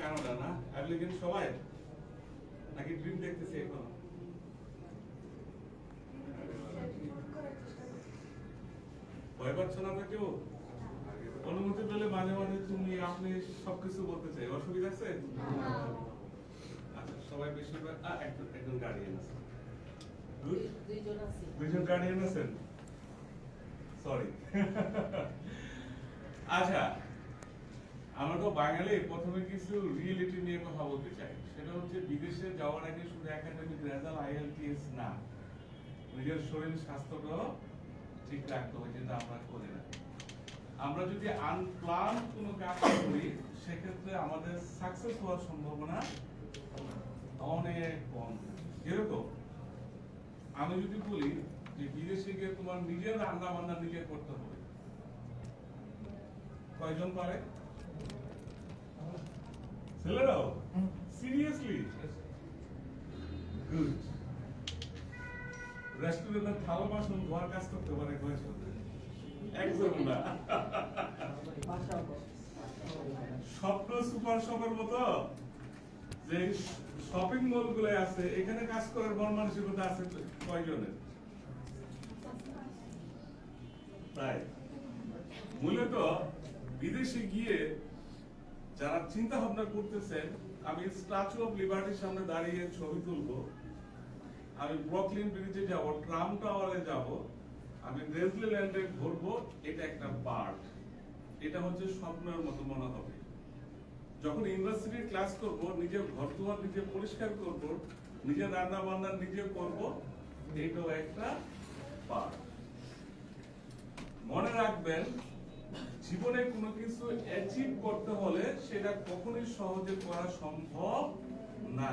Canada না applicant সবাই নাকি ড্রিম দেখতেছে এখন ভয় পাচ্ছ না আমরা কেউ অনুমতি পেলে মাঝে মাঝে তুমি আপনি সবকিছু বলতে চাই অসুবিধা আছে আচ্ছা সবাই বেশিরভাগ একজন গার্ডিয়ান আছে দুইজন গার্ডিয়ান আছেন সরি আচ্ছা আমরা তো বাঙালি প্রথমে কিছু রিয়েলিটি নিয়ে কথা বলতে চাই সেটা হচ্ছে বিদেশে যাওয়ার আগে শুধু একাডেমিক রেজাল্ট আইএলটিএস না নিজের শরীর স্বাস্থ্যটাও ঠিক রাখতে হবে যেটা আমরা করি না আমরা যদি আনপ্লান কোনো কাজ করি সেক্ষেত্রে আমাদের সাকসেস হওয়ার সম্ভাবনা অনেক কম যেরকম আমি যদি বলি যে বিদেশে গিয়ে তোমার নিজের রান্না বান্না নিজে করতে হবে কয়জন পারে ছেলেরাও সিরিয়াসলি গুড রেস্টুরেন্টের থালা বাসন ধোয়ার কাজ করতে পারে কয়জন একজন না স্বপ্ন সুপার শপের মতো যে শপিং মল গুলো আছে এখানে কাজ করার মন মানসিকতা আছে কয়জনের তাই মূলত বিদেশে গিয়ে যারা চিন্তা ভাবনা করতেছেন আমি স্ট্যাচু অফ লিবার্টির সামনে দাঁড়িয়ে ছবি তুলবো আমি ব্রুকলিন ব্রিজে যাব ট্রাম্প টাওয়ারে যাব আমি ডিজনিল্যান্ডে ঘুরবো এটা একটা পার্ট এটা হচ্ছে স্বপ্নের মতো মনে হবে যখন ইউনিভার্সিটির ক্লাস করব নিজের ঘর দুয়ার নিজে পরিষ্কার করব নিজের রান্না বান্না নিজে করব এটাও একটা পার্ট মনে রাখবেন জীবনে কোনো কিছু অ্যাচিভ করতে হলে সেটা কখনোই সহজে করা সম্ভব না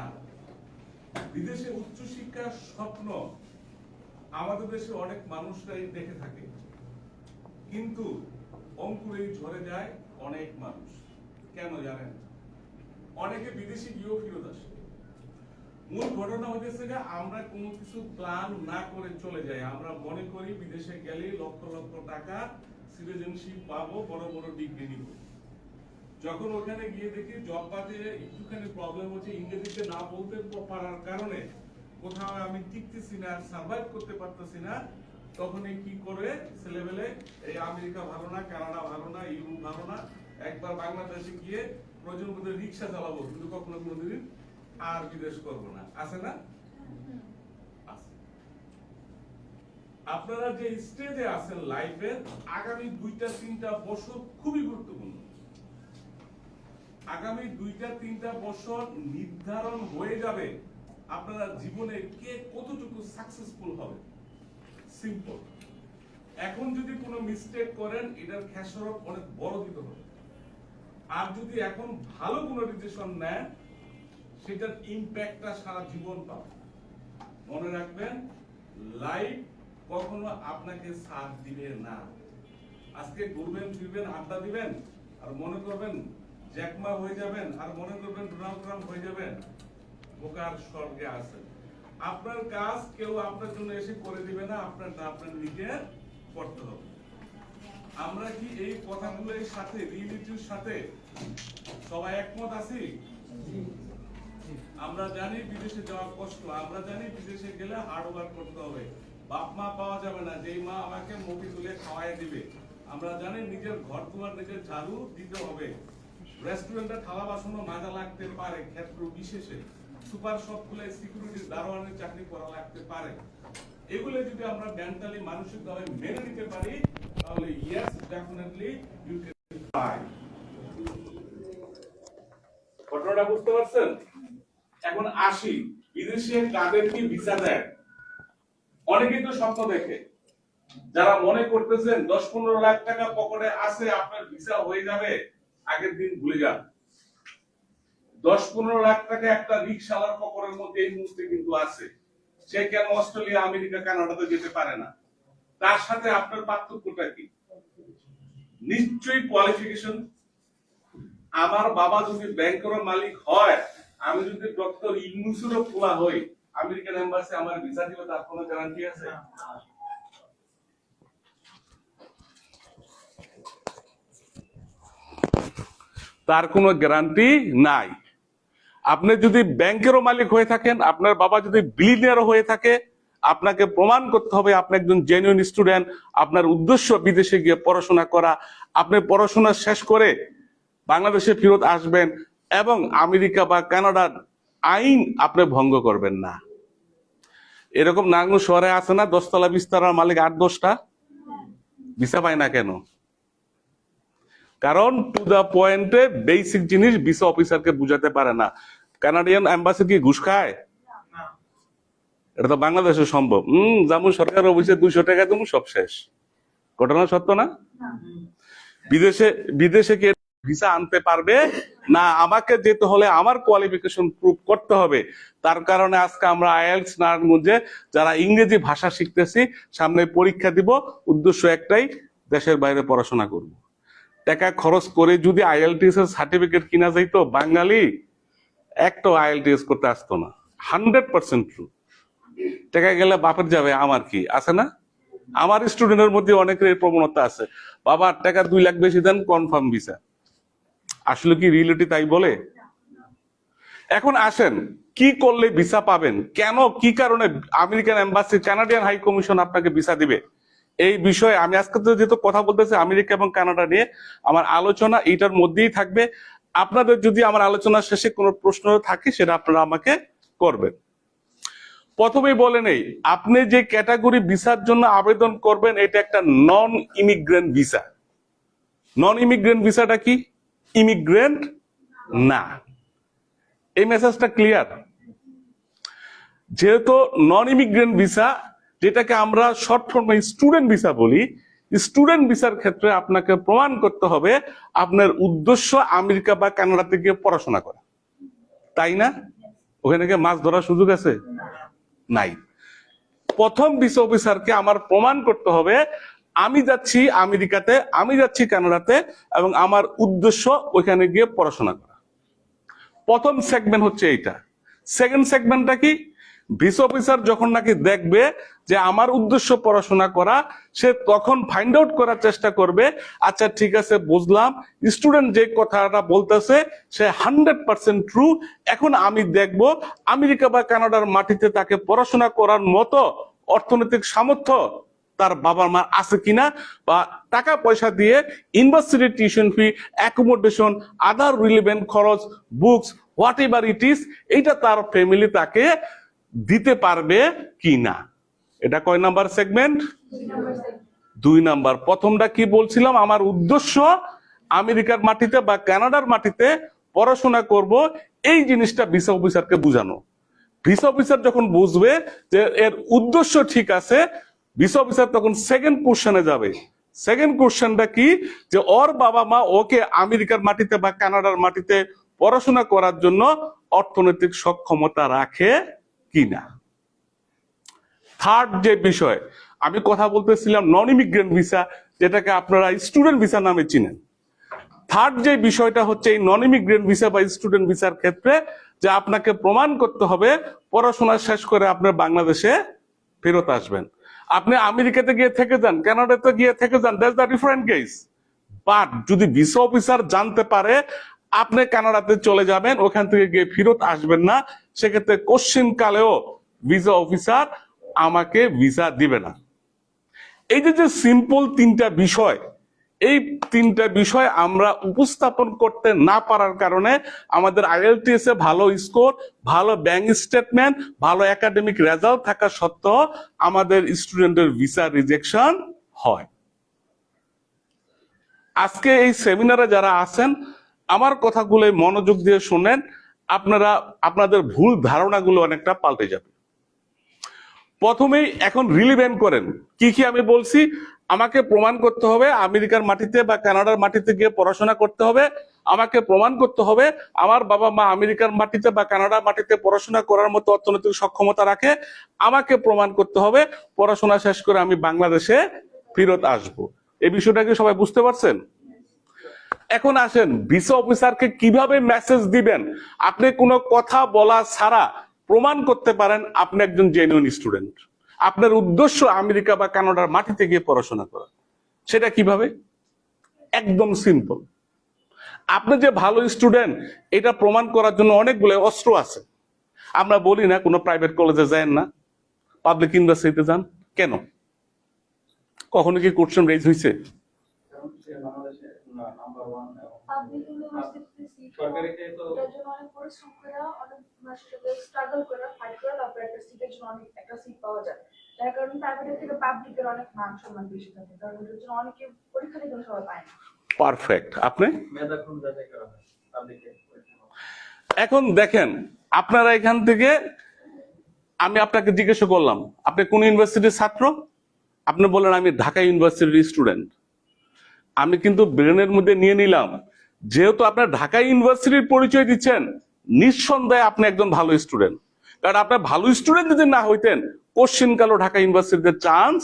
বিদেশে উচ্চশিক্ষার স্বপ্ন আমাদের দেশে অনেক মানুষরাই দেখে থাকে কিন্তু অঙ্কুরেই ঝরে যায় অনেক মানুষ কেন জানেন অনেকে বিদেশে গিয়েও ফিরত আসে মূল ঘটনা হইতেছে যে আমরা কোনো কিছু প্ল্যান না করে চলে যাই আমরা মনে করি বিদেশে গেলে লক্ষ লক্ষ টাকা সিটিজেনশিপ পাবো বড় বড় ডিগ্রি নিব যখন ওখানে গিয়ে দেখি জব পাতে একটুখানি প্রবলেম হচ্ছে ইংরেজিতে না বলতে পারার কারণে কোথাও আমি টিকতেছি না সার্ভাইভ করতে পারতেছি না তখন কি করে ছেলেবেলে এই আমেরিকা ভালো না কানাডা ভালো না ইউরোপ ভালো না একবার বাংলাদেশে গিয়ে প্রয়োজন বোধে রিক্সা চালাবো কিন্তু কখনো কোনোদিন আর বিদেশ করব না আছে না আপনারা যে স্টেজে আছেন লাইফে আগামী 2-3 বছর খুবই গুরুত্বপূর্ণ আগামী 2-3 বছর নির্ধারণ হয়ে যাবে আপনারা জীবনে কে কতটুকু সাকসেসফুল হবে সিম্পল এখন যদি কোনো মিস্টেক করেন এটার খেসারত অনেক বড় দিতে হবে আর যদি এখন ভালো কোনো ডিসিশন নেন সেটার ইম্প্যাক্টটা সারা জীবন পাবে মনে রাখবেন লাইফ কখনো আপনাকে সাথ দিবে না আজকে ঘুরবেন ফিরবেন আড্ডা দিবেন আর মনে করবেন জ্যাকমা হয়ে যাবেন আর মনে করবেন ডোনাল্ড ট্রাম্প হয়ে যাবেন বোকার স্বর্গে আছেন আপনার কাজ কেউ আপনার জন্য এসে করে দিবে না আপনার নিজে করতে হবে আমরা কি এই কথাগুলোর সাথে রিয়েলিটির সাথে সবাই একমত আছি আমরা জানি বিদেশে যাওয়া কষ্ট আমরা জানি বিদেশে গেলে হার্ড ওয়ার্ক করতে হবে বাপ মা পাওয়া যাবে না যেই মা আমাকে মুখে তুলে খাওয়াই দিবে আমরা জানি নিজের ঘর দুয়ার নিজের ঝাড়ু দিতে হবে রেস্টুরেন্টে থালা বাসনও মাজা লাগতে পারে ক্ষেত্র বিশেষে সুপার শপগুলো সিকিউরিটি দারোয়ানের চাকরি করা লাগতে পারে এগুলো যদি আমরা মেন্টালি মানসিকভাবে মেনে নিতে পারি তাহলে yes definitely you can try ঘটনাটা বুঝতে পারছেন এখন আসি বিদেশে কাদের কি ভিসা দেয় অনেকেই তো স্বপ্ন দেখে যারা মনে করতেছেন 10-15 লাখ টাকা পকেটে আছে আপনার ভিসা হয়ে যাবে আগের দিন ভুলে যান 10-15 লাখ টাকা একটা রিকশাওয়ালার পকেটের মধ্যে এই মুহূর্তে কিন্তু আছে সে কেন অস্ট্রেলিয়া আমেরিকা কানাডাতে যেতে পারে না তার সাথে আপনার পার্থক্যটা কি নিশ্চয়ই কোয়ালিফিকেশন আমার বাবা যদি ব্যাংকের মালিক হয় আমি যদি ডক্টর ইউনুসেরও খোলা হই আমেরিকান এম্বাসি আমার ভিসা দিবে তার কোনো গ্যারান্টি আছে তার কোনো গ্যারান্টি নাই। আপনি যদি ব্যাংকেরও মালিক হয়ে থাকেন, আপনার বাবা যদি বিলিনিয়ারও হয়ে থাকে, আপনাকে প্রমাণ করতে হবে আপনি একজন জেনুইন স্টুডেন্ট, আপনার উদ্দেশ্য বিদেশে গিয়ে পড়াশোনা করা, আপনি পড়াশোনা শেষ করে বাংলাদেশে ফেরত আসবেন এবং আমেরিকা বা কানাডার আইন আপনি ভঙ্গ করবেন না। এরকম নারায়ণগঞ্জ শহরে আছে না 10 তলা 20 তলার মালিক 8-10টা ভিসা পায় না কেন? কারণ টু দা পয়েন্টে বেসিক জিনিস ভিসা অফিসারকে বুঝাতে পারে না। কানাডিয়ান এম্বাসি কি ঘুষ খায়? এটা তো বাংলাদেশে সম্ভব। যেমন সরকার অফিসে 200 টাকা তুমি সব শেষ। ঘটনা সত্য না? বিদেশে কি ভিসা আনতে পারবে না? আমাকে যেতে হলে আমার কোয়ালিফিকেশন প্রুভ করতে হবে। তার কারণে আজকে আমরা আইএলটিএস নারায়ণগঞ্জে যারা ইংরেজি ভাষা শিখতেছি, সামনে পরীক্ষা দিব, উদ্দেশ্য একটাই, দেশের বাইরে পড়াশোনা করব। টাকা খরচ করে যদি আইএলটিএস এর সার্টিফিকেট কিনা যাইতো, বাঙালি একটা আইএলটিএস করতে আসতো না। 100% ট্রু। টাকা গেলে বাপের যাবে, আমার কি আছে না? আমার স্টুডেন্টের মধ্যে অনেকের এই প্রবণতা আছে, বাবা টাকা 2 লাখ বেশি দেন কনফার্ম ভিসা। আসলে কি রিয়েলিটি তাই বলে? এখন আসেন, কি করলে ভিসা পাবেন, কেন কি কারণে American embassy, Canadian high commission আপনাকে ভিসা দিবে, এই বিষয়ে আমি আজকে যেহেতু কথা বলতেছি আমেরিকা এবং কানাডা নিয়ে, আমার আলোচনা এইটার মধ্যেই থাকবে। আপনাদের যদি আমার আলোচনা শেষে কোনো প্রশ্ন থাকে সেটা আপনারা আমাকে করবেন। প্রথমেই বলে নেই, আপনি যে ক্যাটাগরি ভিসার জন্য আবেদন করবেন এটা একটা non immigrant visa. Non immigrant ভিসাটা কি? ইমিগ্রেন্ট না। এই মেসেজটা ক্লিয়ার? যেহেতু নন ইমিগ্রেন্ট ভিসা, যেটাকে আমরা শর্ট ফর্মে স্টুডেন্ট ভিসা বলি, স্টুডেন্ট ভিসার ক্ষেত্রে আপনাকে প্রমাণ করতে হবে আপনার উদ্দেশ্য আমেরিকা বা কানাডাতে গিয়ে পড়াশোনা করা, তাই না? ওখানে গিয়ে মাছ ধরার সুযোগ আছে? নাই। প্রথম ভিসা অফিসারকে আমার প্রমাণ করতে হবে আমি যাচ্ছি আমেরিকাতে, আমি যাচ্ছি কানাডাতে, এবং আমার উদ্দেশ্য ওইখানে গিয়ে পড়াশোনা করা। প্রথম সেগমেন্ট হচ্ছে এইটা। সেকেন্ড সেগমেন্টটা কি? ভিসা অফিসার যখন নাকি দেখবে যে আমার উদ্দেশ্য পড়াশোনা করা, সে তখন ফাইন্ড আউট করার চেষ্টা করবে, আচ্ছা ঠিক আছে বুঝলাম, স্টুডেন্ট যে কথাটা বলতেছে সে 100% ট্রু। এখন আমি দেখব আমেরিকা বা কানাডার মাটিতে তাকে পড়াশোনা করার মতো অর্থনৈতিক সামর্থ্য তার বাবা মা আছে কিনা, বা টাকা পয়সা দিয়ে ইউনিভার্সিটি টিউশন ফি, অ্যাকোমোডেশন, আদার রিলেভেন্ট খরচ, books, what ever it is, এইটা তার ফ্যামিলি তাকে দিতে পারবে কিনা। এটা কয় নাম্বার সেগমেন্ট? 2 নাম্বার। প্রথমটা কি বলছিলাম? আমার উদ্দেশ্য আমেরিকার মাটিতে বা কানাডার মাটিতে পড়াশোনা করব, এই জিনিসটা ভিসা অফিসারকে বুঝানো। ভিসা অফিসার যখন বুঝবে যে এর উদ্দেশ্য ঠিক আছে, ভিসা অফিসার তখন সেকেন্ড কোশ্চেনে যাবে। সেকেন্ড কোশ্চেনটা কি? যে ওর বাবা মা ওকে আমেরিকার মাটিতে বা কানাডার মাটিতে পড়াশোনা করার জন্য অর্থনৈতিক সক্ষমতা রাখে কিনা। থার্ড যে বিষয় আমি কথা বলতেছিলাম, নন ইমিগ্রেন্ট ভিসা, যেটাকে আপনারা স্টুডেন্ট ভিসা নামে চিনেন। থার্ড যে বিষয়টা হচ্ছে এই নন ইমিগ্রেন্ট ভিসা বা স্টুডেন্ট ভিসার ক্ষেত্রে, যে আপনাকে প্রমাণ করতে হবে পড়াশোনা শেষ করে আপনার বাংলাদেশে ফেরত আসবেন। আপনি আমেরিকাতে গিয়ে থেকে যান, কানাডাতে গিয়ে থেকে যান, that's the different case. But যদি ভিসা অফিসার জানতে পারে আপনি কানাডাতে চলে যাবেন, ওখান থেকে গিয়ে ফেরত আসবেন না, সেক্ষেত্রে কোশ্চিন কালেও ভিসা অফিসার আমাকে ভিসা দিবে না। এই যে সিম্পল 3টা বিষয়, এই 3টা বিষয় আমরা উপস্থাপন করতে না পারার কারণে আমাদের আইএলটিএস এ ভালো স্কোর, ভালো ব্যাংক স্টেটমেন্ট, ভালো একাডেমিক রেজাল্ট থাকা সত্ত্বেও আমাদের স্টুডেন্টের ভিসা রিজেকশন হয়। আজকে এই সেমিনারে যারা আছেন, আমার কথাগুলো মনোযোগ দিয়ে শুনেন, আপনাদের ভুল ধারণাগুলো অনেকটা পাল্টে যাবে। প্রথমেই এখন রিলিভেন্ট করেন কি কি আমি বলছি। আমাকে প্রমাণ করতে হবে আমেরিকার মাটিতে বা কানাডার মাটিতে গিয়ে পড়াশোনা করতে হবে, আমাকে প্রমাণ করতে হবে আমার বাবা মা আমেরিকার মাটিতে বা কানাডার মাটিতে পড়াশোনা করার মতো অর্থনৈতিক সক্ষমতা রাখে, আমাকে প্রমাণ করতে হবে পড়াশোনা শেষ করে আমি বাংলাদেশে ফেরত আসব। এই বিষয়টাকে সবাই বুঝতে পারছেন? এখন আসেন ভিসা অফিসারকে কিভাবে মেসেজ দিবেন আপনি কোনো কথা বলা ছাড়া প্রমাণ করতে পারেন আপনি একজন জেনুইন স্টুডেন্ট, আপনার উদ্দেশ্য আমেরিকা বা কানাডার মাটিতে গিয়ে পড়াশোনা করা। সেটা কিভাবে? একদম সিম্পল। আপনি যে ভালো স্টুডেন্ট এটা প্রমাণ করার জন্য অনেকগুলো অস্ত্র আছে। আমরা বলি না কোনো প্রাইভেট কলেজে যান না, পাবলিক ইউনিভার্সিটিতে যান কেন? কখনো কি কোশ্চেন রেজ হয়েছে? পারফেক্ট। আপনি এখন দেখেন, আপনারা এখান থেকে আমি আপনাকে জিজ্ঞাসা করলাম আপনি কোন ইউনিভার্সিটির ছাত্র, আপনি বললেন আমি ঢাকা ইউনিভার্সিটির স্টুডেন্ট। আমি কিন্তু ব্রেনের মধ্যে নিয়ে নিলাম যেহেতু আপনার ঢাকা ইউনিভার্সিটির পরিচয় দিচ্ছেন, নিঃসন্দেহে আপনি একজন ভালো স্টুডেন্ট। কারণ আপনার ভালো স্টুডেন্ট যদি না হইতেন কোশ্চিন কালো ঢাকা ইউনিভার্সিটিতে চান্স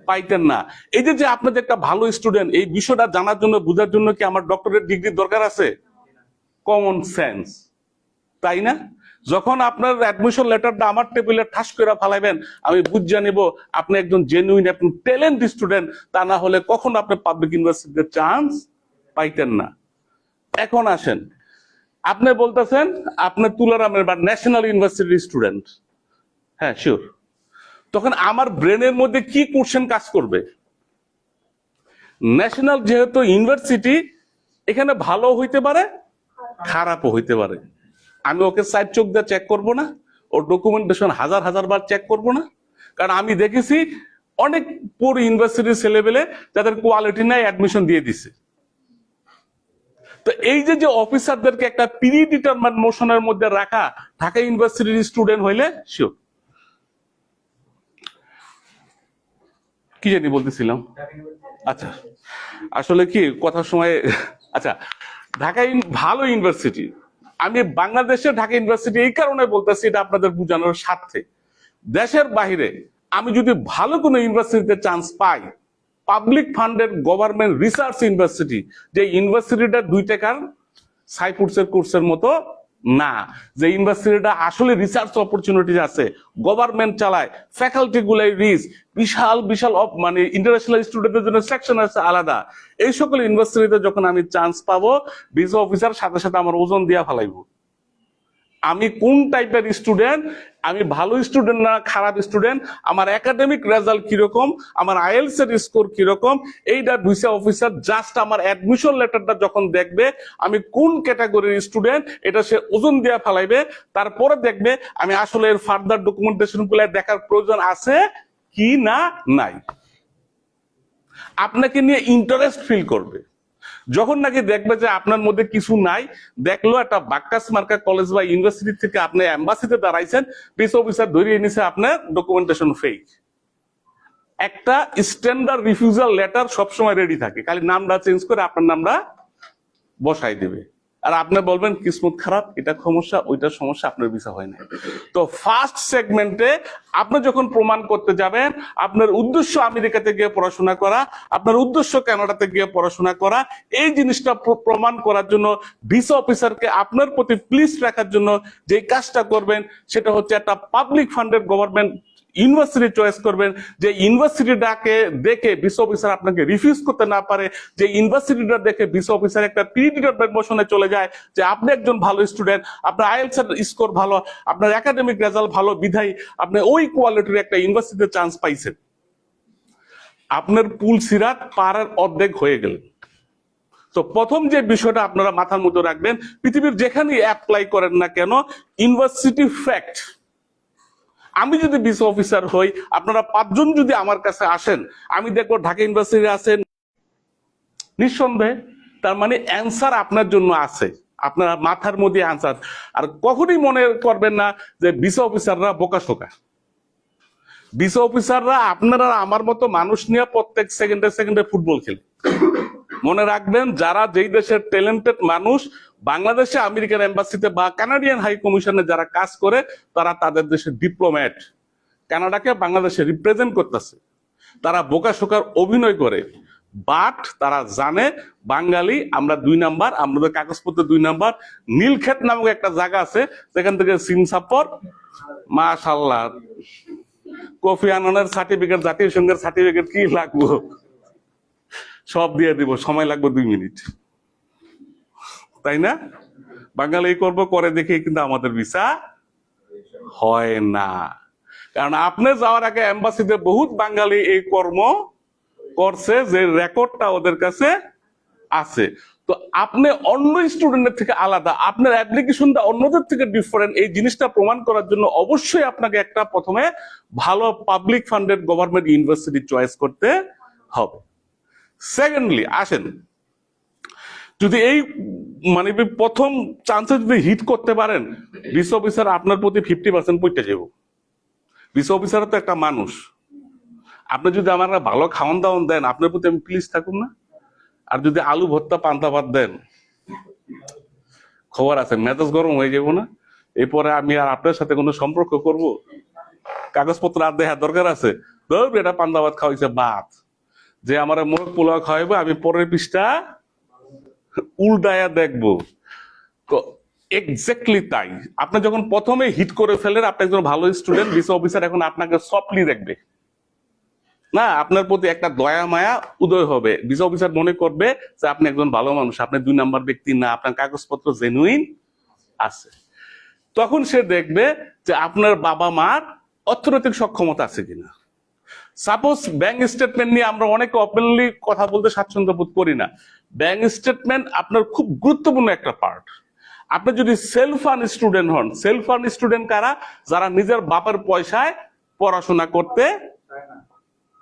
পাইতেন না। এই যে আপনি যে একটা ভালো স্টুডেন্ট, এই বিষয়টা জানার জন্য বোঝার জন্য কি আমার ডক্টরেট ডিগ্রির দরকার আছে? কমন সেন্স, তাই না? যখন আপনার অ্যাডমিশন লেটারটা আমার টেবিলে ঠাস করে ফালাইবেন, আমি বুঝে নিব আপনি একজন জেনুইন, আপনি ট্যালেন্ট স্টুডেন্ট। তা না হলে কখনো আপনি পাবলিক ইউনিভার্সিটিতে চান্স পাইতেন না। এখন আসেন, আপনি বলতেছেন আপনি তুলারামের বা ন্যাশনাল ইউনিভার্সিটির স্টুডেন্ট। হ্যাঁ শিওর। তখন আমার ব্রেনের মধ্যে কি কোশ্চেন কাজ করবে? ন্যাশনাল যেহেতু ইউনিভার্সিটি, এখানে ভালো হইতে পারে খারাপও হইতে পারে। আমি ওকে সাইড চোখ দিয়ে চেক করবো না? ওর ডকুমেন্টেশন হাজার হাজার বার চেক করবো না? কারণ আমি দেখেছি অনেক পুরো ইউনিভার্সিটির ছেলেবেলে যাদের কোয়ালিটি নাই অ্যাডমিশন দিয়ে দিছে। তো এই যে অফিসারদেরকে একটা প্রি ডিটারমাইন্ড মোশনের মধ্যে রাখা ঢাকা ইউনিভার্সিটির স্টুডেন্ট হইলে শিওর। কি জানি বলতেছিলাম, আচ্ছা আসলে কি কথার সময়, আচ্ছা ঢাকা ভালো ইউনিভার্সিটি, আমি বাংলাদেশের ঢাকা ইউনিভার্সিটি এই কারণে বলতেছি, এটা আপনাদের বোঝানোর স্বার্থে। দেশের বাহিরে আমি যদি ভালো কোনো ইউনিভার্সিটিতে চান্স পাই, পাবলিক ফান্ডের গভর্নমেন্ট রিসার্চ ইউনিভার্সিটি, যে ইউনিভার্সিটিটা 2 টাকার সাইফুডসের কোর্সের মতো না, যে ইউনিভার্সিটিটা আসলে রিসার্চ অপরচুনিটি আছে, গভর্নমেন্ট চালায়, ফ্যাকাল্টি গুলাই রিচ, বিশাল বিশাল মানে ইন্টারন্যাশনাল স্টুডেন্টদের জন্য সেকশন আছে আলাদা। এই সকল ইউনিভার্সিটিতে যখন আমি চান্স পাবো, ভিসা অফিসার সাথে সাথে আমার ওজন দিয়া ফেলাইবো আমি কোন টাইপের স্টুডেন্ট, আমি ভালো স্টুডেন্ট না খারাপ স্টুডেন্ট, আমার একাডেমিক রেজাল্ট কিরকম, আমার আইএলটিএস এর স্কোর কিরকম, এইটা ভিসা অফিসার জাস্ট আমার অ্যাডমিশন লেটারটা যখন দেখবে আমি কোন ক্যাটাগরির স্টুডেন্ট, এটা সে ওজন দিয়ে ফেলাইবে। তারপরে দেখবে আমি আসলে এর ফার্দার ডকুমেন্টেশন গুলো দেখার প্রয়োজন আছে কি না নাই, আপনাকে নিয়ে ইন্টারেস্ট ফিল করবে। যখন নাকি দেখবে যে আপনার মধ্যে কিছু নাই, দেখলো একটা বাক্কাস মার্কা কলেজ বা ইউনিভার্সিটি থেকে আপনি এম্বাসিতে দাঁড়াইছেন, ভিসা অফিসার ধরিয়ে নিছে আপনার ডকুমেন্টেশন ফেক, একটা স্ট্যান্ডার্ড রিফিউজাল লেটার সবসময় রেডি থাকে, খালি নামটা চেঞ্জ করে আপনার নামটা বসাই দেবে। আর আপনি বলবেন কিসমত খারাপ, এটা সমস্যা ওইটা সমস্যা, আপনার ভিসা হয় না। তো ফার্স্ট সেগমেন্টে আপনি যখন প্রমাণ করতে যাবেন আপনার উদ্দেশ্য আমেরিকাতে গিয়ে পড়াশোনা করা, আপনার উদ্দেশ্য কানাডাতে গিয়ে পড়াশোনা করা, এই জিনিসটা প্রমাণ করার জন্য ভিসা অফিসারকে আপনার প্রতি প্লিজ রাখার জন্য যে কাজটা করবেন সেটা হচ্ছে একটা পাবলিক ফান্ডের গভর্নমেন্ট ইউনিভার্সিটি চয়েস করবেন, যে ইউনিভার্সিটিটাকে দেখে ভিসা অফিসার আপনাকে রিফিউজ করতে না পারে, যে ইউনিভার্সিটিটা দেখে ভিসা অফিসার একটা প্রি ডিটারমাইন্ড মোশনে চলে যায় যে আপনি একজন ভালো স্টুডেন্ট, আপনার আইএলটিএস এর স্কোর ভালো, আপনার একাডেমিক রেজাল্ট ভালো, বিধায়ী আপনি ওই কোয়ালিটির একটা ইউনিভার্সিটিতে চান্স পাইছেন, আপনার পুল সিরাত পারের অর্ধেক হয়ে গেল। তো প্রথম যে বিষয়টা আপনারা মাথার মধ্যে রাখবেন, পৃথিবীর যেখানে অ্যাপ্লাই করেন না কেন, ইউনিভার্সিটি ফ্যাক্ট। আমি যদি ভিসা অফিসার হই, আপনারা 5 জন যদি আমার কাছে আসেন, আমি দেখবো ঢাকা ইউনিভার্সিটি আছেন, নিঃসন্দেহে তার মানে অ্যান্সার আপনার জন্য আছে, আপনার মাথার মধ্যে অ্যান্সার। আর কখনই মনে করবেন না যে ভিসা অফিসাররা বোকাশোকা। ভিসা অফিসাররা আপনারা আমার মতো মানুষ নিয়ে প্রত্যেক সেকেন্ডে সেকেন্ডে ফুটবল খেলে। মনে রাখবেন, যারা যেই দেশের ট্যালেন্টেড মানুষ বাংলাদেশে আমেরিকান এম্বাসিতে বা কানাডিয়ান হাই কমিশনে যারা কাজ করে, তারা তাদের দেশের ডিপ্লোম্যাট, কানাডাকে বাংলাদেশে রিপ্রেজেন্ট করতেছে। তারা বোকাশোকার অভিনয় করে, বাট তারা জানে বাঙালি আমরা 2 নাম্বার, আমাদের কাগজপত্র 2 নাম্বার। নীলক্ষেত নামক একটা জায়গা আছে যেখান থেকে সিনসাপর মাশাআল্লাহ কফি আনানের সার্টিফিকেট, জাতীয় সংঘের সার্টিফিকেট কি লাগবো সব দিয়ে দিব, সময় লাগবে 2 মিনিট। তাই না? বাঙালি এই করবো করে দেখে কিন্তু আমাদের ভিসা হয় না। কারণ আপনি যাওয়ার আগে এম্বাসিতে বহুত বাঙালি এই কর্ম করছে, যে রেকর্ডটা ওদের কাছে আছে। তো আপনি অন্য স্টুডেন্টের থেকে আলাদা, আপনার অ্যাপ্লিকেশনটা অন্যদের থেকে ডিফারেন্ট, এই জিনিসটা প্রমাণ করার জন্য অবশ্যই আপনাকে একটা প্রথমে ভালো public funded government university choice করতে হবে। সেকেন্ডলি আসেন, যদি এই মানে প্রথম চান্সে যদি হিট করতে পারেন, ভিসা অফিসার আপনার প্রতি 50% পইতে যাব। ভিসা অফিসার তো একটা মানুষ, আপনি যদি আমার ভালো খাওয়ান দাওয়ান দেন, আপনার প্রতি আমি প্লিজ থাকুন না। আর যদি আলু ভর্তা পান্তা ভাত দেন, খবর আছে মেজাজ গরম হয়ে যাবো না? এরপরে আমি আর আপনার সাথে কোনো সম্পর্ক করব? কাগজপত্র আর দেখা দরকার আছে? ধর এটা পান্তা ভাত খাওয়াইছে ভাত, যে আমার মোরগ পোলাও খাওয়াইবো, আমি পরের পৃষ্ঠা উল্টায়া দেখবো। এক্স্যাক্টলি তাই। আপনি যখন প্রথমে হিট করে ফেলেন, আপনি একজন ভালো স্টুডেন্ট, ভিসা অফিসার এখন আপনাকে সফটলি দেখবে না, আপনার প্রতি একটা দয়া মায়া উদয় হবে। ভিসা অফিসার মনে করবে যে আপনি একজন ভালো মানুষ, আপনি 2 নাম্বার ব্যক্তি না, আপনার কাগজপত্র জেনুইন আছে। তখন সে দেখবে যে আপনার বাবা মার অর্থনৈতিক সক্ষমতা আছে কিনা। সাপোজ ব্যাংক স্টেটমেন্ট নিয়ে আমরা অনেকে ওপেনলি কথা বলতে স্বাচ্ছন্দ্য বোধ করি না। ব্যাংক স্টেটমেন্ট আপনার খুব গুরুত্বপূর্ণ একটা পার্ট। আপনি যদি সেলফ ফান্ড স্টুডেন্ট হন, সেলফ ফান্ড স্টুডেন্ট কারা? যারা নিজের বাপের পয়সায় পড়াশোনা করতে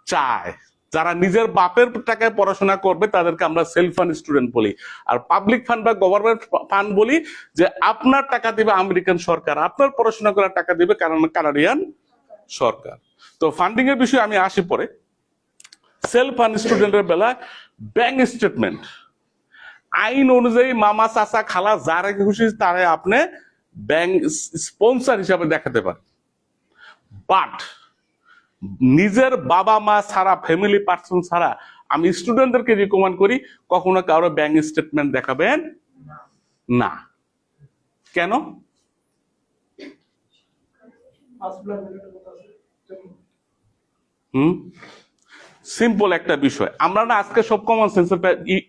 চায়, যারা নিজের বাপের টাকায় পড়াশোনা করবে তাদেরকে আমরা সেলফ ফান্ড স্টুডেন্ট বলি। আর পাবলিক ফান্ড বা গভর্নমেন্ট ফান্ড বলি যে আপনার টাকা দিবে আমেরিকান সরকার, আপনার পড়াশোনা করার টাকা দিবে কানাডিয়ান সরকার। তো ফান্ডিং এর বিষয়ে আমি আসি পরে। সেলফ ফান্ড স্টুডেন্টের বেলা ব্যাংক স্টেটমেন্ট আইন অনুযায়ী মামা চাচা খালা যারা খুশি তারা আপনি ব্যাংক স্পন্সর হিসাবে দেখাতে পারেন। বাট নিজের বাবা মা ছাড়া, ফ্যামিলি পার্সন ছাড়া আমি স্টুডেন্টদেরকে রিকমেন্ড করি কখনো কারো ব্যাংক স্টেটমেন্ট দেখাবেন না। কেন? সিম্পল একটা বিষয়, আমরা না আজকে সব কমন সেন্সের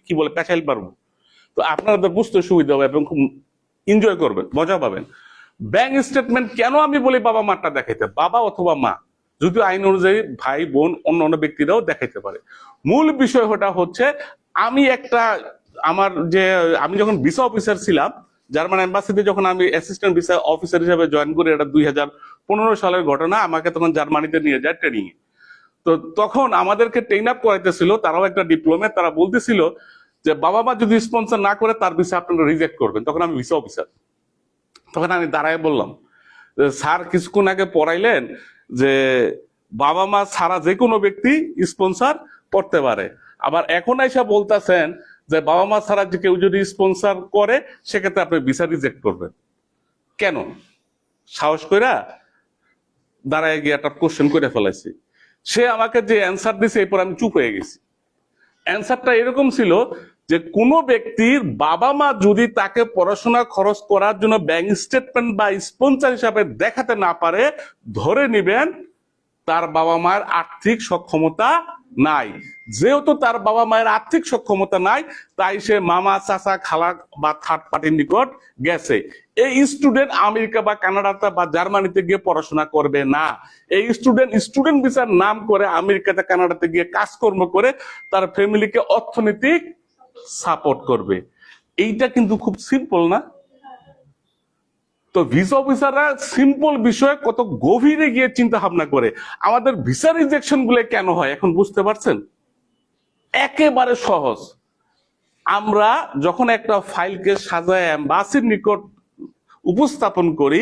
কি বলে পেঁচাইল পারবো, তো আপনাদের বুঝতে সুবিধা হবে এবং খুব এনজয় করবেন, মজা পাবেন। ব্যাংক স্টেটমেন্ট কেন আমি বলি বাবা মাটা দেখাইতে, বাবা অথবা মা, যদিও আইন অনুযায়ী ভাই বোন অন্য অন্য ব্যক্তিরাও দেখাইতে পারে। মূল বিষয়টা হচ্ছে আমি যখন ভিসা অফিসার ছিলাম জার্মান এম্বাসিতে, যখন আমি অ্যাসিস্ট্যান্ট ভিসা অফিসার হিসেবে জয়েন করি, এটা 2015 সালের ঘটনা। আমাকে তখন জার্মানিতে নিয়ে যায় ট্রেনিং এ। তো তখন আমাদেরকে ট্রেন আপ করাইতেছিল, তারাও একটা ডিপ্লোমা। তারা বলতেছিল যে বাবা মা যদি স্পন্সর না করে তার ভিসা আপনারা রিজেক্ট করবেন। তখন আমি ভিসা অফিসার, তখন আমি দাঁড়ায় বললাম, স্যার কিছুক্ষণ আগে পড়াইলেন যে বাবা মা ছাড়া যে কোনো ব্যক্তি স্পন্সর করতে পারে, আবার এখন এসে বলতেছেন যে বাবা মা ছাড়া যে কেউ যদি স্পন্সর করে সেক্ষেত্রে আপনি ভিসা রিজেক্ট করবেন কেন? সাহস কইরা দাঁড়ায় গিয়ে একটা কোশ্চেন করে ফেলাইছি। সে আমাকে যে অ্যান্সার দিছে এরপর আমি চুপ হয়ে গেছি। অ্যান্সারটা এরকম ছিল যে কোনো ব্যক্তির বাবা মা যদি তাকে পড়াশোনা খরচ করার জন্য ব্যাংক স্টেটমেন্ট বা স্পন্সর হিসাবে দেখাতে না পারে, ধরে নিবেন তার বাবা মায়ের আর্থিক সক্ষমতা নাই। যেহেতু তার বাবা মায়ের আর্থিক সক্ষমতা নাই, তাই সে মামা চাচা খালা বা থার্ড পার্টির নিকট গেছে। এই স্টুডেন্ট আমেরিকা বা কানাডাতে বা জার্মানিতে গিয়ে পড়াশোনা করবে না। এই স্টুডেন্ট ভিসার নাম করে আমেরিকাতে কানাডাতে গিয়ে কাজকর্ম করে তার ফ্যামিলিকে অর্থনৈতিক সাপোর্ট করবে। এইটা কিন্তু খুব সিম্পল না? তো ভিসা অফিসাররা সিম্পল বিষয়ে কত গভীরে গিয়ে চিন্তা ভাবনা করে। আমাদের ভিসা রিজেকশন গুলো কেন হয় এখন বুঝতে পারছেন? একেবারে সহজ। আমরা যখন একটা ফাইলকে সাজায় এম্বাসির নিকট উপস্থাপন করি,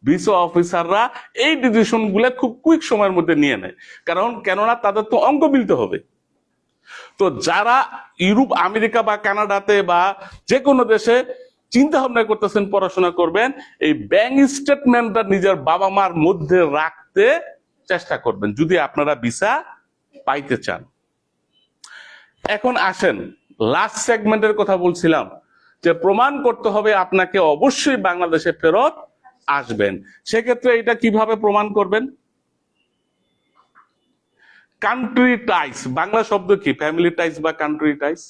ভিসা অফিসাররা এই ডিসিশন গুলো খুব কুইক সময়ের মধ্যে নিয়ে নেয়। কেননা তাদের তো অঙ্ক মিলতে হবে। তো যারা ইউরোপ, আমেরিকা বা কানাডাতে বা যে কোনো দেশে চিন্তা ভাবনা করতেছেন পড়াশোনা করবেন, এই ব্যাংক স্টেটমেন্টটা নিজের বাবা মার মধ্যে রাখতে চেষ্টা করবেন যদি আপনারা ভিসা পাইতে চান। এখন আসেন লাস্ট সেগমেন্টের কথা বলছিলাম যে প্রমাণ করতে হবে আপনাকে অবশ্যই বাংলাদেশে ফেরত আসবেন। সেক্ষেত্রে এটা কিভাবে প্রমাণ করবেন? কান্ট্রি টাইস, বাংলা শব্দ কি? ফ্যামিলি টাইস বা কান্ট্রি টাইস?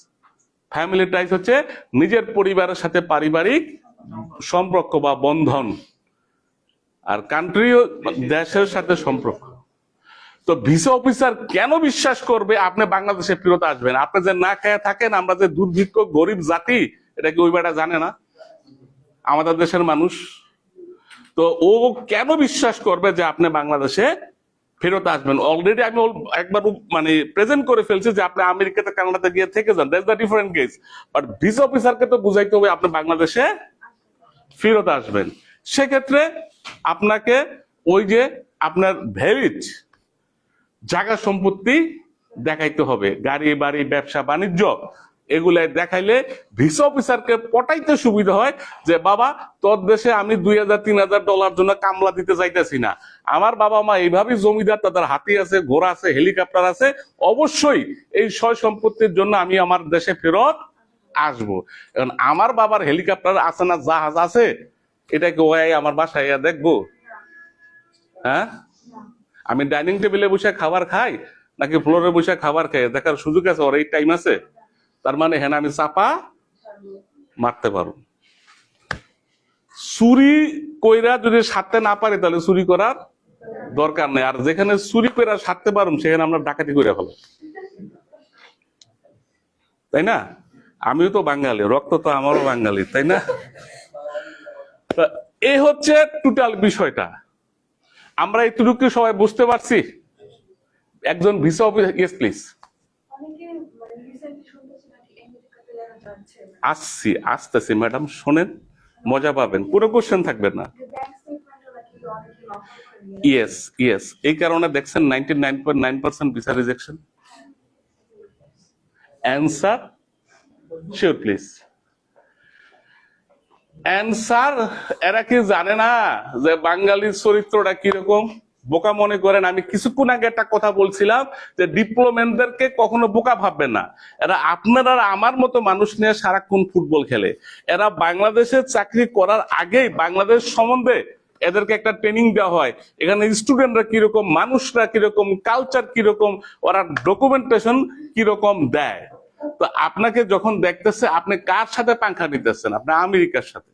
ফ্যামিলি টাইস হচ্ছে নিজের পরিবারের সাথে পারিবারিক সম্পর্ক বা বন্ধন, আর কান্ট্রি দেশের সাথে সম্পর্ক। তো ভিসা অফিসার কেন বিশ্বাস করবে আপনি বাংলাদেশে ফেরত আসবেন? আপনি যে না খেয়ে থাকেন, আমরা যে দুর্ভিক্ষ গরিব জাতি, এটা কি ওই বেটা জানে না? আমাদের দেশের মানুষ। তো ও কেন বিশ্বাস করবে যে আপনি বাংলাদেশে ফেরত আসবেন? অলরেডি আমি একবার মানে প্রেজেন্ট করে ফেলছি যে আপনি আমেরিকাতে কানাডাতে গিয়ে থেকে যান, that's the different case. But visa অফিসারকে তো বুঝাইতে হবে আপনি বাংলাদেশে ফেরত আসবেন। সেক্ষেত্রে আপনাকে ওই যে আপনার ভ্যালিড জায়গা সম্পত্তি দেখাইতে হবে, গাড়ি বাড়ি ব্যবসা বাণিজ্য এগুলাই দেখাইলে ভিসা অফিসারকে পটাইতে সুবিধা হয় যে বাবা তোর দেশে আমি $2000-3000 জন্য কামলা দিতে চাইতেছি না, আমার বাবা মা এইভাবেই জমিদার, তাদের হাতি আছে, ঘোড়া আছে, হেলিকপ্টার আছে, অবশ্যই এই সয় সম্পত্তির জন্য আমি আমার দেশে ফেরত আসবো। এখন আমার বাবার হেলিকপ্টার আছে না জাহাজ আছে, এটাকে ওই আমার বাসায় দেখবো? হ্যাঁ, আমি ডাইনিং টেবিলে বসে খাবার খাই নাকি ফ্লোরে বসে খাবার খাই দেখার সুযোগ আছে? ওর এই টাইম আছে? তার মানে হ্যাঁ, আমি চাপা মারতে পারবো। চুরি কইরা যদি সারতে না পারি তাহলে চুরি করার দরকার নেই, আর যেখানে চুরি কইরা সারতে পারুম সেখানে আমরা ডাকাতি করে ফেলো, তাই না? আমিও তো বাঙালি, রক্ত তো আমারও বাঙালি, তাই না? এই হচ্ছে টোটাল বিষয়টা। আমরা এতটুকু সবাই বুঝতে পারছি? একজন ভিসা অফিসার, ইয়েস প্লিজ। আসতেছি ম্যাডাম, শোনেন, মজা পাবেন, পুরো কোশ্চেন থাকবে না। ইয়েস ইয়েস, এই কারণে দেখছেন 99.9% visa rejection. Answer sure please. Answer, এরা কি জানে না যে বাঙালির চরিত্রটা কিরকম? বোকা মনে করেন। আমি কিছুক্ষণ আগে একটা কথা বলছিলাম যে ডিপ্লোমেটদেরকে কখনো বোকা ভাববেন না। এরা আপনার আর আমার মতো মানুষ নিয়ে সারাক্ষণ ফুটবল খেলে। এরা বাংলাদেশে চাকরি করার আগেই বাংলাদেশ সম্বন্ধে এদেরকে একটা ট্রেনিং দেওয়া হয়, এখানে স্টুডেন্টরা কিরকম, মানুষরা কিরকম, কালচার কিরকম, ওরা ডকুমেন্টেশন কিরকম দেয়। তো আপনাকে যখন দেখতেছে আপনি কার সাথে পাঙ্খা নিতেছেন? আপনি আমেরিকার সাথে।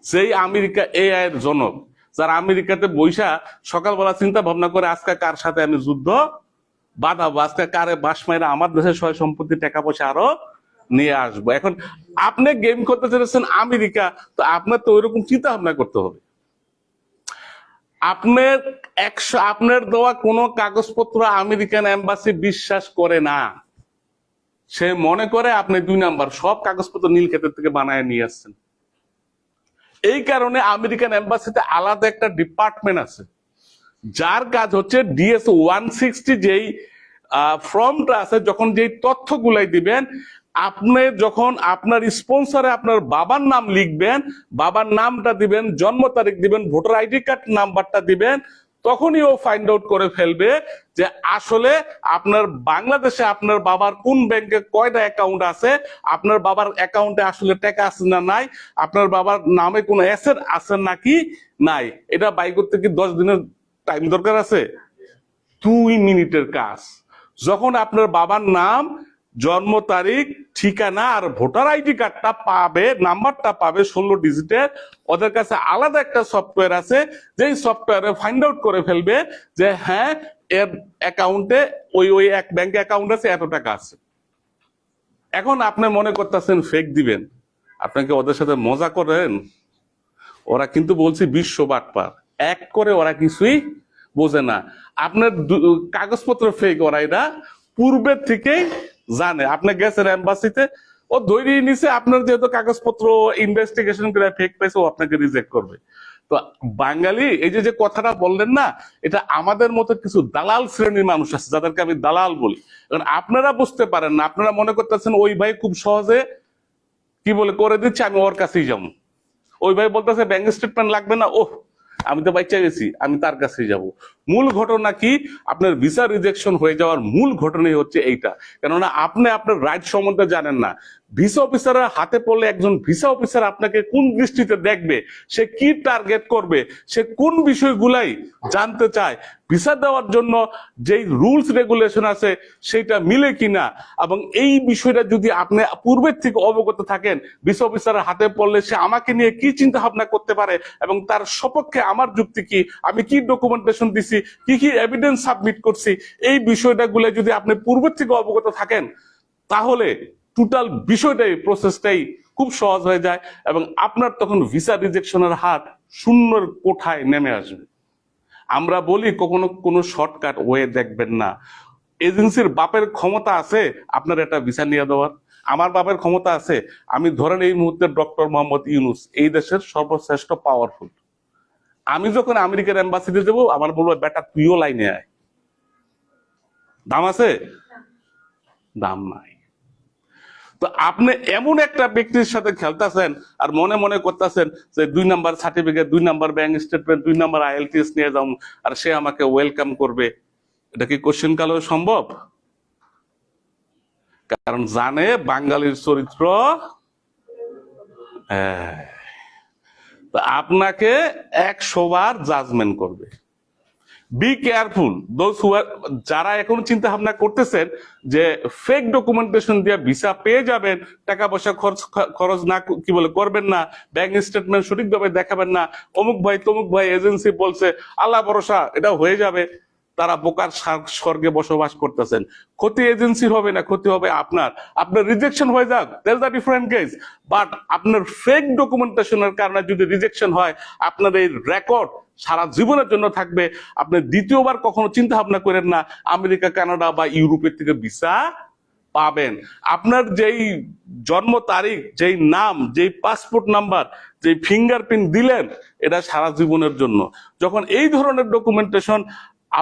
সেই আমেরিকা এআই এর জনক, যারা আমেরিকাতে বৈশা সকালবেলা চিন্তা ভাবনা করে আজকে কার সাথে আমি যুদ্ধ বাঁধাবো, আজকে কারে বাস মাইরা আমার দেশের সয় সম্পত্তি টাকা পয়সা আরো নিয়ে আসবো। এখন আপনি গেম করতে চাইছেন আমেরিকা, তো আপনার তো ওইরকম চিন্তা ভাবনা করতে হবে। আপনার দেওয়া কোনো কাগজপত্র আমেরিকান এম্বাসি বিশ্বাস করে না। সে মনে করে আপনি 2 নাম্বার, সব কাগজপত্র নীল ক্ষেতের থেকে বানায় নিয়ে আসছেন। এই কারণে আমেরিকান এম্বাসিতে আলাদা একটা ডিপার্টমেন্ট আছে যার কাজ হচ্ছে ডিএস 160, যেই ফর্মটা আছে, যখন যেই তথ্যগুলাই দিবেন, আপনি যখন আপনার স্পন্সরে আপনার বাবার নাম লিখবেন, বাবার নামটা দিবেন, জন্ম তারিখ দিবেন, ভোটার আইডি কার্ড নাম্বারটা দিবেন, তখনই ও ফাইন্ড আউট করে ফেলবে যে আসলে আপনার বাংলাদেশে আপনার বাবার কোন ব্যাংকে কয়টা অ্যাকাউন্ট আছে, আপনার বাবার অ্যাকাউন্টে আসলে টাকা আছে না নাই, আপনার বাবার নামে কোনো অ্যাসেট আছে নাকি নাই। এটা বাই করতে কি 10 দিনের টাইম দরকার আছে? 2 মিনিটের কাজ। যখন আপনার বাবার নাম, জন্ম তারিখ, ঠিকানা আর ভোটার আইডি কার্ডটা পাবে, নাম্বারটা পাবে 16 ডিজিটের, ওদের কাছে আলাদা একটা সফটওয়্যার আছে, যেই সফটওয়্যারে ফাইন্ড আউট করে ফেলবে যে হ্যাঁ এর অ্যাকাউন্টে ওই এক ব্যাংক অ্যাকাউন্ট আছে, এত টাকা আছে। এখন আপনি মনে করতেছেন ফেক দিবেন, আপনাকে ওদের সাথে মজা করেন। ওরা কিন্তু বলছি বিশ্ব বাটপার, এক করে ওরা কিছুই বোঝে না। আপনার কাগজপত্র ফেক, ওরা এটা পূর্বের থেকেই জানে। আপনি গেছেন এম্বাসিতে, ও ধৈর্য নিছে আপনার যেহেতু কাগজপত্র ইনভেস্টিগেশন করে ফেক পাইছে, ও আপনাকে রিজেক্ট করবে। তো বাঙালি এই যে কথা বললেন না, এটা আমাদের মতো কিছু দালাল শ্রেণীর মানুষ আছে যাদেরকে আমি দালাল বলি। কারণ আপনারা বুঝতে পারেন না, আপনারা মনে করতেছেন ওই ভাই খুব সহজে কি বলে করে দিচ্ছে, আমি ওর কাছেই যাবো। ওই ভাই বলতেছে ব্যাংক স্টেটমেন্ট লাগবে না, ওহ আমি তো বাচ্চা গেছি, আমি তার কাছেই যাব। মূল ঘটনা কি? আপনার ভিসা রিজেকশন হয়ে যাওয়ার মূল ঘটনাই হচ্ছে এইটা। কেননা আপনি আপনার রাইট সম্বন্ধে জানেন না। ভিসা অফিসারের হাতে পড়লে একজন ভিসা অফিসার আপনাকে কোন দৃষ্টিতে দেখবে, সে কি টার্গেট করবে, সে কোন বিষয়গুলাই জানতে চায়, ভিসা দেওয়ার জন্য যেই রুলস রেগুলেশন আছে সেটা মিলে কিনা, এবং এই বিষয়টা যদি আপনি পূর্বের থেকে অবগত থাকেন, ভিসা অফিসারের হাতে পড়লে সে আমাকে নিয়ে কি চিন্তা ভাবনা করতে পারে এবং তার সপক্ষে আমার যুক্তি কি, আমি কি ডকুমেন্টেশন দিছি, কি কি এভিডেন্স সাবমিট করছি, এই বিষয়টাগুলো যদি আপনি পূর্বের থেকে অবগত থাকেন, তাহলে টোটাল বিষয়টাই, প্রসেসটাই খুব সহজ হয়ে যায় এবং আপনার তখন ভিসা রিজেকশনের হার শূন্যর কোঠায় নেমে আসবে। আমরা বলি কখনো কোনো শর্টকাট ওয়ে দেখবেন না। এজেন্সির বাপের ক্ষমতা আছে আপনার একটা ভিসা নিয়ে দেওয়ার, আমার বাপের ক্ষমতা আছে। আমি ধরেন এই মুহূর্তে ডক্টর মোহাম্মদ ইউনুস এই দেশের সর্বশ্রেষ্ঠ পাওয়ারফুল, আমি যখন আমেরিকার এম্বাসিতে যাবো আমার বলবো বেটা তুইও লাইনে আয়, দাম আছে? দাম নাই। তো আপনি এমন একটা ব্যক্তির সাথে খেলতেছেন আর মনে মনে করতেছেন যে 2 number certificate, 2 number bank statement, 2 number IELTS নিয়ে যাও আর সে আমাকে ওয়েলকাম করবে। এটা কি কোশ্চেন কালেও সম্ভব? কারণ জানে বাঙালির চরিত্র। আপনাকে 100 বার জাজমেন্ট করবে। বি কেয়ারফুল দোজ হু আর, যারা এখন চিন্তা ভাবনা করতেছেন যে ফেক ডকুমেন্টেশন দিয়ে ভিসা পেয়ে যাবেন, টাকা পয়সা খরচ না কি বলে করবেন না, ব্যাংক স্টেটমেন্ট সঠিকভাবে দেখাবেন না, অমুক ভাই তমুক ভাই এজেন্সি বলছে, আল্লাহ ভরসা এটা হয়ে যাবে, তারা বোকার স্বর্গে বসবাস করতেছেন। ক্ষতি এজেন্সির হবে না, ক্ষতি হবে আপনার। আপনার রিজেকশন হয়ে যাক, that's the different case, but আপনার ফেক ডকুমেন্টেশনের কারণে যদি রিজেকশন হয়, আপনার এই রেকর্ড সারা জীবনের জন্য থাকবে। আপনি দ্বিতীয়বার কখনো চিন্তা ভাবনা করেন না আমেরিকা, কানাডা বা ইউরোপের থেকে ভিসা পাবেন। আপনার যেই জন্ম তারিখ, যেই নাম, যেই পাসপোর্ট নাম্বার, যেই ফিঙ্গারপ্রিন্ট দিলেন, এটা সারা জীবনের জন্য। যখন এই ধরনের ডকুমেন্টেশন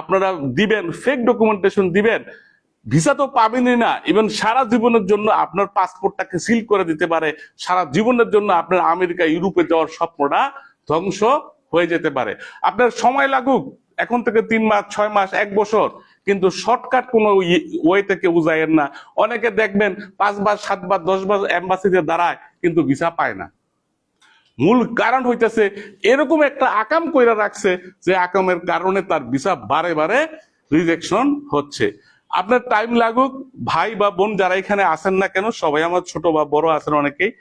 আপনারা দিবেন, ফেক ডকুমেন্টেশন দিবেন, ভিসা তো পাবেনই না, ইভেন সারা জীবনের জন্য আপনার পাসপোর্টটাকে সিল করে দিতে পারে। সারা জীবনের জন্য আপনার আমেরিকা ইউরোপে যাওয়ার স্বপ্নটা ধ্বংস হয়ে যেতে পারে। আপনার সময় লাগুক এখন থেকে 3 মাস, 6 মাস, 1 বছর, কিন্তু শর্টকাট কোনো ওয়েতে কেউ যায়েন না। অনেকে দেখবেন 5 বার, 7 বার, 10 বার এম্বাসিতে দাঁড়ায় কিন্তু ভিসা পায় না। মূল কারণ হইতেছে এরকম একটা আকাম কইরা রাখছে যে আকামের কারণে তার ভিসা বারে বারে রিজেকশন হচ্ছে। আপনার টাইম লাগুক, ভাই বা বোন যারা এখানে আসেন না কেন, সবাই আমার ছোট বা বড় আছেন অনেকেই,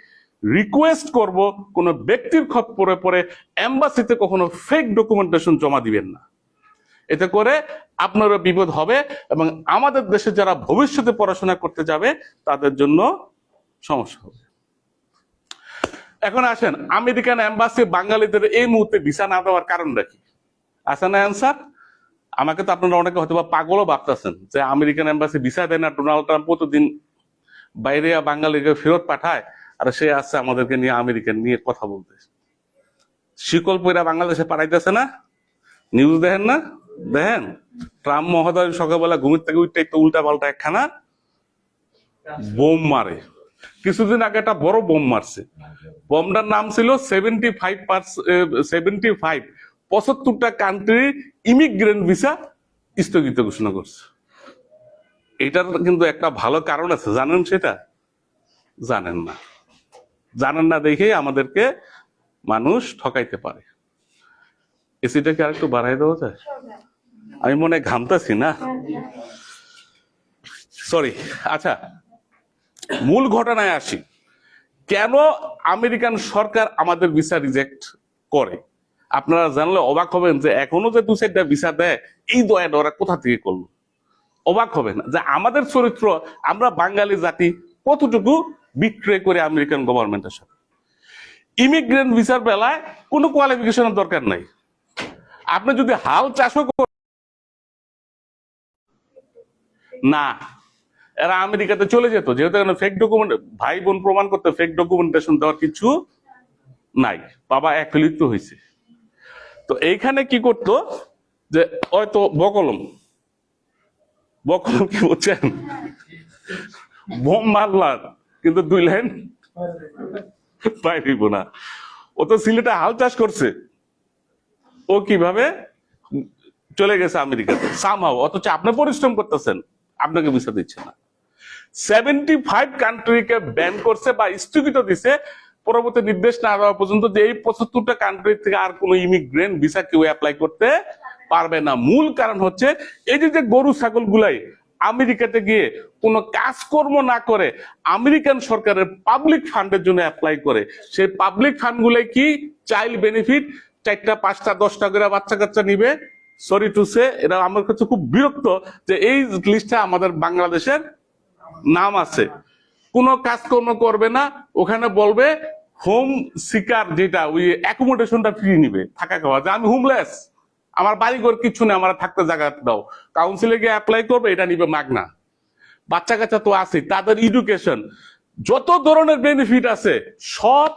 রিকোয়েস্ট করব কোন ব্যক্তির খপ্পরে পরে এম্বাসিতে কখনো ফেক ডকুমেন্টেশন জমা দিবেন না। এতে করে আপনারও বিপদ হবে এবং আমাদের দেশে যারা ভবিষ্যতে পড়াশোনা করতে যাবে তাদের জন্য সমস্যা হবে। এখন আসেন, আমেরিকান এম্বাসি বাঙালিদের এই মুহূর্তে ভিসা না দেওয়ার কারণটা কি? আছে না অ্যান্সার? আমাকে তো আপনারা অনেকে হয়তো বা পাগলও ভাবতেছেন যে আমেরিকান এম্বাসি ভিসা দেয় না, ডোনাল্ড ট্রাম্প প্রতিদিন বাইরে বাঙালিকে ফেরত পাঠায়, আর সে আসছে আমাদেরকে নিয়ে আমেরিকান নিয়ে কথা বলতে। শিকল পয়রা বাংলাদেশে পাঠাইতেছে না, নিউজ দেখেন না? দেখেন ট্রাম্প মহোদয় সকালবেলা ঘুমের থেকে উঠতে একটু উল্টা পাল্টা একখানা বোম মারে। কিছুদিন আগে একটা বড় বোম মারছে, বোমটার নাম ছিল 75টা কান্ট্রি ইমিগ্রেন্ট ভিসা স্থগিত ঘোষণা করছে। এটার কিন্তু একটা ভালো কারণ আছে, জানেন সেটা? জানেন না। জানেন না দেখেই আমাদেরকে মানুষ ঠকাইতে পারে। এসিটা কি আরেকটু বাড়াই দেওয়া যায়? আমি মনে হয় ঘামতাছি না, সরি। আচ্ছা, মূল ঘটনায় আসি। কেন আমেরিকান সরকার আমাদের ভিসা রিজেক্ট করে? আপনারা জানলে অবাক হবেন যে এখনো যে 2-4টা ভিসা দেয়, এই দয়াটা ওরা কোথা থেকে করলো। অবাক হবেন যে আমাদের চরিত্র, আমরা বাঙালি জাতি কতটুকু বিক্রয় করে আমেরিকান গভর্নমেন্টের সাথে। ইমিগ্রেন্ট ভিসার বেলায় কোনো কোয়ালিফিকেশনের দরকার নাই। আপনি যদি হাল চাষও না, এরা আমেরিকাতে চলে যেত, যেহেতু ফেক ডকুমেন্ট, ভাই বোন প্রমাণ করতে ফেক ডকুমেন্টেশন দেওয়ার কিছু নাই, বাবা অ্যাফিলিট হয়েছে। তো এইখানে কি করতো যে হয়তো বকলম কি বলছেন, বোম মারলার কিন্তু 2 লাইন পাইব না। ও তো সিলেটে হাল চাষ করছে, ও কিভাবে চলে গেছে আমেরিকাতে সামহাও, অথচ আপনি পরিশ্রম করতেছেন, আপনাকে ভিসা দিচ্ছে না। 75 কান্ট্রিকে ব্যান করছে বা স্থগিত দিছে পরবর্তী নির্দেশ না দেওয়া পর্যন্ত, যে এই 75টা কান্ট্রি থেকে আর কোনো ইমিগ্রেন্ট ভিসা কেউ অ্যাপ্লাই করতে পারবে না। মূল কারণ হচ্ছে এই যে গরু ছাগল গুলাই আমেরিকাতে গিয়ে কোনো কাজকর্ম না করে আমেরিকান সরকারের পাবলিক ফান্ডের জন্য অ্যাপ্লাই করে, সেই পাবলিক ফান্ড গুলাই কি চাইল্ড বেনিফিট, 4টা 5টা 10টা করে বাচ্চা কাচ্চা নিবে। সরি টু সে, এটা আমার কাছে খুব বিরক্ত যে এই লিস্টে আমাদের বাংলাদেশের নাম আছে। কোনো কাজকর্ম করবে না, ওখানে বলবে হোম সিকার, যেটা ওই অ্যাকোমোডেশনটা ফ্রি নিবে, থাকা খাওয়া, যে আমি হোমলেস, আমার বাড়িঘর কিছু নেই, আমার থাকতে জায়গা দাও, কাউন্সিলে গিয়ে অ্যাপ্লাই করবে, এটা নিবে মাগনা। বাচ্চা কাচ্চা তো আছে, তাদের এডুকেশন, যত ধরনের বেনিফিট আছে সব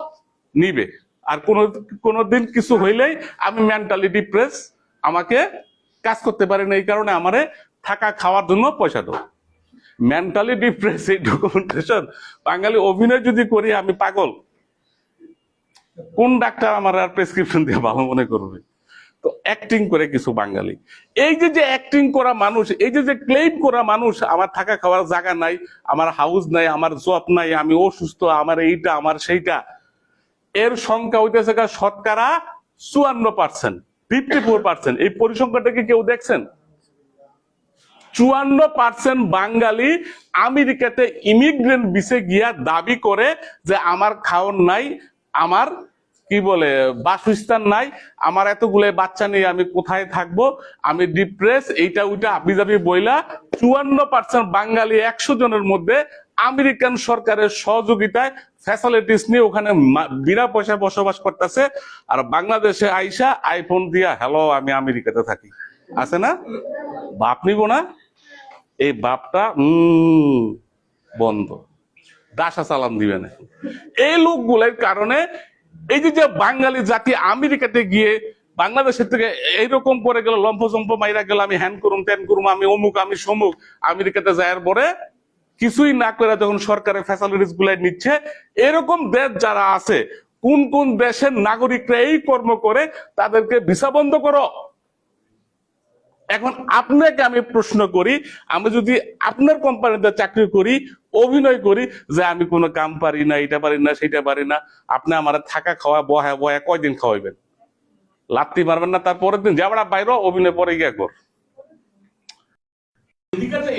নিবে। আর কোনোদিন কিছু হইলেই আমি মেন্টালি ডিপ্রেস, আমাকে কাজ করতে পারি না, এই কারণে আমারে থাকা খাওয়ার জন্য পয়সা দাও। মেন্টালি ডিপ্রেস, এই ডকুমেন্টেশন, বাঙালি অভিনয় যদি করি আমি পাগল, কোন ডাক্তার আমার আর প্রেসক্রিপশন দিয়ে ভালো মনে করবে? তো অ্যাক্টিং করে কিছু বাঙালি, এই যে অ্যাক্টিং করা মানুষ, এই যে ক্লেম করা মানুষ, আমার থাকা খাওয়ার জায়গা নাই, আমার হাউস নাই, আমার জব নাই, আমি অসুস্থ, আমার এইটা আমার সেইটা, এর সংখ্যা হইতেছে শতকরা 54%, 54%। এই পরিসংখ্যাটাকে কেউ দেখছেন? 54% বাঙালি আমেরিকাতে ইমিগ্রেন্ট ভিসে গিয়া দাবি করে যে আমার খাওয়ার নাই, আমার কি বলে বাসস্থান নাই, আমার এতগুলো বাচ্চা নিয়ে আমি কোথায় থাকবো, আমি ডিপ্রেস, এইটা ওইটা আপনি যাবি বইলা 54% বাঙালি 100 জনের মধ্যে আমেরিকান সরকারের সহযোগিতায় ফ্যাসিলিটিস নিয়ে ওখানে বিনা পয়সায় বসবাস করতেছে। আর বাংলাদেশে আইসা আইফোন দিয়া হ্যালো আমি আমেরিকাতে থাকি, আছে না? বাপ নিব না, এই বাপটা বন্ধ, দাসা চালান দিবে না। এই লোকগুলোর কারণে এই যে বাঙালি জাতি আমেরিকাতে গিয়ে বাংলাদেশের থেকে এইরকম করে গেল, লম্ফজম্প মাইরা গেল, আমি হ্যান করুম ত্যান করুম, আমি অমুক আমি সমুক, আমেরিকাতে যাওয়ার পরে কিছুই না করে যখন সরকারের ফ্যাসিলিটিস গুলাই নিচ্ছে, এরকম দেশ যারা আছে, কোন কোন দেশের নাগরিকরা এই কর্ম করে, তাদেরকে ভিসা বন্ধ করো। এখন আপনাকে আমি প্রশ্ন করি, আমি যদি আপনার কোম্পানিতে চাকরি করি, অভিনয় করি যে আমি কোনো কাম পারি না, এটা পারি না, সেটা পারি না, আপনি আমার থাকা খাওয়া বয়া বয়া কয়দিন খাওয়াইবেন? লাত্তি মারবেন না, তারপরের দিন যাবার বাইরে অভিনয় পরে গিয়া কর।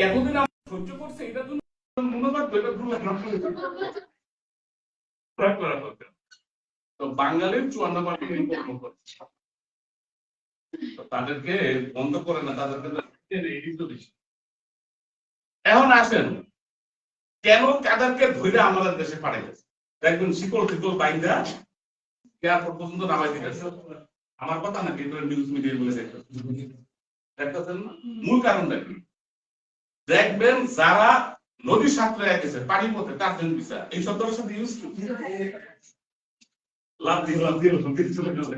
এতদিন সহ্য করছে, এটা তো মনোভাব তো বাঙালির 54% করছে, তাদেরকে বন্ধ করে না, তাদেরকে এখন আসেন কেন তাদেরকে ধরে আমাদের দেশে পাঠিয়েছে, দেখবেন শিকল টিকল বাইন্দা এয়ারপোর্ট পর্যন্ত নামাই দিতেছে। আমার কথা নাকি নিউজ মিডিয়া বলে দেখতেছেন না? মূল কারণটা কি? দেখবেন যারা নদী সাঁতরে গেছে পানি পথে, তার জন্য ভিসা, এই শব্দটার সাথে ইউজ লাভ দিয়ে চলে গেলে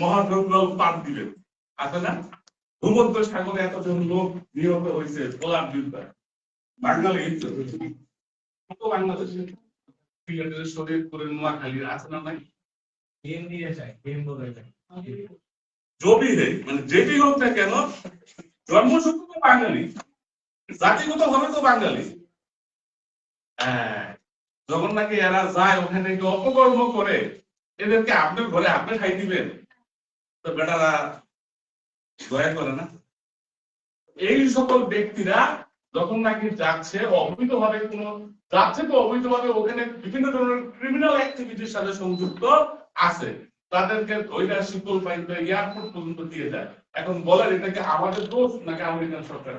মহাজঙ্গল পার দিলেন, আছে না? ভূমধ্য সাগরে এতজন লোক নিহত হয়েছে পোলার যুদ্ধে, বাঙালি বাংলাদেশে শরীর করে নোয়াখালী আছে না নাই? মানে যেটি হোক না কেন, জন্মসূত্র তো বাঙালি, জাতিগত ভাবে তো বাঙালি। যখন নাকি এরা যায় ওখানে অপকর্ম করে, এদেরকে আপনার ঘরে আপনি খাই দিবেন, তো বেটারা দয়া করে না? এই সকল ব্যক্তিরা যখন নাকি যাচ্ছে অবৈধভাবে, যাচ্ছে তো অবৈধভাবে, ওখানে বিভিন্ন ধরনের ক্রিমিনাল অ্যাক্টিভিটির সাথে সংযুক্ত আছে, তাদেরকে ধৈর্য শিকল পাইতে এয়ারপোর্ট পর্যন্ত দিয়ে যায়। এখন বলেন এটাকে আমাদের দোষ নাকি আমেরিকান সরকার?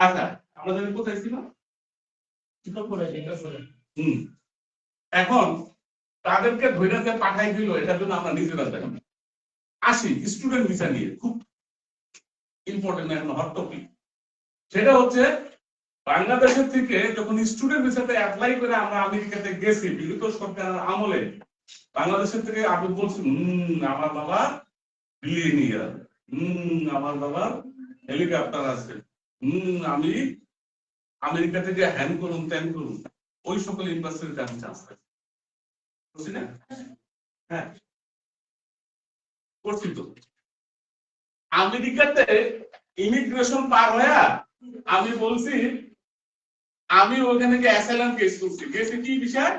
আচ্ছা, আমরা জানি কোথায় ছিলাম? এখন তাদেরকে ধৈর্য পাঠাই দিল, এটার জন্য আমরা নিজেরা জানি। আসি স্টুডেন্ট ভিসা নিয়ে, খুব ইম্পর্টেন্ট এখন হট টপিক। সেটা হচ্ছে বাংলাদেশের থেকে যখন স্টুডেন্ট ভিসাতে অ্যাপ্লাই করে আমরা আমেরিকাতে গেছি বিগত সরকারের আমলে, বাংলাদেশের থেকে আমি বলছি আমার বাবা বিলিয়নিয়ার, আমার বাবা হেলিকপ্টার আছে, আমি আমেরিকা থেকে হ্যান করুন ত্যান করুন, ওই সকল ইউনিভার্সিটিতে আমি চান্স পাই, বুঝছি না? হ্যাঁ, করছি তো। আমেরিকাতে ইমিগ্রেশন পার হয়ে আমি বলছি আমি ওখানে গিয়ে অ্যাসাইলাম কেস করছি, কেসে কি বিষয়?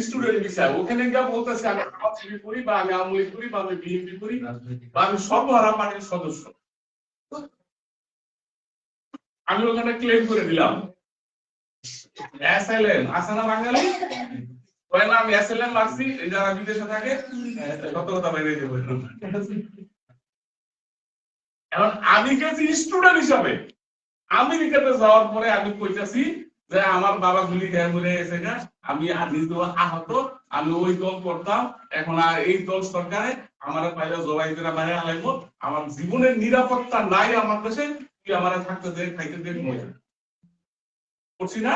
স্টুডেন্ট বিষয়। ওখানে গিয়ে বলতেছে আমি আওয়ামী করি বা আমি আওয়ামী লীগ করি বা আমি বিএনপি করি বা আমি সর্বহারা পার্টির সদস্য। আমি ওখানে ক্লেম করে দিলাম অ্যাসাইলাম আছে না বাঙালি, না আমি অ্যাসাইলাম মারছি, যারা বিদেশে থাকে সত্য কথা বাইরে যাবো। এখন আমি গেছি স্টুডেন্ট হিসাবে, আমেরিকাতে যাওয়ার পরে আমি কইতাছি যে আমার বাবা গুলি খেয়ে মরে গেছে না, আমি নিজেও আহত, আমি ওই দল করতাম, এখন আর এই দল সরকারে আমার পাইলে জবাই করে বাইরে আলাইবো, আমার জীবনের নিরাপত্তা নাই আমার দেশে, কি আমার থাকতে দে খাইতে দে মরে করছি না?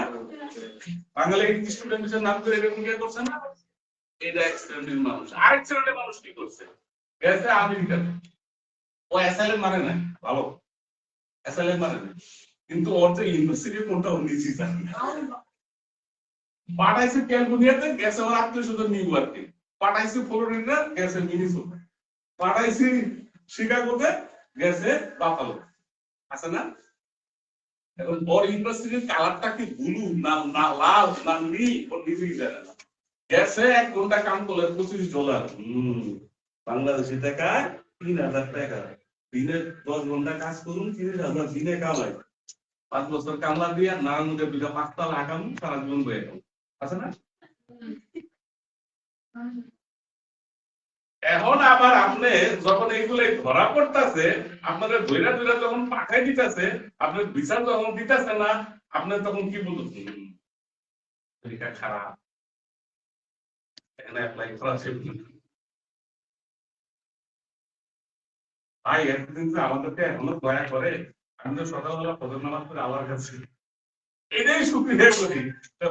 বাঙালি স্টুডেন্ট হিসেবে নাম করে এরকম কে করছে না? এটা এক শ্রেণীর মানুষ। আরেক শ্রেণীর মানুষ কি করছে? গেছে আমেরিকাতে, ও অ্যাসাইলাম মানে না, ভালো অ্যাসাইলাম মানে না, কিন্তু ওর যে ইউনিভার্সিটি কোনটা ও নিজেই জানে না। পাঠাইছে ক্যালিফোর্নিয়াতে, গেছে ওর আত্মীয় স্বজন নিউ ইয়র্কে, পাঠাইছে ফ্লোরিডা, গেছে মিনিসোটা, পাঠাইছে শিকাগোতে, গেছে বাফালো, আছে না? এখন ওর ইউনিভার্সিটির কালারটা কি ব্লু না না লাল না নীল ওর নিজেই জানে না। গেছে 1 ঘন্টা কাম করলে $25, বাংলাদেশি টাকা 3000 টাকা, দিনে 10 ঘন্টা কাজ করুন 30,000 দিনে কামাই, 5 বছর কামলা দিয়ে নারায়ণগঞ্জের 2টা 5 তলা আকাম সারা জীবন বয়ে গেল, আছে না? এখন আবার আপনি যখন এইগুলো ধরা পড়তেছে, আপনাদের ধৈরা ধৈরা যখন পাঠাই দিতেছে, আপনার বিচার যখন দিতেছে না, আপনি তখন কি বলতেছেন? পরীক্ষা খারাপ, এখানে অ্যাপ্লাই করা যাবে না। ভাই এতদিন যে আমাদেরকে এখনো দয়া করে, আমি তো সকালবেলা ফজর নামাজ পড়ে আল্লাহর কাছে এটাই শুকরিয়া করি,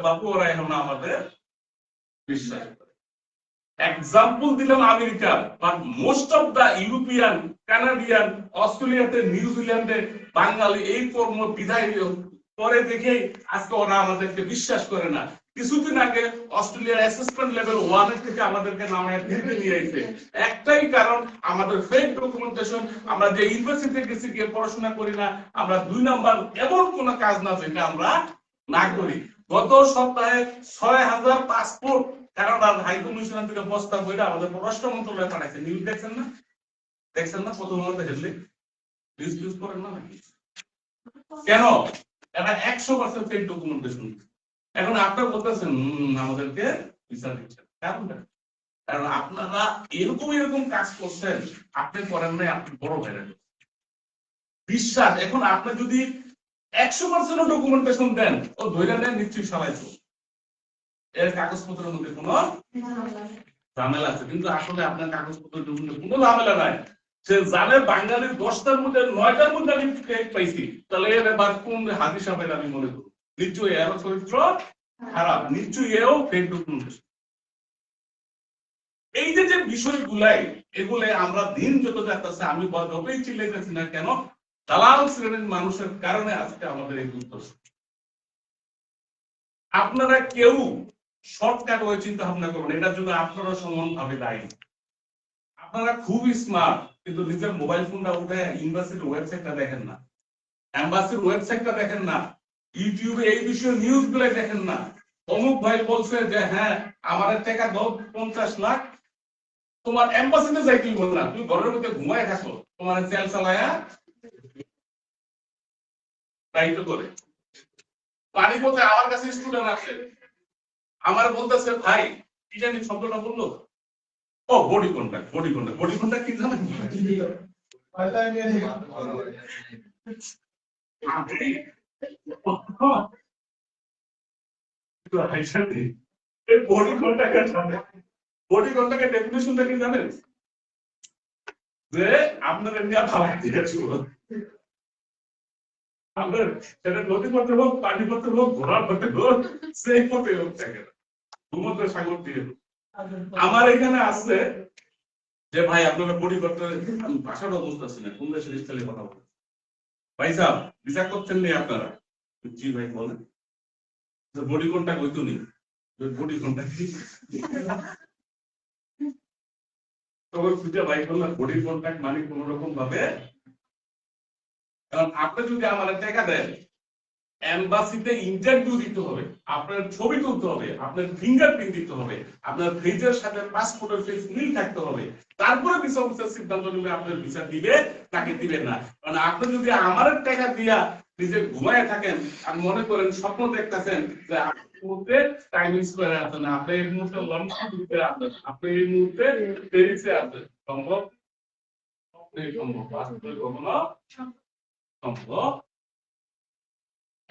বাবু ওরা এখন আমাদের বিশ্বাস করে। এক্সাম্পল দিলাম America, but most of the European, Canadian, অস্ট্রেলিয়াতে, নিউজিল্যান্ডে বাঙালি এই কর্ম বিধায় পরে দেখে আজকে ওরা আমাদেরকে বিশ্বাস করে না। কিছুদিন আগে অস্ট্রেলিয়ার অ্যাসিস্ট্যান্ট লেভেল 1 এর থেকে আমাদেরকে নামায় দিতে নিয়ে আইছে, একটাই কারণ আমাদের ফেক ডকুমেন্টেশন। আমরা যে ইউনিভার্সিটিতে গেছি গিয়ে পড়াশোনা করি না, আমরা 2 নাম্বার এমন কোন কাজ না যেটা আমরা না করি। গত সপ্তাহে 6000 পাসপোর্ট কানাডার হাই কমিশনার থেকে প্রস্তাব বইটা আমাদের পররাষ্ট্র মন্ত্রণালয়ে পাঠাইছে। নিউজ দেখছেন না? দেখছেন না? প্রথম আলোতে হেডলাইন নিউজ করেন না নাকি? কেন? এটা 100% ফেক ডকুমেন্টেশন। এখন আপনারা বলতেছেন আমাদেরকে বিচার দিচ্ছেন, কারণ আপনারা এরকম কাজ করছেন, আপনি করেন নাই, আপনি বড় ভাইরা বিশ্বাস। এখন আপনি যদি 100% ডকুমেন্টেশন দেন, ও ধৈর্য নেন নিশ্চয়ই সবাইছো এর কাগজপত্রের মধ্যে কোনো ঝামেলা আছে, কিন্তু আসলে আপনার কাগজপত্রের মধ্যে কোনো ঝামেলা নাই। সে জানে বাঙালির 10টার মধ্যে 9টার মধ্যে আমি ফেক পাইছি, তাহলে এর এবার কোন হাদিস হবে আমি মনে করি নিশ্চয়ই এর চরিত্র খারাপ, নিশ্চয়ই এও ফেক ডকুমেন্টেশন। এই যে যে বিষয়গুলাই, এগুলো আমরা দিন যত যাচ্ছে, আমি যতই চিল্লাইতেছি না কেন, দালাল শ্রেণীর মানুষের কারণে আজকে আমাদের এই দুর্দশা। আপনারা কেউ শর্টকাট ওই চিন্তা ভাবনা করবেন, এটার জন্য আপনারা সমানভাবে দায়ী। আপনারা খুব স্মার্ট, কিন্তু নিজের মোবাইল ফোনটা উঠে ইউনিভার্সিটির ওয়েবসাইটটা দেখেন না, এম্বাসির ওয়েবসাইটটা দেখেন না, ইউটিউবে এই বিষয়ে নিউজ গুলো দেখেন না। অমুক ভাই বলছে যে হ্যাঁ আমার টাকা দাও 50 লাখ, তোমার এম্বাসিতে যাই তুই বল না, তুই ঘরের মধ্যে ঘুমায় থাকো, তোমার তেল চালায়া তাই তো করে। পানি বলতে আমার কাছে স্টুডেন্ট আছে, আমার বলতেছে ভাই কি জানি শব্দটা বললো, ও body contact, body contact, body contact কি জানেন? বডি কন্টাক্ট জানে, বডি কন্টাক্টের ডেফিনিশনটা কি জানেন? যে আপনাদের নিয়ে ভাড়া দিয়েছি, আপনার সেটা নদীপথে হোক, পানিপথে হোক, ঘোড়ার পথে হোক, সেই পথে হোক থাকে না, ভূমধ্য সাগর দিয়ে। আমার এখানে আসছে যে ভাই আপনারা বডি করতে, ভাষাটা বুঝতেছি না কোন দেশের স্টাইলে কথা বলে, ভাই সাহেব ভিসা করছেন নি আপনারা? জি ভাই বলেন। বডি কোনটা কইতো নি? বডি কোনটা কি? তবে খুঁজে ভাই বললাম বডি কন্ট্যাক্ট মানে কোন রকম ভাবে, কারণ আপনি যদি আমার টাকা দেন, এমবাসিতে ইন্টারভিউ দিতে হবে, আপনার ছবি তুলতে হবে, আপনার ফিঙ্গারপ্রিন্ট দিতে হবে, আপনার ফেজের সাথে পাসপোর্টের ফেজ মিল থাকতে হবে, তারপরে ভিসা অফিসার সিদ্ধান্ত নেবে আপনার ভিসা দিবে তাকে দিবেন না। মানে আপনি যদি আমার টাকা দিয়া নিজে ঘুমায় থাকেন আর মনে করেন স্বপ্ন দেখতেছেন যে মুহূর্তে টাইম স্কোয়ারে আছেন, আপনি এই মুহূর্তে লন্ডন দিতে আছেন, আপনি এই মুহূর্তে প্যারিসে আছেন, সম্ভব? সম্ভব বাস্তবে কখনো সম্ভব।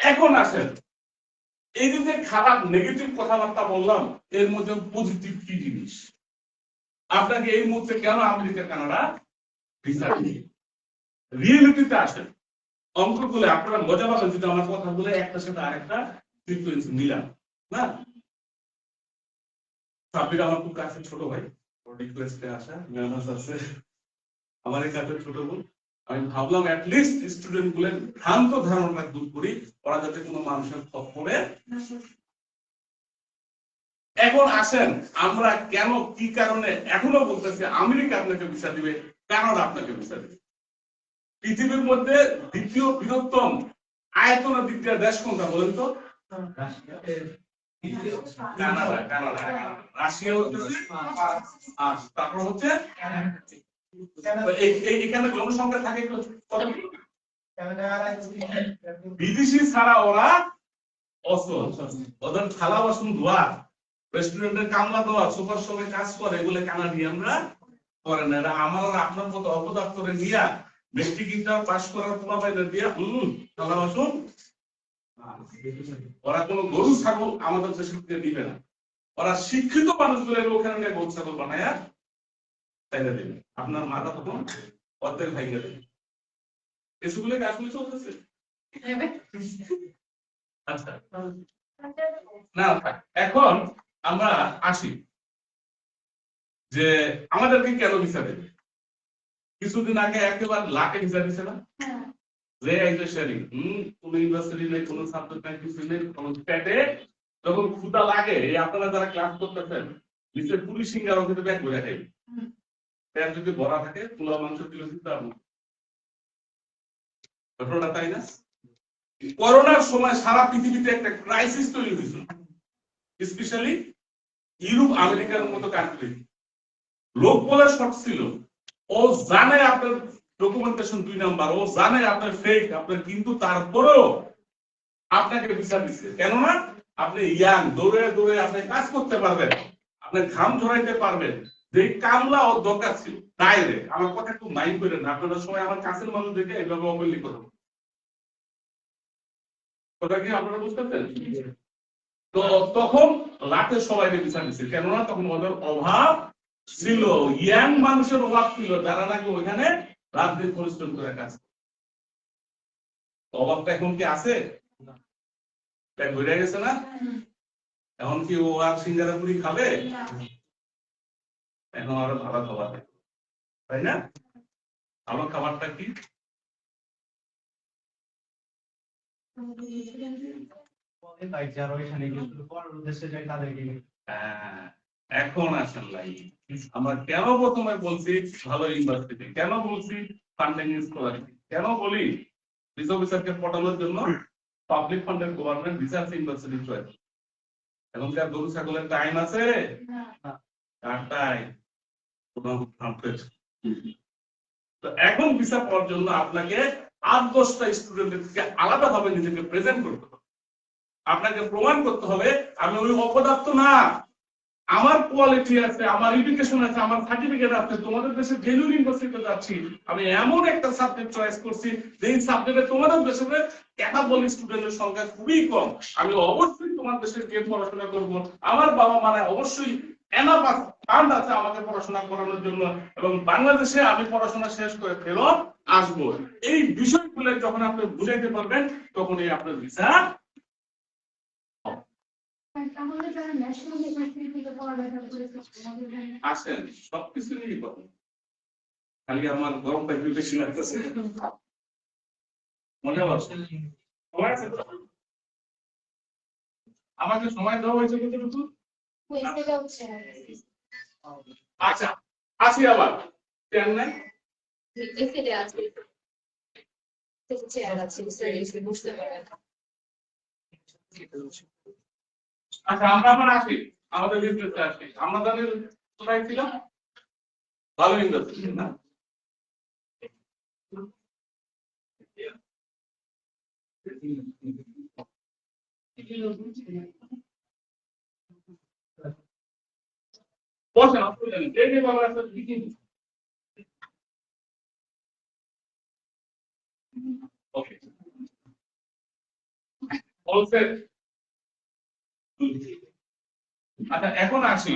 এখন আসেন, এই যে খারাপ নেগেটিভ কথাবার্তা বললাম, এর মধ্যে পজিটিভ কি জিনিস? আপনাকে এই মুহূর্তে কেন আমেরিকা কানাডা ভিসা দিবে? রিয়েলিটিতে আসেন, অঙ্কগুলো আপনারা মজা পাবেন যদি আমার কথাগুলো একটার সাথে আরেকটা ফ্রিকোয়েন্সি মিলান। না সাব্বির আমার খুব কাছে ছোট ভাই, রিকোয়েস্টে আসা মেহনত আছে, আমার কাছে ছোট বোন। আমি ভাবলাম অ্যাটলিস্ট স্টুডেন্ট গুলের ভ্রান্ত ধারণা দূর করি, ওরা যাতে কোনো মানুষের খপ্পরে। এখন আসেন, আমরা কেন কি কারণে এখনো বলতেছি আমেরিকা আপনাকে ভিসা দিবে, কানাডা আপনাকে ভিসা দিবে। পৃথিবীর মধ্যে দ্বিতীয় বৃহত্তম আয়তনের দিক দিয়ে দেশ কোনটা বলেন তো? কানাডা। কানাডা, রাশিয়া হচ্ছে, তারপর হচ্ছে এখানে জনসংখ্যা থাকে কত? বিদেশি ছাড়া ওরা অসল, ওদের থালা বাসন ধোয়া, রেস্টুরেন্টের কামলা দেওয়া, সুপার শপে কাজ করে, এগুলো কানাডিয়ানরা করে না। এরা আমার আপনার মতো অপদার্থরে নিয়ে মেট্রিক ইন্টার পাস করার পোলাপাইদের দিয়া থালা বাসন। ওরা কোনো গরু ছাগল আমাদের দেশে দিবে না, ওরা শিক্ষিত মানুষগুলোর ওখানে নিয়ে গরু ছাগল বানায় তাইলে দেবে, আপনার মাথা তখন অর্ধেক ভাইঙ্গা দেবে। এসবগুলো আসলে চলতেছে। আচ্ছা না, এখন আমরা আসি যে আমাদেরকে কেন ভিসা দেবে। কিছুদিন আগে একেবারে লাখে ভিসা দিছে না, যে শেয়ারিং কোন ইউনিভার্সিটি নেই, কোন সাবজেক্ট নাই, কিছু নেই, কোন প্যাটে যখন ক্ষুধা লাগে, এই আপনারা যারা ক্লাস করতেছেন নিশ্চয় পুলিশ সিঙ্গারও কিন্তু ব্যাগ করে খাই, প্যাট যদি ভরা থাকে পোলা মাংস কিলো দিতে পারবো ঘটনা, তাই না? করোনার সময় সারা পৃথিবীতে একটা ক্রাইসিস তৈরি হয়েছিল, স্পেশালি ইউরোপ আমেরিকার মতো কান্ট্রি। লোক বলে শর্ট ছিল, ও জানে আপনার ডকুমেন্টেশন 2 নাম্বার, ও জানে আপনার ফেক আপনার, কিন্তু তারপরেও আপনাকে ভিসা দিচ্ছে। কেননা আপনি ইয়াং, দৌড়ে দৌড়ে আপনি কাজ করতে পারবেন, আপনি ঘাম ঝরাইতে পারবেন, যে কামলা ও দরকার ছিল। ডাইরেক্ট আমার কথা একটু মাইন্ড করেন, আপনারা সবাই আমার কাছের মানুষ দেখে এইভাবে অবহেলি করবেন, কথা কি আপনারা বুঝতেছেন? তো তখন লাখে সবাইকে ভিসা দিচ্ছে, কেননা তখন ওদের অভাব ছিল, ইয়াং মানুষের অভাব ছিল, যারা নাকি ওইখানে রাত দিন পরিশ্রম করে কাজ। অভাবটা এখন কি আছে? ঘুরে গেছে না? এখন কি ও আর সিঙ্গারা পুরি খাবে? এখন আরো ভালো খাবার, তাই না? ভালো খাবারটা কি? এখন আসেন লাই, আমরা কেন প্রথমে বলছি ভালো ইউনিভার্সিটি, কেন বলছি ফান্ডিং স্কলারশিপ, কেন বলি ভিসা অফিসারকে পটানোর জন্য পাবলিক ফান্ডের গভর্নমেন্ট রিসার্চ ইউনিভার্সিটি চয়েস। এখনকার গরু ছাগলের টাইম আছে? তো এখন ভিসা পাওয়ার জন্য আপনাকে 8-10টা স্টুডেন্টের থেকে আলাদাভাবে নিজেকে প্রেজেন্ট করতে হবে, আপনাকে প্রমাণ করতে হবে আমি ওই অপদার্থ না, আমার কোয়ালিটি আছে, আমার এডুকেশন আছে, আমার সার্টিফিকেট আছে, তোমাদের দেশে জেনুইন ইউনিভার্সিটিতে যাচ্ছি, আমি এমন একটা সাবজেক্ট চয়েস করছি যেই সাবজেক্টে তোমাদের দেশে ক্যাপাবল স্টুডেন্টের সংখ্যা খুবই কম, আমি অবশ্যই তোমার দেশে গিয়ে পড়াশোনা করব, আমার বাবা মারা অবশ্যই এনাফ ফান্ড আছে আমাকে পড়াশোনা করানোর জন্য, এবং বাংলাদেশে আমি পড়াশোনা শেষ করে ফেরত আসবো। এই বিষয়গুলো যখন আপনি বুঝাইতে পারবেন তখনই আপনার ভিসা আসেন। সবকিছু নিয়ে কথা, খালি আমার গরম পাইতে বেশি লাগতেছে। মনে হচ্ছে সময় আছে তো? আমাকে সময় দেওয়া হয়েছে কতটুকু? আচ্ছা আসি আবার চেন্নাই আচ্ছা আমরা আবার আসি আমাদের বিজনেসে আসি আমাদের কোথায় ছিল ভালো ইন্ডাস্ট্রি না বসেন অসুবিধা নেই এই যে বাবা একটা কি ওকে বলছে আচ্ছা এখন আসি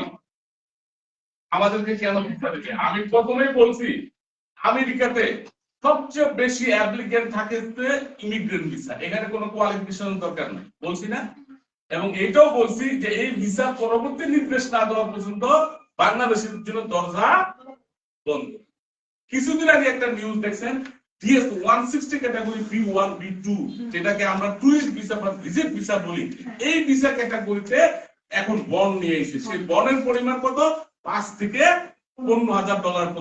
আমাদেরকে কেন ভিসা দিবে আমি প্রথমেই বলছি আমেরিকাতে সবচেয়ে বেশি অ্যাপ্লিকেন্ট থাকে ইমিগ্রেন্ট ভিসা এখানে কোনো কোয়ালিফিকেশন দরকার নেই বলছি না এবং এটাও বলছি যে এই ভিসা পরবর্তী নির্দেশ না দেওয়া পর্যন্ত বাংলাদেশের জন্য দরজা বন্ধ কিছুদিন আগে একটা নিউজ দেখছেন ডিএস 160 ক্যাটাগরি B1 B2 যেটাকে আমরা টুরিস্ট ভিসা বা ভিজিট ভিসা বলি এই ভিসা ক্যাটাগরিতে এখন বন্ড নিয়ে এসেছে সেই বন্ডের পরিমাণ কত 5 থেকে $15,000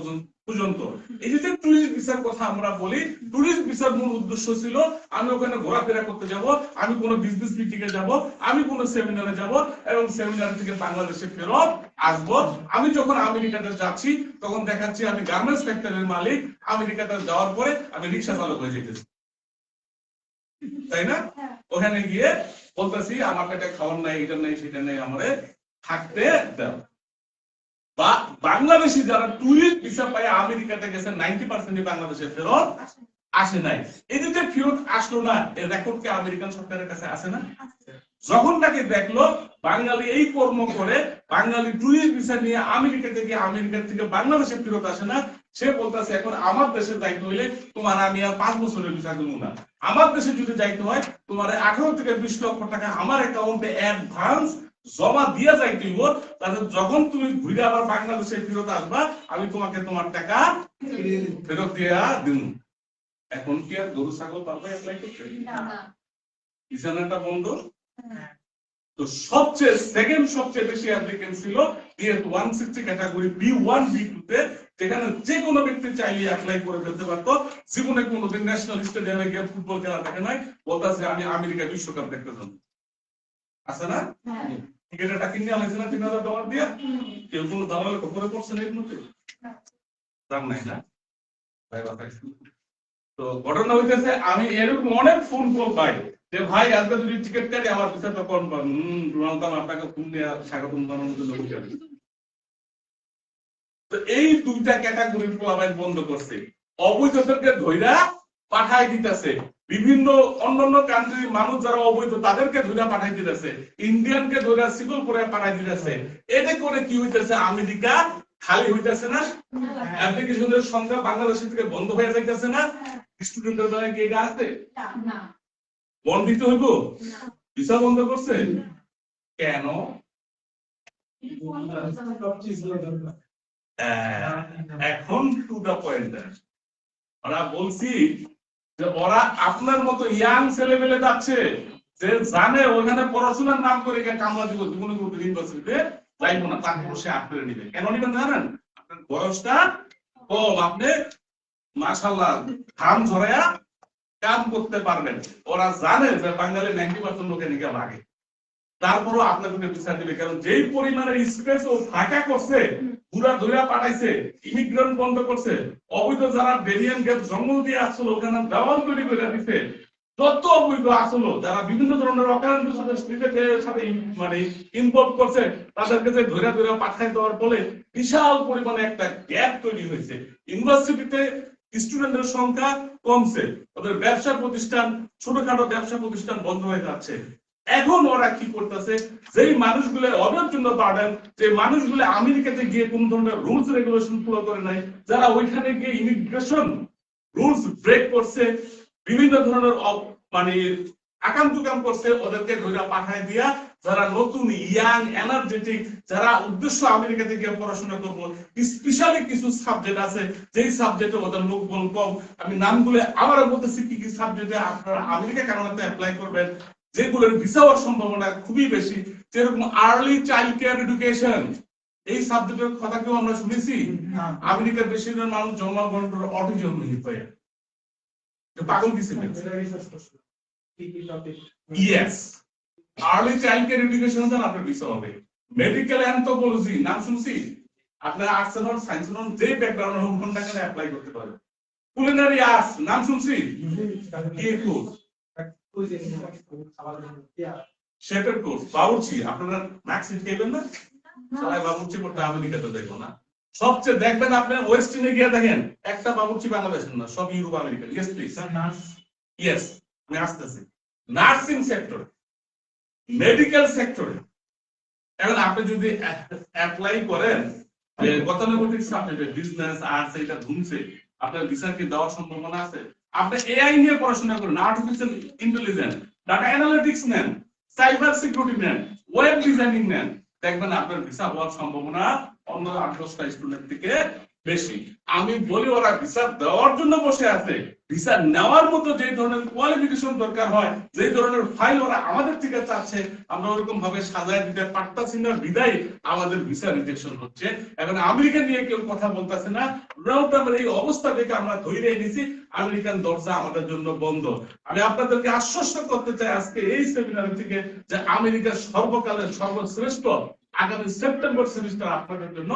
পর্যন্ত এই যে টুরিস্ট ভিসার কথা আমরা বলি টুরিস্ট ভিসার মূল উদ্দেশ্য ছিল আমি ওখানে ঘোরাফেরা করতে যাব আমি কোনো বিজনেস মিটিং এ যাব আমি কোনো সেমিনারে যাব এবং সেমিনার থেকে বাংলাদেশে ফেরত আসব আমি যখন আমেরিকাতে যাচ্ছি তখন দেখাচ্ছি আমি গার্মেন্টস ফ্যাক্টরির মালিক আমেরিকাতে যাওয়ার পরে আমি রিকশা চালক হয়ে যেতেছি তাই না ওখানে গিয়ে বলতেছি আমার পেটে খাওয়ার নাই এটা নাই সেটা নাই আমারে থাকতে দাও বা বাংলাদেশি যারা টুরিস্ট ভিসা পায় আমেরিকাতে গেছে 90% বাংলাদেশে ফেরত আসে নাই এই যে ফেরত আসলো না এর রেকর্ড কি আমেরিকান সরকারের কাছে আছে না যখন তাকে দেখলো বাঙালি এই কর্ম করে বাঙালি টুরিস্ট ভিসা নিয়ে আমেরিকা থেকে বাংলাদেশে ফেরত আসে না সে বলতেছে এখন আমার দেশে যাইতে হইলে তোমার আমি আর 5 বছরের ভিসা দেবো না আমার দেশে যদি যাইতে হয় তোমার 18 থেকে 20 লক্ষ টাকা আমার অ্যাকাউন্টে অ্যাডভান্স জমা দিয়ে যাইতে হইব তাহলে যখন তুমি ঘুরে আবার বাংলাদেশে ফেরত আসবা আমি তোমাকে তোমার টাকা ফেরত দিয়া দিব এখন কি আর গরু ছাগল পারবে অ্যাপ্লাই করতে না ভিসাটা বন্ধ তো সেকেন্ড সবচেয়ে বেশি অ্যাপ্লিকেন্ট ছিল ডিএস 160 ক্যাটাগরি B1 B2 তে যেখানে যে কোনো ব্যক্তি চাইলে অ্যাপ্লাই করে ফেলতে পারতো জীবনে কোনোদিন ন্যাশনাল স্টেডিয়ামে গিয়ে ফুটবল খেলা দেখে নাই বলতাছে আমি আমেরিকা বিশ্বকাপ দেখতে যাব আছে না টিকেটটা কিনে আনছে না $3,000 দিয়ে কেউ কোনো দালালের খবরে পড়ছে না এর মধ্যে দাম নাই না ভাই বাবা তো ঘটনা হইতেছে আমি এরকম অনেক ফোন কল পাই যে ভাই আজকে যদি টিকিট কাটি আমার ভিসাটা কনফার্ম রোনালদো আপনাকে ফোন দিয়ে স্বাগতম জানানোর জন্য বসে আছে তো এই দুইটা ক্যাটাগরির প্রভাব বন্ধ করছে অবৈধদেরকে ধইরা পাঠাই দিতেছে বিভিন্ন অন্যান্য কান্ট্রির মানুষ যারা অবৈধ তাদেরকে ধইরা পাঠাই দিতেছে ইন্ডিয়ানকে ধইরা সিগল করে পাঠাই দিতেছে এতে করে কি হইতেছে আমেরিকা খালি হইতেছে না অ্যাপ্লিকেশনের সংখ্যা বাংলাদেশ থেকে বন্ধ হয়ে যাইতেছে না স্টুডেন্টের দ্বারা কি এটা আছে না বন্ধ দিতে হইব ভিসা বন্ধ করছে কেন এখন টু দা পয়েন্ট ওরা বলছি যে ওরা আপনার মতো ইয়াং ছেলে মেলে যাচ্ছে যে জানে ওখানে পড়াশোনার নাম করে কামলা দিব জীবনে কোনো ইউনিভার্সিটিতে যাইবো না তাকে বসে আটকে নিবে কেন নিবেন জানেন আপনার বয়সটা কম আপনি মাশাআল্লাহ ধান ঝরায়া কাম করতে পারবেন ওরা জানে যে বাঙালি 90% লোকে নিকে লাগে তারপরও আপনাকে বিচার দিবে কারণ যেই পরিমাণের স্পেস ও ফাঁকা করছে পুরা ধইরা পাঠাইছে ইমিগ্রেন্ট বন্ধ করছে অবৈধ যারা বেরিয়ান গেট জঙ্গল দিয়ে আসলো ওখানে দেওয়াল তৈরি করে দিছে যত অবৈধ আসলো যারা বিভিন্ন ধরনের অকারণের সাথে সাথে মানে ইনভলভ করছে তাদেরকে যে ধইরা পাঠাই দেওয়ার ফলে বিশাল পরিমাণে একটা গ্যাপ তৈরি হয়েছে ইউনিভার্সিটিতে স্টুডেন্টের সংখ্যা কমছে ওদের ব্যবসা প্রতিষ্ঠান ছোটখাটো ব্যবসা প্রতিষ্ঠান বন্ধ হয়ে যাচ্ছে এখন ওরা কি করতেছে যেই মানুষগুলো ওদের জন্য বার্ডেন যে মানুষগুলো আমেরিকাতে গিয়ে কোন ধরনের রুলস রেগুলেশন ফলো করে নাই যারা ওইখানে গিয়ে ইমিগ্রেশন রুলস ব্রেক করছে বিভিন্ন ধরনের মানে আকাম টুকাম করছে ওদেরকে ধরে পাঠায় দিয়া যারা নতুন ইয়াং এনার্জেটিক যারা উদ্দেশ্য আমেরিকা থেকে পড়াশোনা করবো স্পেশালি কিছু সাবজেক্ট আছে যেই সাবজেক্টে ওদের লোকবল কম আমি নামগুলো আবারও বলতেছি কি কি সাবজেক্টে আপনারা আমেরিকা কানাডাতে অ্যাপ্লাই করবেন যেগুলোর ভিসা হওয়ার সম্ভাবনা খুবই বেশি যেরকম আর্লি চাইল্ড কেয়ার এডুকেশন এই সাবজেক্টের কথা কেউ আমরা শুনেছি আমেরিকার বেশিরভাগ মানুষ জন্মগ্রহণ করে অটিজম হয়ে পাগল কিছু yes early child care education জান আপনার ভিসা হবে মেডিকেল অ্যানথ্রোপোলজি নাম শুনছি আপনারা আর্টস এন্ড সায়েন্স এন্ড যে ব্যাকগ্রাউন্ড হোম কোনটা কেন অ্যাপ্লাই করতে পারেন কুলিনারি আর্টস নাম শুনছি কি কোর্স শেফের কোর্স বাবুর্চি আপনারা ম্যাক্সিম খেবেন না সবাই বাবুর্চি করতে আমেরিকাতে দেখো না সবচেয়ে দেখবেন আপনি ওয়েস্টার্নে গিয়ে দেখেন একটা বাবুর্চি বাংলাদেশের না সব Europe American yes please nurse yes আমি আসতেছি নার্সিং সেক্টর মেডিকেল সেক্টরে এখন আপনি যদি অ্যাপ্লাই করেন যে গতানুগতিক সাবজেক্টে বিজনেস আর্টস এটা ঘুমছে আপনার ভিসা কি দেওয়ার সম্ভাবনা আছে আপনি এআই নিয়ে পড়াশোনা করেন আর্টিফিশিয়াল ইন্টেলিজেন্স ডাটা অ্যানালিটিক্স নেন সাইবার সিকিউরিটি নেন ওয়েব ডিজাইনিং নেন দেখবেন আপনার ভিসা হওয়ার সম্ভাবনা অন্য 8-10টা স্টুডেন্ট থেকে বেশি আমি বলি ওরা ভিসা দেওয়ার জন্য বসে আছে ভিসা নেওয়ার মতো যে ধরনের কোয়ালিফিকেশন দরকার হয় যে ধরনের ফাইল ওরা আমাদের থেকে চাচ্ছে আমরা ওরকম ভাবে সাজায় দিতে পারতাছি না বিদায় আমাদের ভিসা রিজেকশন হচ্ছে এখন আমেরিকা নিয়ে কেউ কথা বলতেছে না আমরা এই অবস্থা দেখে আমরা ধৈর্য নিয়েছি আমেরিকান দরজা আমাদের জন্য বন্ধ আমি আপনাদেরকে আশ্বস্ত করতে চাই আজকে এই সেমিনার থেকে যে আমেরিকার সর্বকালের সর্বশ্রেষ্ঠ আগামী সেপ্টেম্বর সেমিস্টার আপনাদের জন্য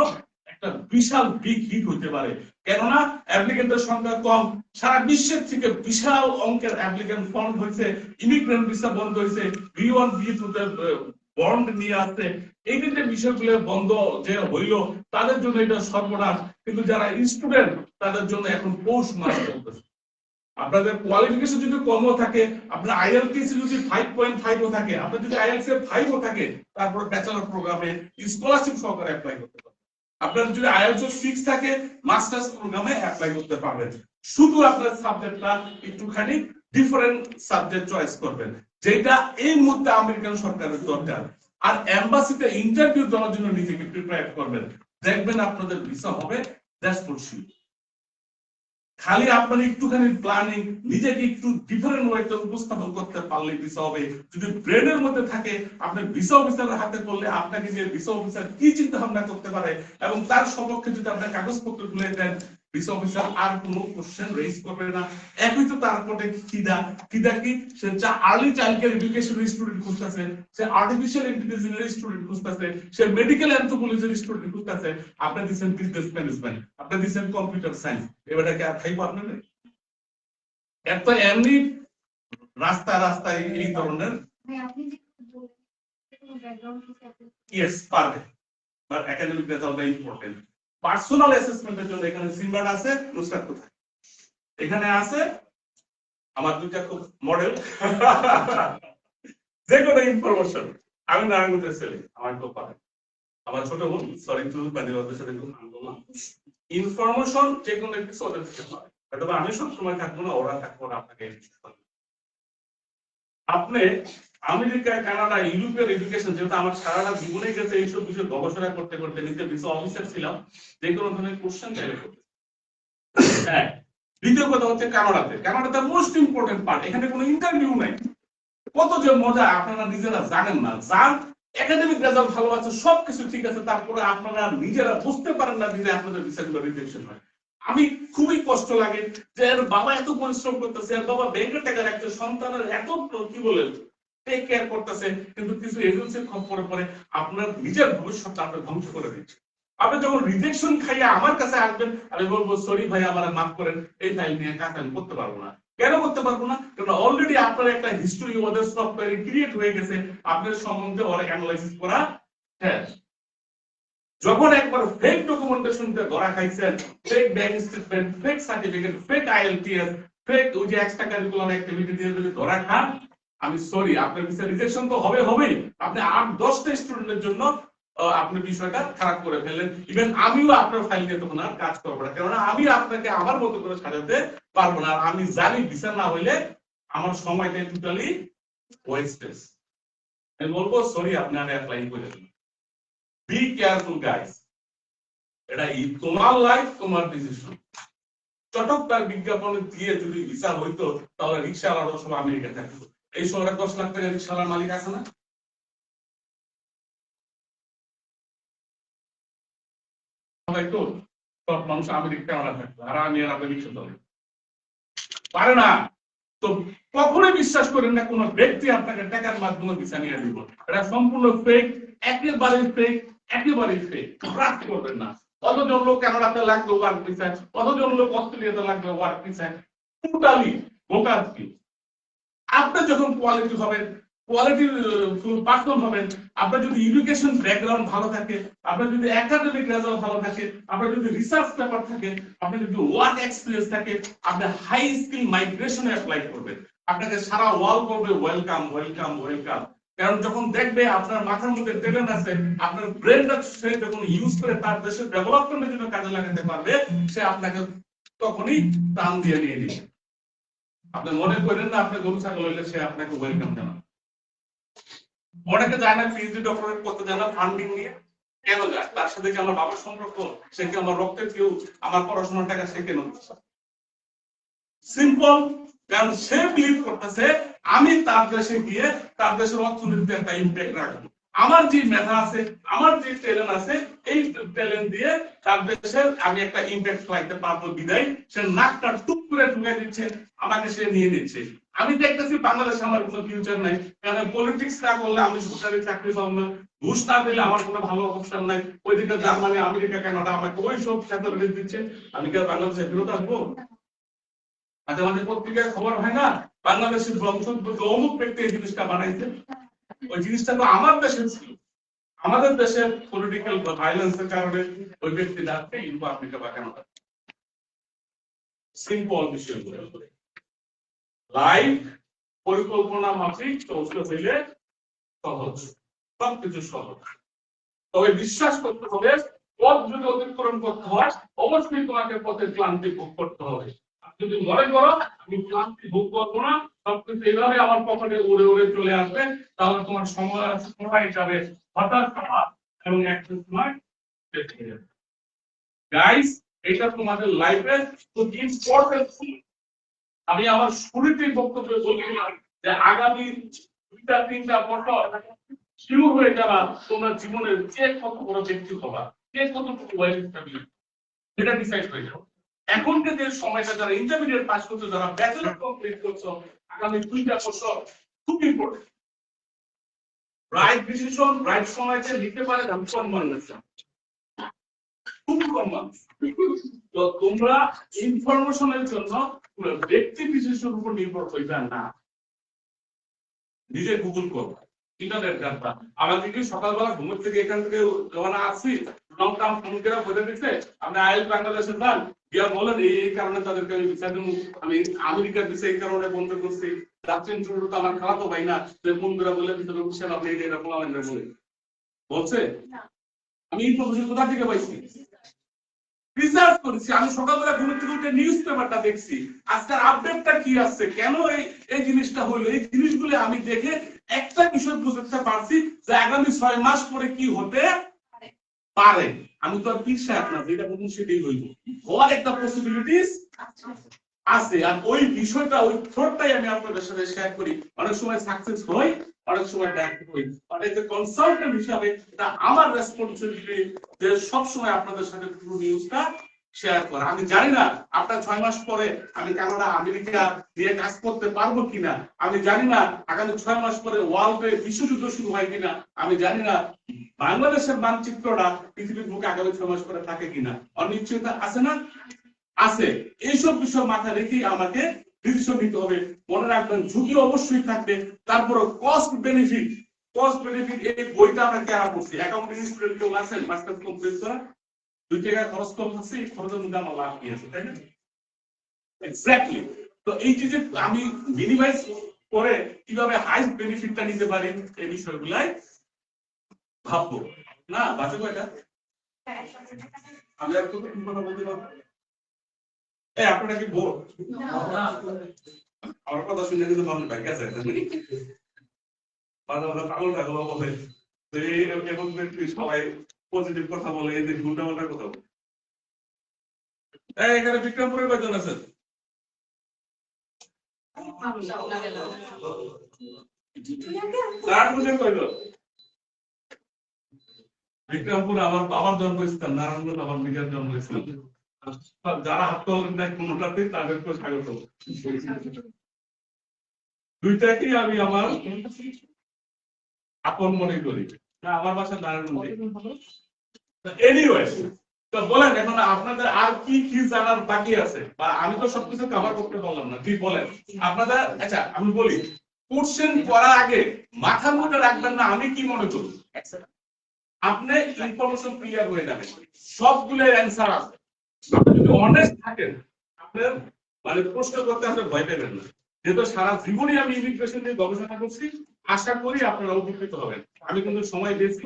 একটা বিশাল বিগ হিট হতে পারে কেননা অ্যাপ্লিকেন্টের সংখ্যা কম সারা বিশ্বের থেকে বিশাল অঙ্কের অ্যাপ্লিকেন্ট ফর্ম হয়েছে ইমিগ্রেন্ট ভিসা বন্ধ হয়েছে B1 B2 বন্ড নিয়ে আসছে এই যে বিষয়গুলো বন্ধ যে হইল তাদের জন্য এটা সর্বনাশ কিন্তু যারা স্টুডেন্ট তাদের জন্য এখন পৌষ মাস চলতেছে আপনাদের কোয়ালিফিকেশন যদি কমও থাকে আপনার আইএলটিএস যদি 5.5 ও থাকে আপনার যদি আইএলটিএস এর 5 ও থাকে তারপর ব্যাচেলর প্রোগ্রামে স্কলারশিপ সহকারে অ্যাপ্লাই করতে পারবেন আপনার যদি আইএলটিএস 6 থাকে মাস্টার্স প্রোগ্রামে অ্যাপ্লাই করতে পারবেন শুধু আপনার সাবজেক্টটা একটুখানি ডিফারেন্ট সাবজেক্ট চয়েস করবেন যেটা এই মুহূর্তে আমেরিকান সরকারের দরকার আর এমবাসিতে ইন্টারভিউ দেওয়ার জন্য নিজেকে প্রিপেয়ার করবেন দেখবেন আপনাদের ভিসা হবে দ্যাটস ফর শিওর খালি আপনার একটুখানি প্ল্যানিং নিজেকে একটু ডিফারেন্ট ওয়েতে উপস্থাপন করতে পারলে ভিসা হবে যদি ব্রেনের মধ্যে থাকে আপনি ভিসা অফিসারের হাতে করলে আপনাকে যে ভিসা অফিসার কি চিন্তা ভাবনা করতে পারে এবং তার সপক্ষে যদি আপনার কাগজপত্র তুলে দেন ভিসা অফিসার আর কোনো কোশ্চেন রেজ করবে না একই তো তারপরে কিদা কি সে যা early child care education student খুঁজতেছে সে আর্টিফিশিয়াল ইন্টেলিজেন্স স্টুডেন্ট খুঁজতেছে সে মেডিকেল অ্যানথ্রোপোলজির স্টুডেন্ট খুঁজতেছে আপনি দিচ্ছেন বিজনেস ম্যানেজমেন্ট আপনি দিচ্ছেন কম্পিউটার সায়েন্স এবারে কি আর খাইবো আপনারা এত এমনি রাস্তায় এই ধরনের ইয়েস পারবে but academic result important personal অ্যাসেসমেন্টের জন্য এখানে সিম্বার্ট আছে নুসরাত কোথায় এখানে আছে আমার দুইটা খুব মডেল যে কোনো ইনফরমেশন আমি নারায়ণগঞ্জের ছেলে আমার খুব পারে আমার ছোট বোন সরি টু বাদিবাদের সাথে খুব আন্দোলন ইনফরমেশন যে কোনো কিছু ওদের থেকে পায় হয়তো আমি সবসময় থাকবো না ওরা থাকবো না আপনাকে আপনি আমেরিকা কানাডা ইউরোপের এডুকেশন যেহেতু আমার সারাটা জীবনে গেছে এইসব বিষয়ে গবেষণা করতে করতে নিজে ভিসা অফিসার ছিলাম যে কোনো ধরনের কোশ্চেন চাইলে করতে হ্যাঁ দ্বিতীয় কথা হচ্ছে কানাডাতে মোস্ট ইম্পর্টেন্ট পার্ট এখানে কোনো ইন্টারভিউ নাই কত যে মজা আপনারা নিজেরা জানেন না জান একাডেমিক রেজাল্ট ভালো আছে সবকিছু ঠিক আছে তারপরে আপনারা নিজেরা বুঝতে পারেন না যে আপনাদের ভিসাগুলো রিজেকশন হয় আমি খুবই কষ্ট লাগে যে এর বাবা এত পরিশ্রম করতেছে আর বাবা ব্যাংকের টাকা রাখছে সন্তানের এত কি বলে টেক কেয়ার করতেছে কিন্তু কিছু এজেন্সির খবরে পরে আপনার নিজের ভবিষ্যৎটা আপনি ধ্বংস করে দিচ্ছে আপনি যখন রিজেকশন খাইয়া আমার কাছে আসবেন আমি বলবো সরি ভাই আমার মাফ করেন এই ফাইল নিয়ে কাজ আমি করতে পারবো না কেন করতে পারবো না কারণ অলরেডি আপনার একটা হিস্টরি ওদের সফটওয়্যারে ক্রিয়েট হয়ে গেছে আপনার সম্বন্ধে ওরা অ্যানালাইসিস করা হ্যাঁ যখন একবার ফেক ডকুমেন্টেশনতে ধরা খাইছেন fake bank statement fake certificate fake IELTS fake ওই যে এক্সট্রা কারিকুলার অ্যাক্টিভিটি দিয়ে যদি ধরা খান আমি সরি আপনার ভিসা রিজেকশন তো হবেই আপনি 8-10টা স্টুডেন্টের জন্য আপনি বিষয়টা খারাপ করে ফেললেন ইভেন আমিও আপনার ফাইল নিয়ে তখন আর কাজ করবো না কেননা আমি আপনাকে আমার মতো করে সাজাতে পারবো না আমি জানি ভিসা না হইলে আমার সময়টা টোটালি হোয়াইট স্পেস আমি বলবো সরি আপনি আর অ্যাপ্লাই করে দিন বি কেয়ারফুল গাইস এটা তোমার লাইফ তোমার ডিসিশন চটকদার বিজ্ঞাপন দিয়ে যদি ভিসা হইতো তাহলে রিক্সাওয়ালারা সব আমেরিকা থাকতো এই শহরে 10 লাখ টাকা রিক্সাওয়ালার মালিক আছে না তো সব মানুষ আমেরিকা থাকতো আর আমি আর আপনি রিক্সা চলে পারে না তো কখনোই বিশ্বাস করেন না কোন ব্যক্তি আপনাকে টাকার মাধ্যমে ভিসা নিয়ে দিব এটা সম্পূর্ণ ফেক একেবারে ফেক একেবারে ফেক ট্রাস্ট করবেন না কতজন লোক কানাডাতে লাগবে ওয়ার্ক ভিসা কতজন লোক অস্ট্রেলিয়াতে লাগবে ওয়ার্ক ভিসা টোটালি বোকাসকি আপনি যখন কোয়ালিটি হবেন কোয়ালিটির পার্সন হবেন আপনার যদি এডুকেশন ব্যাকগ্রাউন্ড ভালো থাকে আপনার যদি একাডেমিক রেজাল্ট ভালো থাকে আপনার যদি রিসার্চ পেপার থাকে আপনার যদি ওয়ার্ক এক্সপেরিয়েন্স থাকে আপনি হাই স্কিল মাইগ্রেশনে অ্যাপ্লাই করবেন আপনাকে সারা ওয়ার্ল্ড বলবে ওয়েলকাম ওয়েলকাম ওয়েলকাম কারণ যখন দেখবে আপনার মাথার মধ্যে ট্যালেন্ট আছে আপনার ব্রেনটা সে যখন ইউজ করে তার দেশের ডেভেলপমেন্টের জন্য কাজে লাগাতে পারবে সে আপনাকে তখনই টান দিয়ে নিয়ে দিবে আপনি মনে করেন না আপনি গরু ছাগল হইলে সে আপনাকে ওয়েলকাম জানাবে অনেকে যায় না পিএইচডি ডক্টরেট করতে যায় না ফান্ডিং নিয়ে কেন যায় তার সাথে কি আমার বাবার সম্পর্ক সে কি আমার রক্তের কেউ আমার পড়াশোনার টাকা সে কেন সিম্পল কারণ সে বিলিভ করতেছে আমি তার দেশে গিয়ে তার দেশের অর্থনীতিতে একটা ইম্প্যাক্ট রাখবো আমার যে মেধা আছে আমার যে ট্যালেন্ট আছে এই ট্যালেন্ট দিয়ে তার দেশের আমি একটা ইম্প্যাক্ট ফেলাইতে পারবো বিদায় সে নাকটা টুক করে ঢুকে দিচ্ছে আমাকে সে নিয়ে নিচ্ছে আমি দেখতেছি বাংলাদেশে আমার কোনো ফিউচার নাই কারণ পলিটিক্স না করলে আমি সরকারি চাকরি পাবো না ঘুষ না দিলে আমার কোনো ভালো অবস্থান নাই ওইদিকে জার্মানি আমেরিকা কানাডা আমাকে ওই সব ক্ষেত্রে দিচ্ছে আমি কি বাংলাদেশে ফেরত আসবো আচ্ছা আমাদের পত্রিকায় খবর হয় না বাংলাদেশের বংশোদ্ভূত অমুক ব্যক্তি এই জিনিসটা বানাইছে ওই জিনিসটা তো আমার দেশে ছিল আমাদের দেশে পলিটিক্যাল ভায়োলেন্সের কারণে ওই ব্যক্তিটা ইউরোপ আফ্রিকা বা কানাডা সিম্পল বিষয়গুলো লাইফ পরিকল্পনা মাফিক চলতে হইলে সহজ সবকিছু সহজ তবে বিশ্বাস করতে হবে পথ যদি অতিক্রম করতে হয় অবশ্যই তোমাকে পথের ক্লান্তি ভোগ করতে হবে যদি মনে করো আমি ক্লান্তি ভোগ করবো না সবকিছু এইভাবে আমার পকেটে উড়ে উড়ে চলে আসবে তাহলে তোমার সময় যাবে হঠাৎ এবং একটা সময় গাইস এটা তোমাদের লাইফের খুব ইম্পর্টেন্ট। আমি আমার শুরুতেই বক্তব্যে বলছিলাম যে আগামী 2-3টা বছর শিওর হয়ে যাবা তোমরা জীবনের যে কত বড় ব্যক্তি হবা কে কতটুকু এটা ডিসাইড হয়ে যাবে এখন যে সময়টা যারা ইন্টারমিডিয়েট পাস করছো যারা ব্যাচেলর কমপ্লিট করছো আগামী 2টা বছর খুব ইম্পর্টেন্ট রাইট ডিসিশন রাইট সময়তে নিতে পারে আমি সম্মান দিচ্ছি খুব কম তো তোমরা ইনফরমেশনের জন্য ব্যক্তি বিশেষের উপর নির্ভর করবে না নিজে গুগল করো ইন্টারনেট ঘাটবা আমাকে কি সকালবেলা ঘুমের থেকে এখান থেকে রওনা আসছি লং টার্ম ফোন করে বলে দিচ্ছে আপনি আইএল বাংলাদেশে যান গিয়া বলেন এই কারণে তাদেরকে আমি ভিসা দেবো আমি আমেরিকার ভিসা এই কারণে বন্ধ করছি যাচ্ছেন ছোট তো আমার খালাতো ভাই না ফোন করে বলে ভিতরে বুঝছেন আপনি এরকম আমাদের বলে বলছে আমি ইনফরমেশন কোথা থেকে পাইছি রিসার্চ করেছি আমি সকালবেলা ঘুমের থেকে উঠে নিউজ পেপারটা দেখছি আজকের আপডেটটা কি আসছে কেন এই জিনিসটা হলো এই জিনিসগুলো আমি দেখে একটা বিষয় বুঝতে পারছি যে আগামী 6 মাস পরে কি হতে পারে আমি তো আর পিছায় আপনার যেটা বলুন সেটাই হইব হওয়ার একটা পসিবিলিটিস আছে আর ওই বিষয়টা ওই থ্রটটাই আমি আপনাদের সাথে শেয়ার করি অনেক সময় সাকসেস হয় অনেক সময় ব্যাক হই মানে যে কনসালটেন্ট হিসাবে এটা আমার রেসপন্সিবিলিটি যে সব সময় আপনাদের সাথে পুরো নিউজটা শেয়ার করা আমি জানি না আপনার 6 মাস পরে আমি কানাডা আমেরিকা দিয়ে কাজ করতে পারবো কিনা আমি জানি না আগামী 6 মাস পরে ওয়ার্ল্ডে বিশ্বযুদ্ধ শুরু হয় কিনা আমি জানি না বাংলাদেশের মানচিত্রটা পৃথিবীর বুকে আগামী 6 মাস পরে থাকে কিনা অনিশ্চয়তা আছে না আছে এইসব বিষয় মাথায় রেখেই আমাকে ডিসিশন নিতে হবে মনে রাখবেন ঝুঁকি অবশ্যই থাকবে তারপরে কস্ট বেনিফিট এই বইটা আমরা কেনা করছি অ্যাকাউন্টিং স্টুডেন্ট কেউ আছেন মাস্টার্স কমপ্লিট করা 2 টাকা খরচ কম আছে খরচের মধ্যে আমার লাভ কি আছে তাই না এক্স্যাক্টলি তো এই যে আমি মিনিমাইজ করে কিভাবে হাইস্ট বেনিফিটটা নিতে পারি এই বিষয়গুলাই ভাববো না বাঁচবো এটা আমি আর তো কথা বলতে পারবো আপনারা কি বোর আমার কথা শুনে কিন্তু ভালো লাগে মাঝে মাঝে পাগল টাগল বলে এবং সবাই পজিটিভ কথা বলে এদের উল্টা পাল্টা কথা বলে। এখানে বিক্রমপুরের কয়জন আছেন? বিক্রমপুর আমার বাবার জন্মস্থান, নারায়ণগঞ্জ আমার নিজের জন্মস্থান। যারা হাত তোলেন না কোনোটাতে তাদেরকে স্বাগত। দুইটাকেই আমি আমার আপন মনে করি। আমার বাসা নারায়ণগঞ্জে। এনিওয়েজ, তো বলেন এখন আপনাদের আর কি কি জানার বাকি আছে, বা আমি তো সবকিছু কভার করতে পারলাম না, কি বলেন আপনাদের? আচ্ছা আমি বলি, কোশ্চেন করার আগে মাথার মধ্যে রাখবেন না আমি কি মনে করি। আপনি ইনফরমেশন ক্লিয়ার হয়ে যাবে, সবগুলোর অ্যান্সার আছে। আপনি যদি অনেস্ট থাকেন, আপনার মানে প্রশ্ন করতে আপনার ভয় পাবেন না। যেহেতু সারা জীবনই আমি ইমিগ্রেশন নিয়ে গবেষণা করছি, আশা করি আপনারা উপকৃত হবেন। আমি কিন্তু সময় দিয়েছি,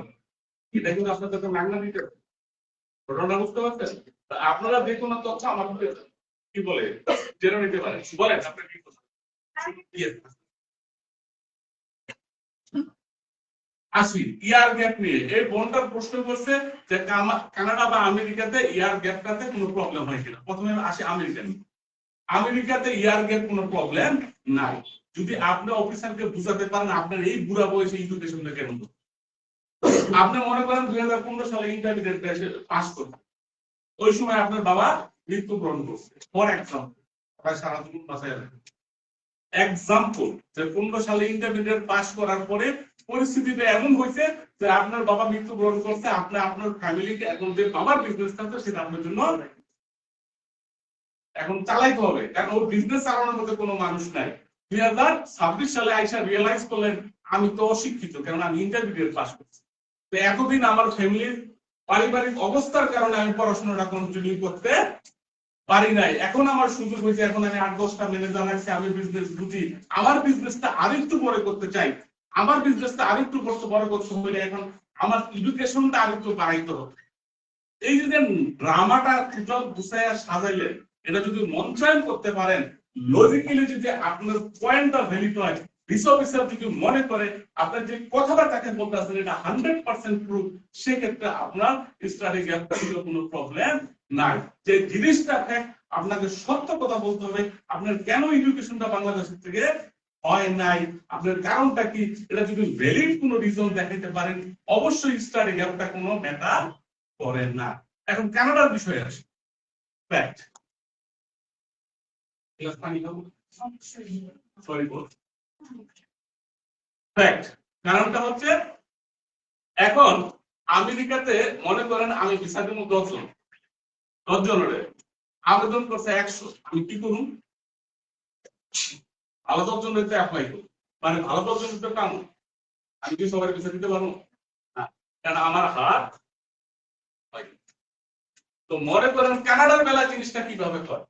এটা কিন্তু আপনাদেরকে মাগনা দিতে হবে। ঘটনা বুঝতে পারছেন? আপনারা যে কোনো তথ্য আমাকে কি বলে জেনে নিতে পারেন। বলেন আপনি কি করছেন? আসি ইয়ার গ্যাপ নিয়ে এই বোনটার প্রশ্ন করছে যে কানাডা বা আমেরিকাতে ইয়ার গ্যাপটাতে কোনো প্রবলেম হয় কিনা। প্রথমে আসি আমেরিকা নিয়ে। আমেরিকাতে ইয়ার গ্যাপ কোনো প্রবলেম নাই, যদি আপনি অফিসারকে বুঝাতে পারেন আপনার এই বুড়া বয়সে এডুকেশনটা কেন। আপনি মনে করেন 2015 সালে ইন্টারমিডিয়েট পাস করতে, ওই সময় আপনার বাবা মৃত্যুবরণ করছে, ফর এক্সাম্পল, সারা জীবন বাঁচায় রাখে এক্সাম্পল যে 15 সালে ইন্টারমিডিয়েট পাস করার পরে পরিস্থিতিটা এমন হয়েছে যে আপনার বাবা মৃত্যুবরণ করছে, আপনি আপনার ফ্যামিলিকে এখন যে বাবার বিজনেস আছে সেটা আপনার জন্য এখন চালাইতে হবে, কারণ ওর বিজনেস চালানোর মতো কোনো মানুষ নাই। 2026 সালে আইসা রিয়েলাইজ করলেন আমি তো অশিক্ষিত, কারণ আমি ইন্টারমিডিয়েট পাস করছি। তো এতদিন আমার ফ্যামিলির পারিবারিক অবস্থার কারণে আমি পড়াশোনাটা কন্টিনিউ করতে পারি নাই। এখন আমার সুযোগ হয়েছে, এখন আমি 8-10টা ম্যানেজার আছে, আমি বিজনেস বুঝি, আমার বিজনেসটা আরেকটু বড় করতে চাই, আমার বিজনেসটা আরেকটু বড় করতে হলে এখন আমার এডুকেশনটা আরেকটু বাড়াইতে হবে। এই যে ড্রামাটা টোটাল গুছাইয়া সাজাইলেন, এটা যদি মঞ্চায়ন করতে পারেন, লজিক্যালি যদি আপনার পয়েন্টটা ভ্যালিড হয়, ভিসা অফিসার যদি মনে করে আপনার যে কথাটা তাকে বলতে আছেন এটা 100% প্রুফ, সেক্ষেত্রে আপনার স্টাডি গ্যাপটা কোনো প্রবলেম নাই। যে জিনিসটা আপনাকে সত্য কথা বলতে হবে, আপনার কেন এডুকেশনটা বাংলাদেশ থেকে হয় নাই, আপনার কারণটা কি, এটা যদি ভ্যালিড কোনো রিজন দেখাতে পারেন, অবশ্যই স্টাডি গ্যাপটা কোনো ম্যাটার করে না। এখন কানাডার বিষয়ে আসি। ফ্যাক্ট, সরি বল, ফ্যাক্ট কারণটা হচ্ছে এখন আমেরিকাতে মনে করেন আমি ভিসা দেবো 10 জনের, আবেদন করছে 100, আমি কি করুন ভালো 10 জনের অ্যাপ্লাই করুন, মানে ভালো 10 জনের কাম আমি কি সবাই ভিসা দিতে পারবো না, কারণ আমার হাত। তো মনে করেন কানাডার বেলা জিনিসটা কিভাবে হয়,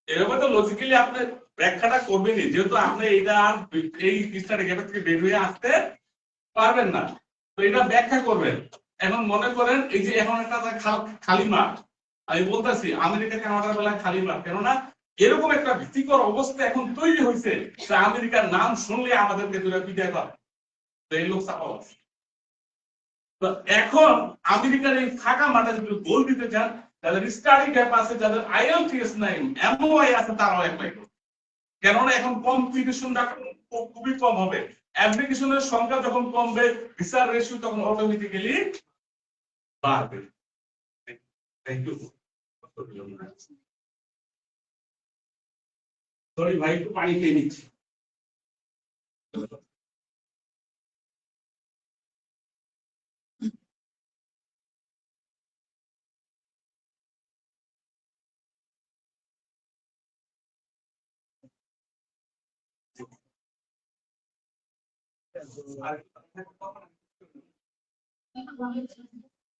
এভাবে তো লজিক্যালি আপনি ব্যাখ্যাটা করবেনই, যেহেতু আপনি এইটা এই স্টাডি গ্যাপ থেকে বের হয়ে আসতে পারবেন না, তো এটা ব্যাখ্যা করবেন। এখন মনে করেন এই যে এখন একটা খালি মাঠ, আমি বলতেছি আমেরিকা কানাডার বেলায় খালি মাঠ, কেননা এরকম একটা ভীতিকর অবস্থা এখন তৈরি হয়েছে যে আমেরিকার নাম শুনলে আমাদেরকে দুটো পিটাই পাবে, তো এই লোক চাপা আছে। তো এখন আমেরিকার এই ফাঁকা মাঠে যদি গোল দিতে চান, যাদের স্টাডি গ্যাপ আছে, যাদের আইএলটিএস নাই, এমওআই আছে, তারাও অ্যাপ্লাই করবে, কেননা এখন কম্পিটিশনটা খুবই কম হবে। অ্যাপ্লিকেশনের সংখ্যা যখন কমবে, ভিসার রেশিও তখন অটোমেটিক্যালি বাড়বে। Thank you. সরি ভাই, একটু পানি খেয়ে নিচ্ছি।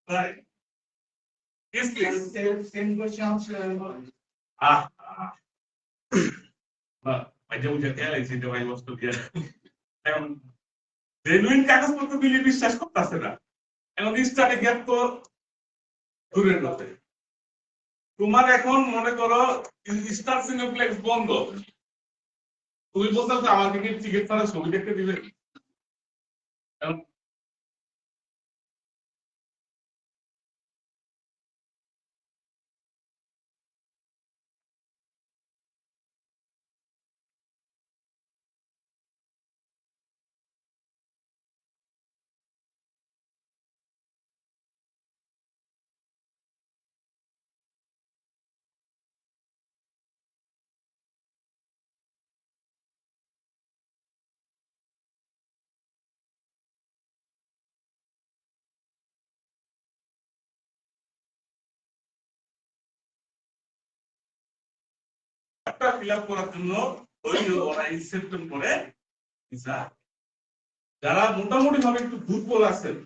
Right. Yes, please. Same questions. Genuine কাগজপত্র দিলে বিশ্বাস করতেছে না, এখন স্টাডি গ্যাপ তো দূরের কথা। তোমার এখন মনে করো স্টার সিনেপ্লেক্স বন্ধ, তুমি বলতে আমাকে কি টিকিট ছাড়া ছবি দেখতে দিবে? ফিল আপ করার জন্য ওরা সেপ্টেম্বরে ভিসা, যারা মোটামুটি ভাবে একটু দুর্বল আছেন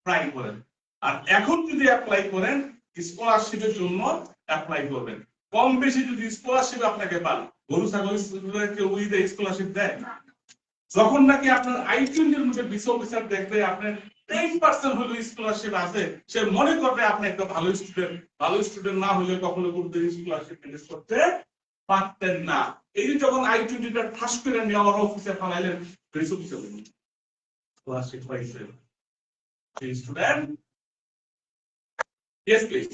ট্রাই করেন। আর এখন যদি অ্যাপ্লাই করেন স্কলারশিপের জন্য অ্যাপ্লাই করবেন। কম বেশি যদি স্কলারশিপ আপনাকে পান, গরু ছাগল কেউ স্কলারশিপ দেয়। যখন নাকি আপনার I-20 এর মধ্যে ভিসা অফিসার দেখবে আপনার 10% হলো স্কলারশিপ আছে, সে মনে করবে আপনি একটা ভালো স্টুডেন্ট। ভালো স্টুডেন্ট না হলে কখনো কোনো স্কলারশিপ ম্যানেজ করতে পারতেন না। এই যে যখন I-20 টা ঠাস করে নেওয়ার অফিসে ফালাইলেন, ভিসা অফিসার স্কলারশিপ পাইছে স্টুডেন্ট। Yes, please.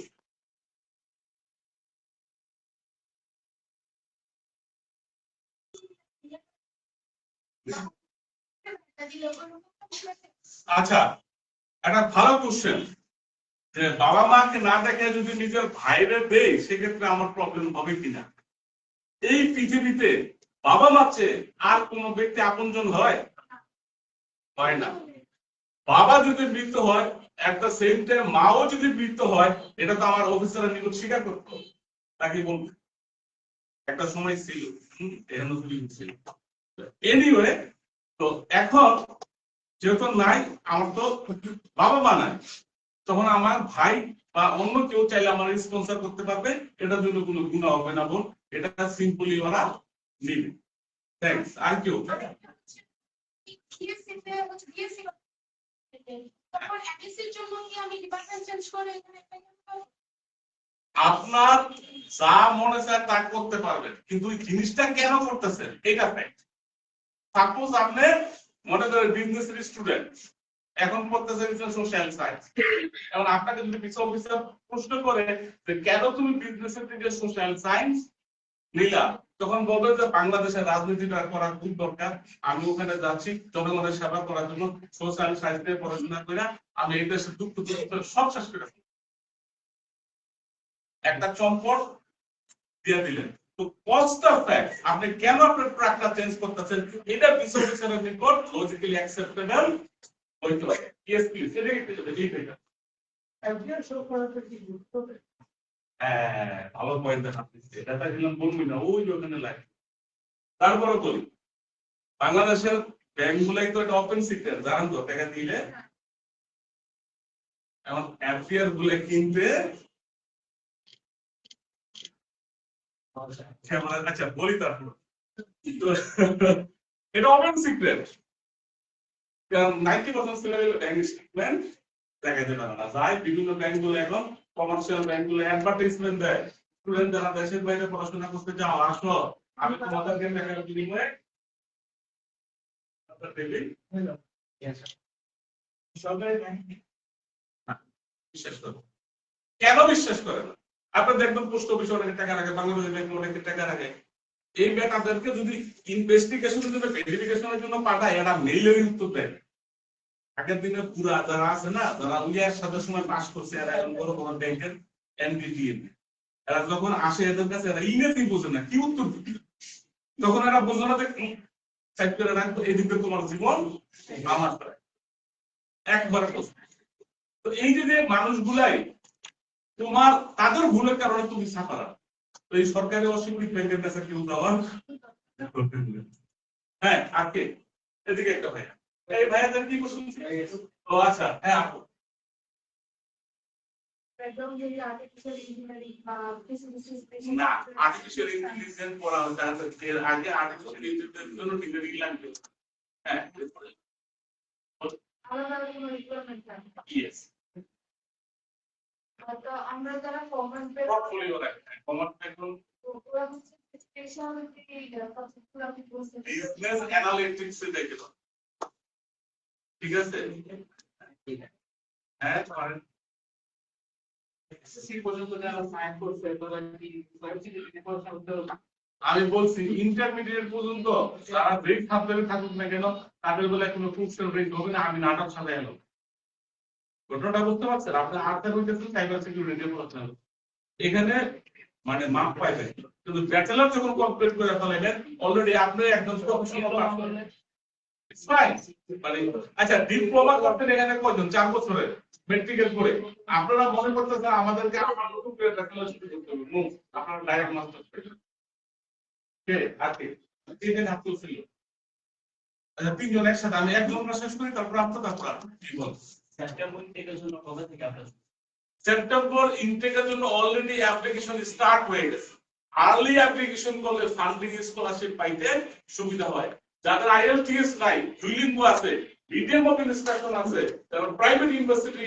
আচ্ছা, একটা ভালো কোশ্চেন যে বাবা মাকে না দেখে যদি নিজের ভাইরে দেই সেক্ষেত্রে আমার প্রবলেম হবে কিনা। এই পৃথিবীতে বাবা মা চেয়ে আর কোন ব্যক্তি আপনজন হয় না। বাবা যদি মৃত হয় এট দ্য সেম টাইম মাও যদি মৃত হয়, এটা তো আমার অফিসারের নিকট স্বীকার করতো, তাকে বলবো একটা সময় ছিল এনিওয়ে। তো এখন যেহেতু নাই, আমার তো বাবা মা নাই, তখন আমার ভাই বা অন্য কেউ চাইলে আমার স্পন্সর করতে পারবে, এটার জন্য কোনো গুনাহ হবে না বোন, এটা সিম্পলি ওরা নিবে। থ্যাঙ্কস। আর কেউ আপনার যা মনে চায় তা করতে পারবেন, কিন্তু ওই জিনিসটা কেন করতেছেন এটা ফ্যাক্ট। সাপোজ আপনি মনে করেন বিজনেসের স্টুডেন্ট, এখন পড়তেছেন সোশ্যাল সায়েন্স, এখন আপনাকে যদি কিছু অফিসার প্রশ্ন করে যে কেন তুমি বিজনেসের থেকে সোশ্যাল সায়েন্স নিলা, তখন বলবে যে বাংলাদেশের রাজনীতিটা করা খুব দরকার, আমি ওখানে যাচ্ছি জনগণের সেবা করার জন্য, সোশ্যাল সায়েন্স নিয়ে পড়াশোনা করে আমি এই দেশের দুঃখ সব শেষ করে একটা চম্পট দিয়ে দিলেন। তো কস্ট অফ ফ্যাক্ট আপনি কেন আপনার ট্র্যাকটা চেঞ্জ করতেছেন, এটা বিশ্ববিদ্যালয়ের অফিসারের নিকট লজিক্যালি অ্যাকসেপ্টেবল হইতে হবে। ইয়েস প্লিজ, এটা কি এটা এফডিআর শো করাতে কি গুরুত্ব হবে? হ্যাঁ, ভালো পয়েন্ট আপনি এটা দিলাম বলবি না ওই ওখানে লাগে। তারপরে বলি বাংলাদেশের ব্যাংকগুলাই তো একটা ওপেন সিক্রেট, জানেন তো, টাকা দিলে এখন এফডিআর গুলো কিনতে। আচ্ছা বলি তারপর, এটা ওপেন সিক্রেট, কারণ 90% ছেলে ব্যাংক স্টেটমেন্ট দেখাতে পারে না। যাই বিভিন্ন ব্যাংকগুলো এখন কমার্শিয়াল ব্যাংকগুলো অ্যাডভার্টাইজমেন্ট দেয়, স্টুডেন্ট যারা দেশের বাইরে পড়াশোনা করতে যাও আসো, আমি তোমাদেরকে টাকার বিনিময়ে বিশ্বাস করো। কেন বিশ্বাস করে না? আপনি দেখবেন পোস্ট অফিসে অনেক টাকা রাখে, বাংলাদেশ ব্যাংকে অনেক টাকা রাখে। এই ব্যাটাদেরকে যদি ইনভেস্টিগেশনের জন্য ভেরিফিকেশনের জন্য পাঠায়, এরা মেইলের উত্তর দেয়। আগের দিনে পুরা যারা আছে না, যারা উইয়ার সাথে সময় পাস করছে, এরা এখন বড় বড় ব্যাংকের এমডি, এরা যখন আসে এদের কাছে এরা ইংরেজি বোঝে না, কি উত্তর দিবে, তখন এরা বোঝে না যে সাইড করে রাখবো, এদিকে তোমার জীবন আমার একবার। তো এই যে মানুষগুলাই তোমার তাদের ভুলের কারণে তুমি সাফার, তো এই সরকারি অস্বীকৃত ব্যাংকের কাছে কেউ যাওয়ার। হ্যাঁ আজকে এদিকে একটা ভাইয়া, এই ভাইয়াদের কি কোশ্চেন ছিল? ও আচ্ছা, হ্যাঁ আপু না, আর্টিফিশিয়াল ইন্টেলিজেন্স পড়া হচ্ছে, এর আগে আর্টিফিশিয়াল ইন্টেলিজেন্স জন্য ডিগ্রি লাগবে। হ্যাঁ ইয়েস, আমরা যারা কমন পোর্টফোলিও রাখতে কমন পেট্রোল বিজনেস অ্যানালিটিক্স এ দেখে ঠিক আছে? হ্যাঁ পারেন। আমি বলছি ইন্টারমিডিয়েট পর্যন্ত যারা ব্রেক সাবজেক্টে থাকুক না কেন তাদের বেলা কোনো ফুলস্কেল ব্রেক হবে না, আমি নাটক সাথে এলো ঘটনাটা বুঝতে পারছেন? আপনার আর্থার হইতেছে সাইবার সিকিউরিটি পড়াশোনা এখানে মানে মাপ পাইবেন, কিন্তু ব্যাচেলর যখন কমপ্লিট করে ফেলেন অলরেডি আপনি একদম প্রফেশনাল পারসন। It's fine. মানে আচ্ছা ডিপ্লোমা করতে এখানে কয়জন 4 বছরে মেট্রিকের পরে আপনারা মনে করতেছেন আমাদেরকে আমার নতুন করে ব্যাচেলর শুরু করতে হবে? নো, আপনারা ডাইরেক্ট মাস্টার্স করবেন। কে আছে তিনজন হাত তুলছিল। আচ্ছা তিনজন একসাথে আমি একজন শেষ করি তারপর আপনারা কি বল? সেপ্টেম্বর থেকে জন্য কবে থেকে আপনার সেপ্টেম্বর ইনটেকের জন্য অলরেডি অ্যাপ্লিকেশন স্টার্ট হয়ে গেছে। আর্লি অ্যাপ্লিকেশন করলে ফান্ডিং স্কলারশিপ পাইতে সুবিধা হয়। যাদের আইএলটিএস নাই, দুইলিঙ্গু আছে, মিডিয়াম অফ ইনস্ট্রাকশন আছে, যারা প্রাইভেট ইউনিভার্সিটি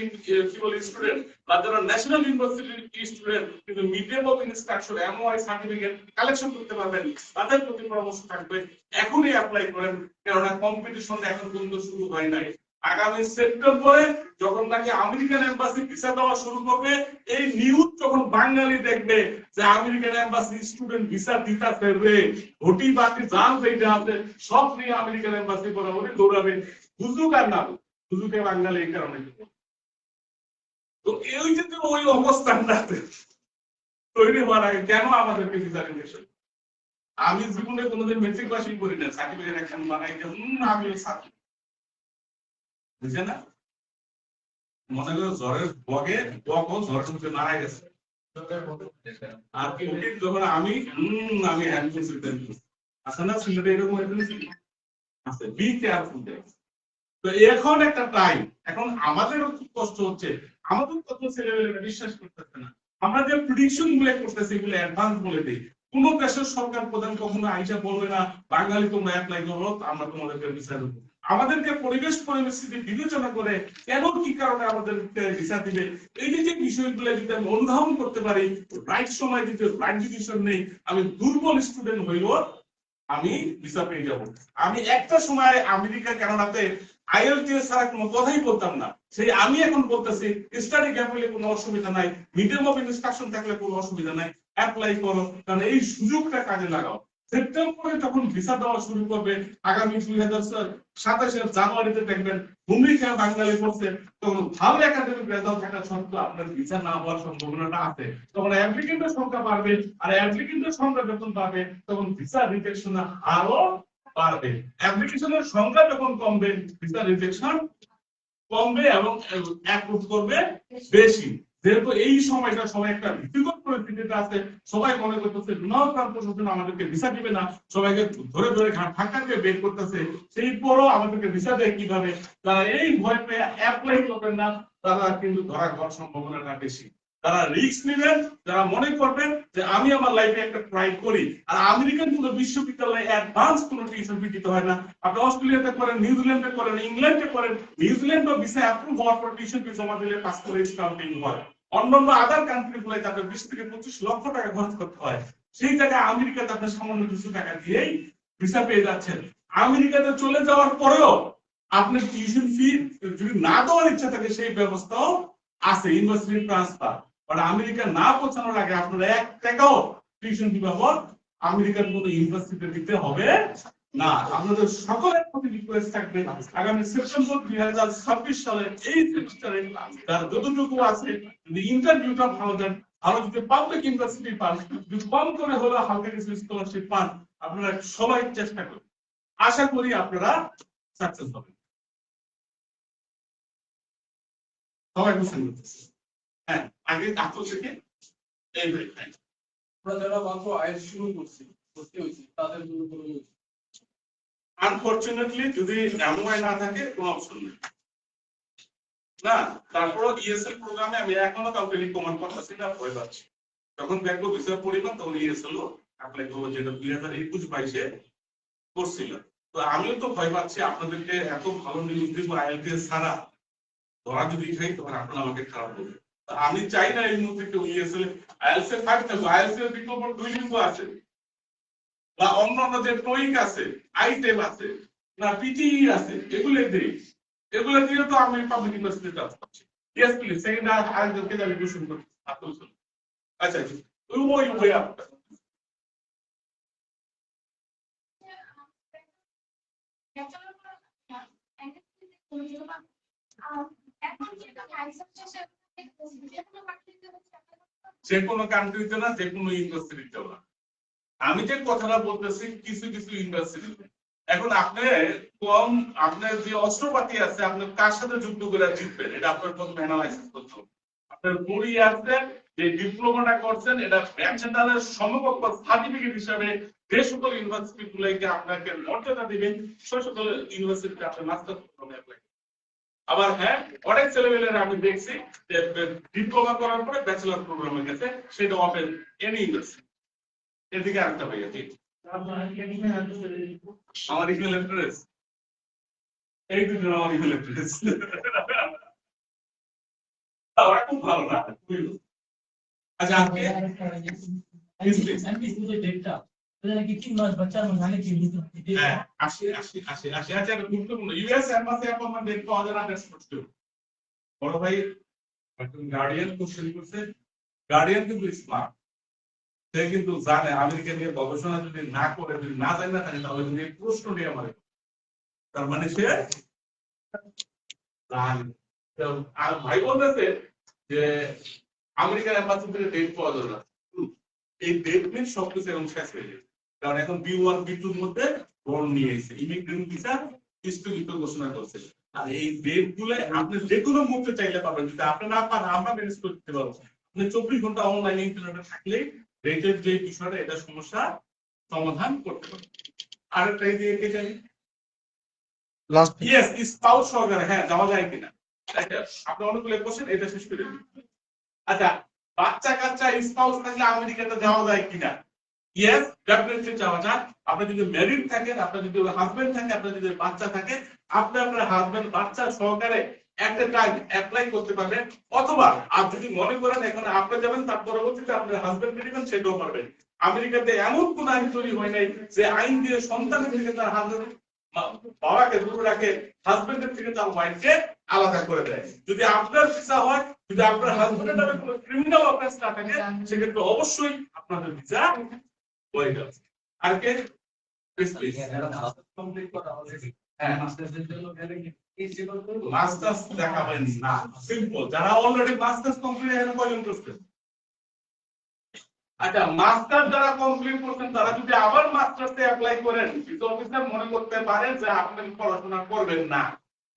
স্টুডেন্ট বা যারা ন্যাশনাল ইউনিভার্সিটি স্টুডেন্ট কিন্তু medium of instruction MOI certificate collection করতে পারবেন, তাদের প্রতি পরামর্শ থাকবে এখনই অ্যাপ্লাই করেন, কেননা কম্পিটিশন এখন পর্যন্ত শুরু হয় নাই। আগামী সেপ্টেম্বরে যখন নাকি আমেরিকান এম্বাসি ভিসা দেওয়া শুরু করবে, এই নিউজ যখন বাঙালি দেখবে যে আমেরিকান এম্বাসি স্টুডেন্ট ভিসা দিতাছে রে, ঘটি বাকি জান যেটা আছে সব নিয়ে আমেরিকান এম্বাসি বরাবরই দৌড়াবে, বুঝুক আর না বুঝুকে বাঙালি এই কারণে। তো এই যে ওই অবস্থানটাতে তৈরি হওয়ার আগে কেন আমাদেরকে ভিসা নিতে? আমি জীবনে কোনোদিন মেট্রিক পাসই করি না, সার্টিফিকেট একখান বানাই আমি ছাত্র বুঝছে না? মনে করো জ্বরের বগে বকও জ্বরের মধ্যে মারা গেছে আর কোভিড যখন আমি হ্যান্ডেল আছে না সিলেটে এরকম আছে বি কেয়ারফুল। তো এখন একটা টাইম, এখন আমাদেরও খুব কষ্ট হচ্ছে, আমাদের কত ছেলেমেয়েরা বিশ্বাস করতেছে না, আমরা যে প্রেডিকশন গুলো করতেছি এগুলো অ্যাডভান্স বলে দিই। কোন দেশের সরকার প্রধান কখনো আইসা বলবে না বাঙালি তোমরা অ্যাপ্লাই করো আমরা তোমাদেরকে ভিসা দেবো। আমাদেরকে পরিবেশ পরিস্থিতি বিবেচনা করে কেন কি কারণে আমাদেরকে ভিসা দিবে, এই যে বিষয়গুলো যদি আমি অনুধাবন করতে পারি, রাইট সময় দিতে রাইট ডিসিশন নেই, আমি দুর্বল স্টুডেন্ট হইলেও আমি ভিসা পেয়ে যাব। আমি একটা সময় আমেরিকা কানাডাতে আইএলটিএস ছাড়া কোনো কথাই বলতাম না, সেই আমি এখন বলতেছি স্টাডি গ্যাপ হলে কোনো অসুবিধা নাই, মিডিয়াম অফ ইনস্ট্রাকশন থাকলে কোনো অসুবিধা নাই, অ্যাপ্লাই করো, কারণ এই সুযোগটা কাজে লাগাও। সেপ্টেম্বরে যখন ভিসা দেওয়া শুরু করবে আগামী 2027 জানুয়ারিতে দেখবেন ভূমিকা বাঙালি পড়ছে, তখন ভালো একাডেমিক রেজাল্ট থাকা সত্ত্বেও আপনার ভিসা না হওয়ার সম্ভাবনাটা আছে। তখন অ্যাপ্লিকেন্টের সংখ্যা বাড়বে, আর অ্যাপ্লিকেন্টের সংখ্যা যখন বাড়বে তখন ভিসা রিজেকশন আরো বাড়বে। অ্যাপ্লিকেশনের সংখ্যা যখন কমবে ভিসা রিজেকশন কমবে এবং অ্যাপ্রুভ করবে বেশি। যেহেতু এই সময়টা সবাই একটা ভীতিকর পরিস্থিতিতে আছে, সবাই মনে করতেছে ডোনাল্ড ট্রাম্প প্রশাসন আমাদেরকে ভিসা দিবে না, সবাইকে ধরে ধরে ধাক্কা দিয়ে বের করতেছে, সেই পরও আমাদেরকে ভিসা দেয় কিভাবে, তারা এই ভয় পেয়ে অ্যাপ্লাই করবেন না, তারা কিন্তু ধরা খাওয়ার সম্ভাবনাটা বেশি। তারা রিস্ক নেবেন, যারা মনে করবেন যে আমি আমার লাইফে একটা ট্রাই করি। আর আমেরিকান কোনো বিশ্ববিদ্যালয়ে অ্যাডভান্স কোনো টিউশন ফি দিতে হয় না। আপনি অস্ট্রেলিয়াতে করেন, নিউজিল্যান্ডে করেন, ইংল্যান্ডে করেন, নিউজিল্যান্ডও ভিসা অ্যাপ্রুভ হওয়ার পর টিউশন ফি জমা দিলে পাসপোর্ট কাউন্টিং হয়। অন্যান্য আদার কান্ট্রি গুলো তাদের 20 থেকে 25 লক্ষ টাকা খরচ করতে হয়, সেই জায়গায় আমেরিকাতে আপনি সামান্য কিছু টাকা দিয়েই ভিসা পেয়ে যাচ্ছেন। আমেরিকাতে চলে যাওয়ার পরেও আপনার টিউশন ফি যদি না দেওয়ার ইচ্ছা থাকে সেই ব্যবস্থাও আছে, ইউনিভার্সিটি ট্রান্সফার। বাট আমেরিকা না পৌঁছানোর আগে আপনারা 1 টাকাও টিউশন ফি বাবদ আমেরিকার কোনো ইউনিভার্সিটিতে দিতে হবে না। আপনাদের সকলের প্রতি রিকোয়েস্ট থাকবে আগামী সেপ্টেম্বর 2026 সালের এই সেমিস্টারে যারা যতটুকু আছে যদি ইন্টারভিউটা ভালো দেন, আরো যদি পাবলিক ইউনিভার্সিটি পান, যদি কম করে হলে হালকা কিছু স্কলারশিপ পান, আপনারা সবাই চেষ্টা করুন, আশা করি আপনারা সাকসেস হবেন। সবাই বুঝতে পারতেছে? হ্যাঁ, আগে কাজ থেকে এই আমরা যারা মাত্র আইএস শুরু করছি করতে হয়েছে তাদের জন্য কোনো আনফরচুনেটলি যদি এমওআই না থাকে কোনো অপশন নেই না। তারপর ইএসএল প্রোগ্রামে আমি এখনো কাউকে রিকমেন্ড করতেছি না, ভয় পাচ্ছি। যখন দেখবো বিষয় পরিমাণ তখন ইএসএল অ্যাপ্লাই করবো, যেটা 2021-22 করছিল। তো আমিও তো ভয় পাচ্ছি আপনাদেরকে এত ভালো নিউজ দিব আইএলটিএস ছাড়া ধরা যদি খাই তখন আপনারা আমাকে খারাপ বলবেন। আমি চাই না এই মুহূর্তে কেউ ইএসএল আইএলটিএস থাকতে, আইএলটিএস বিকল্প 2 লিঙ্গ আছে বা অন্যান্য যে টোইক আছে, আইটেম আছে না, পিটিই আছে, এগুলো দেই। এগুলো দিয়ে তো আমি পাবলিক ইউনিভার্সিটিতে কাজ করছি। ইয়েস প্লিজ, সেকেন্ড আরেকজনকে আমি কোশ্চেন করছি। আচ্ছা আচ্ছা, ওই আপনার যে কোনো কান্ট্রিতে না, যে কোনো ইউনিভার্সিটিতে না। আমি যে কথাটা বলতেছি কিছু কিছু ইউনিভার্সিটিতে। এখন আপনি কম, আপনার যে অস্ত্রপাতি আছে আপনি কার সাথে যুদ্ধ করে জিতবেন, এটা আপনার প্রথমে অ্যানালাইসিস করতে হবে। আপনার বড়ি আছে যে ডিপ্লোমাটা করছেন, এটা ব্যাচেলরের সমকক্ষ সার্টিফিকেট হিসাবে যে সকল ইউনিভার্সিটি গুলোকে আপনাকে মর্যাদা দিবেন, সেই সকল ইউনিভার্সিটিতে আপনি মাস্টার্স প্রোগ্রামে অ্যাপ্লাই। আবার হ্যাঁ, অনেক ছেলেমেয়েরা আমি দেখছি যে ডিপ্লোমা করার পরে ব্যাচেলর প্রোগ্রামে গেছে, সেটা ওপেন এনি ইউনিভার্সিটি। এদিকে আরেকটা ভাইয়া ঠিক আমার ইমেল অ্যাড্রেস, এই দুটো আমার ইমেল অ্যাড্রেস। ওরা খুব ভালো না। আচ্ছা আপনি হ্যাঁ 80 আচ্ছা এটা গুরুত্বপূর্ণ। ইউএস এম্বাসি অ্যাপয়েন্টমেন্ট ডেট পাওয়া যায় না, দ্যাটস নট ট্রু। বড় ভাই গার্ডিয়ান কোশ্চেন করছে, গার্ডিয়ান কিন্তু স্মার্ট, সে কিন্তু জানে আমেরিকা নিয়ে গবেষণা যদি না করে, যদি না জানে না থাকে, তাহলে যদি প্রশ্ন নিয়ে আমার, তার মানে সে জানে। আর ভাই বলতেছে যে আমেরিকার এম্বাসি থেকে ডেট পাওয়া যাবে না, এই ডেট নিয়ে সবকিছু এখন শেষ হয়ে যায়। কারণ এখন B1 B2 এর মধ্যে বর্ণ নিয়ে এসেছে, ইমিগ্রেন্ট ভিসা স্থগিত ঘোষণা করছে। আর এই ডেট গুলো আপনি যে কোনো মুহূর্তে চাইলে পাবেন, যদি আপনি না পান আমরা ম্যানেজ করে দিতে পারবো। আপনি 24 ঘন্টা অনলাইনে ইন্টারনেটে থাকলে ডেটের যে বিষয়টা, এটা সমস্যা সমাধান করতে পারবেন। আরেকটা এই যে কে জানি লাস্ট ইয়েস স্পাউস সহকারে হ্যাঁ যাওয়া যায় কিনা, আপনি অনেকগুলো কোশ্চেন, এটা শেষ করে দিন। আচ্ছা, বাচ্চা কাচ্চা স্পাউস থাকলে আমেরিকাতে যাওয়া যায় কিনা? ইয়েস, ডেফিনেটলি যাওয়া যায়। আপনি যদি ম্যারিড থাকেন, আপনার যদি হাজবেন্ড থাকে, আপনার যদি বাচ্চা থাকে, আপনি আপনার হাজবেন্ড বাচ্চা সহকারে একটা টাইম অ্যাপ্লাই করতে পারবেন। অথবা আপনি যদি মনে করেন এখন আপনি যাবেন, তার পরবর্তীতে আপনার হাজবেন্ড নেবেন, সেটাও পারবেন। আমেরিকাতে এমন কোন আইন তৈরি হয় নাই যে আইন দিয়ে সন্তানের থেকে তার হাজবেন্ড বাবাকে দূর রাখে, হাজবেন্ডের থেকে তার ওয়াইফকে আলাদা করে দেয়। যদি আপনার ভিসা হয়, যদি আপনার হাজবেন্ডের নামে কোনো ক্রিমিনাল অফেন্স না থাকে, সেক্ষেত্রে অবশ্যই আপনাদের ভিসা হয়ে যাবে। আর কে মাস্টার্স দেখাবেন না, সিম্পল। যারা অলরেডি মাস্টার্স কমপ্লিট এখানে কয়জন করছেন? আচ্ছা, মাস্টার যারা কমপ্লিট করছেন তারা যদি আবার মাস্টার্সে অ্যাপ্লাই করেন, ভিসা অফিসার মনে করতে পারে যে আপনি পড়াশোনা করবেন না।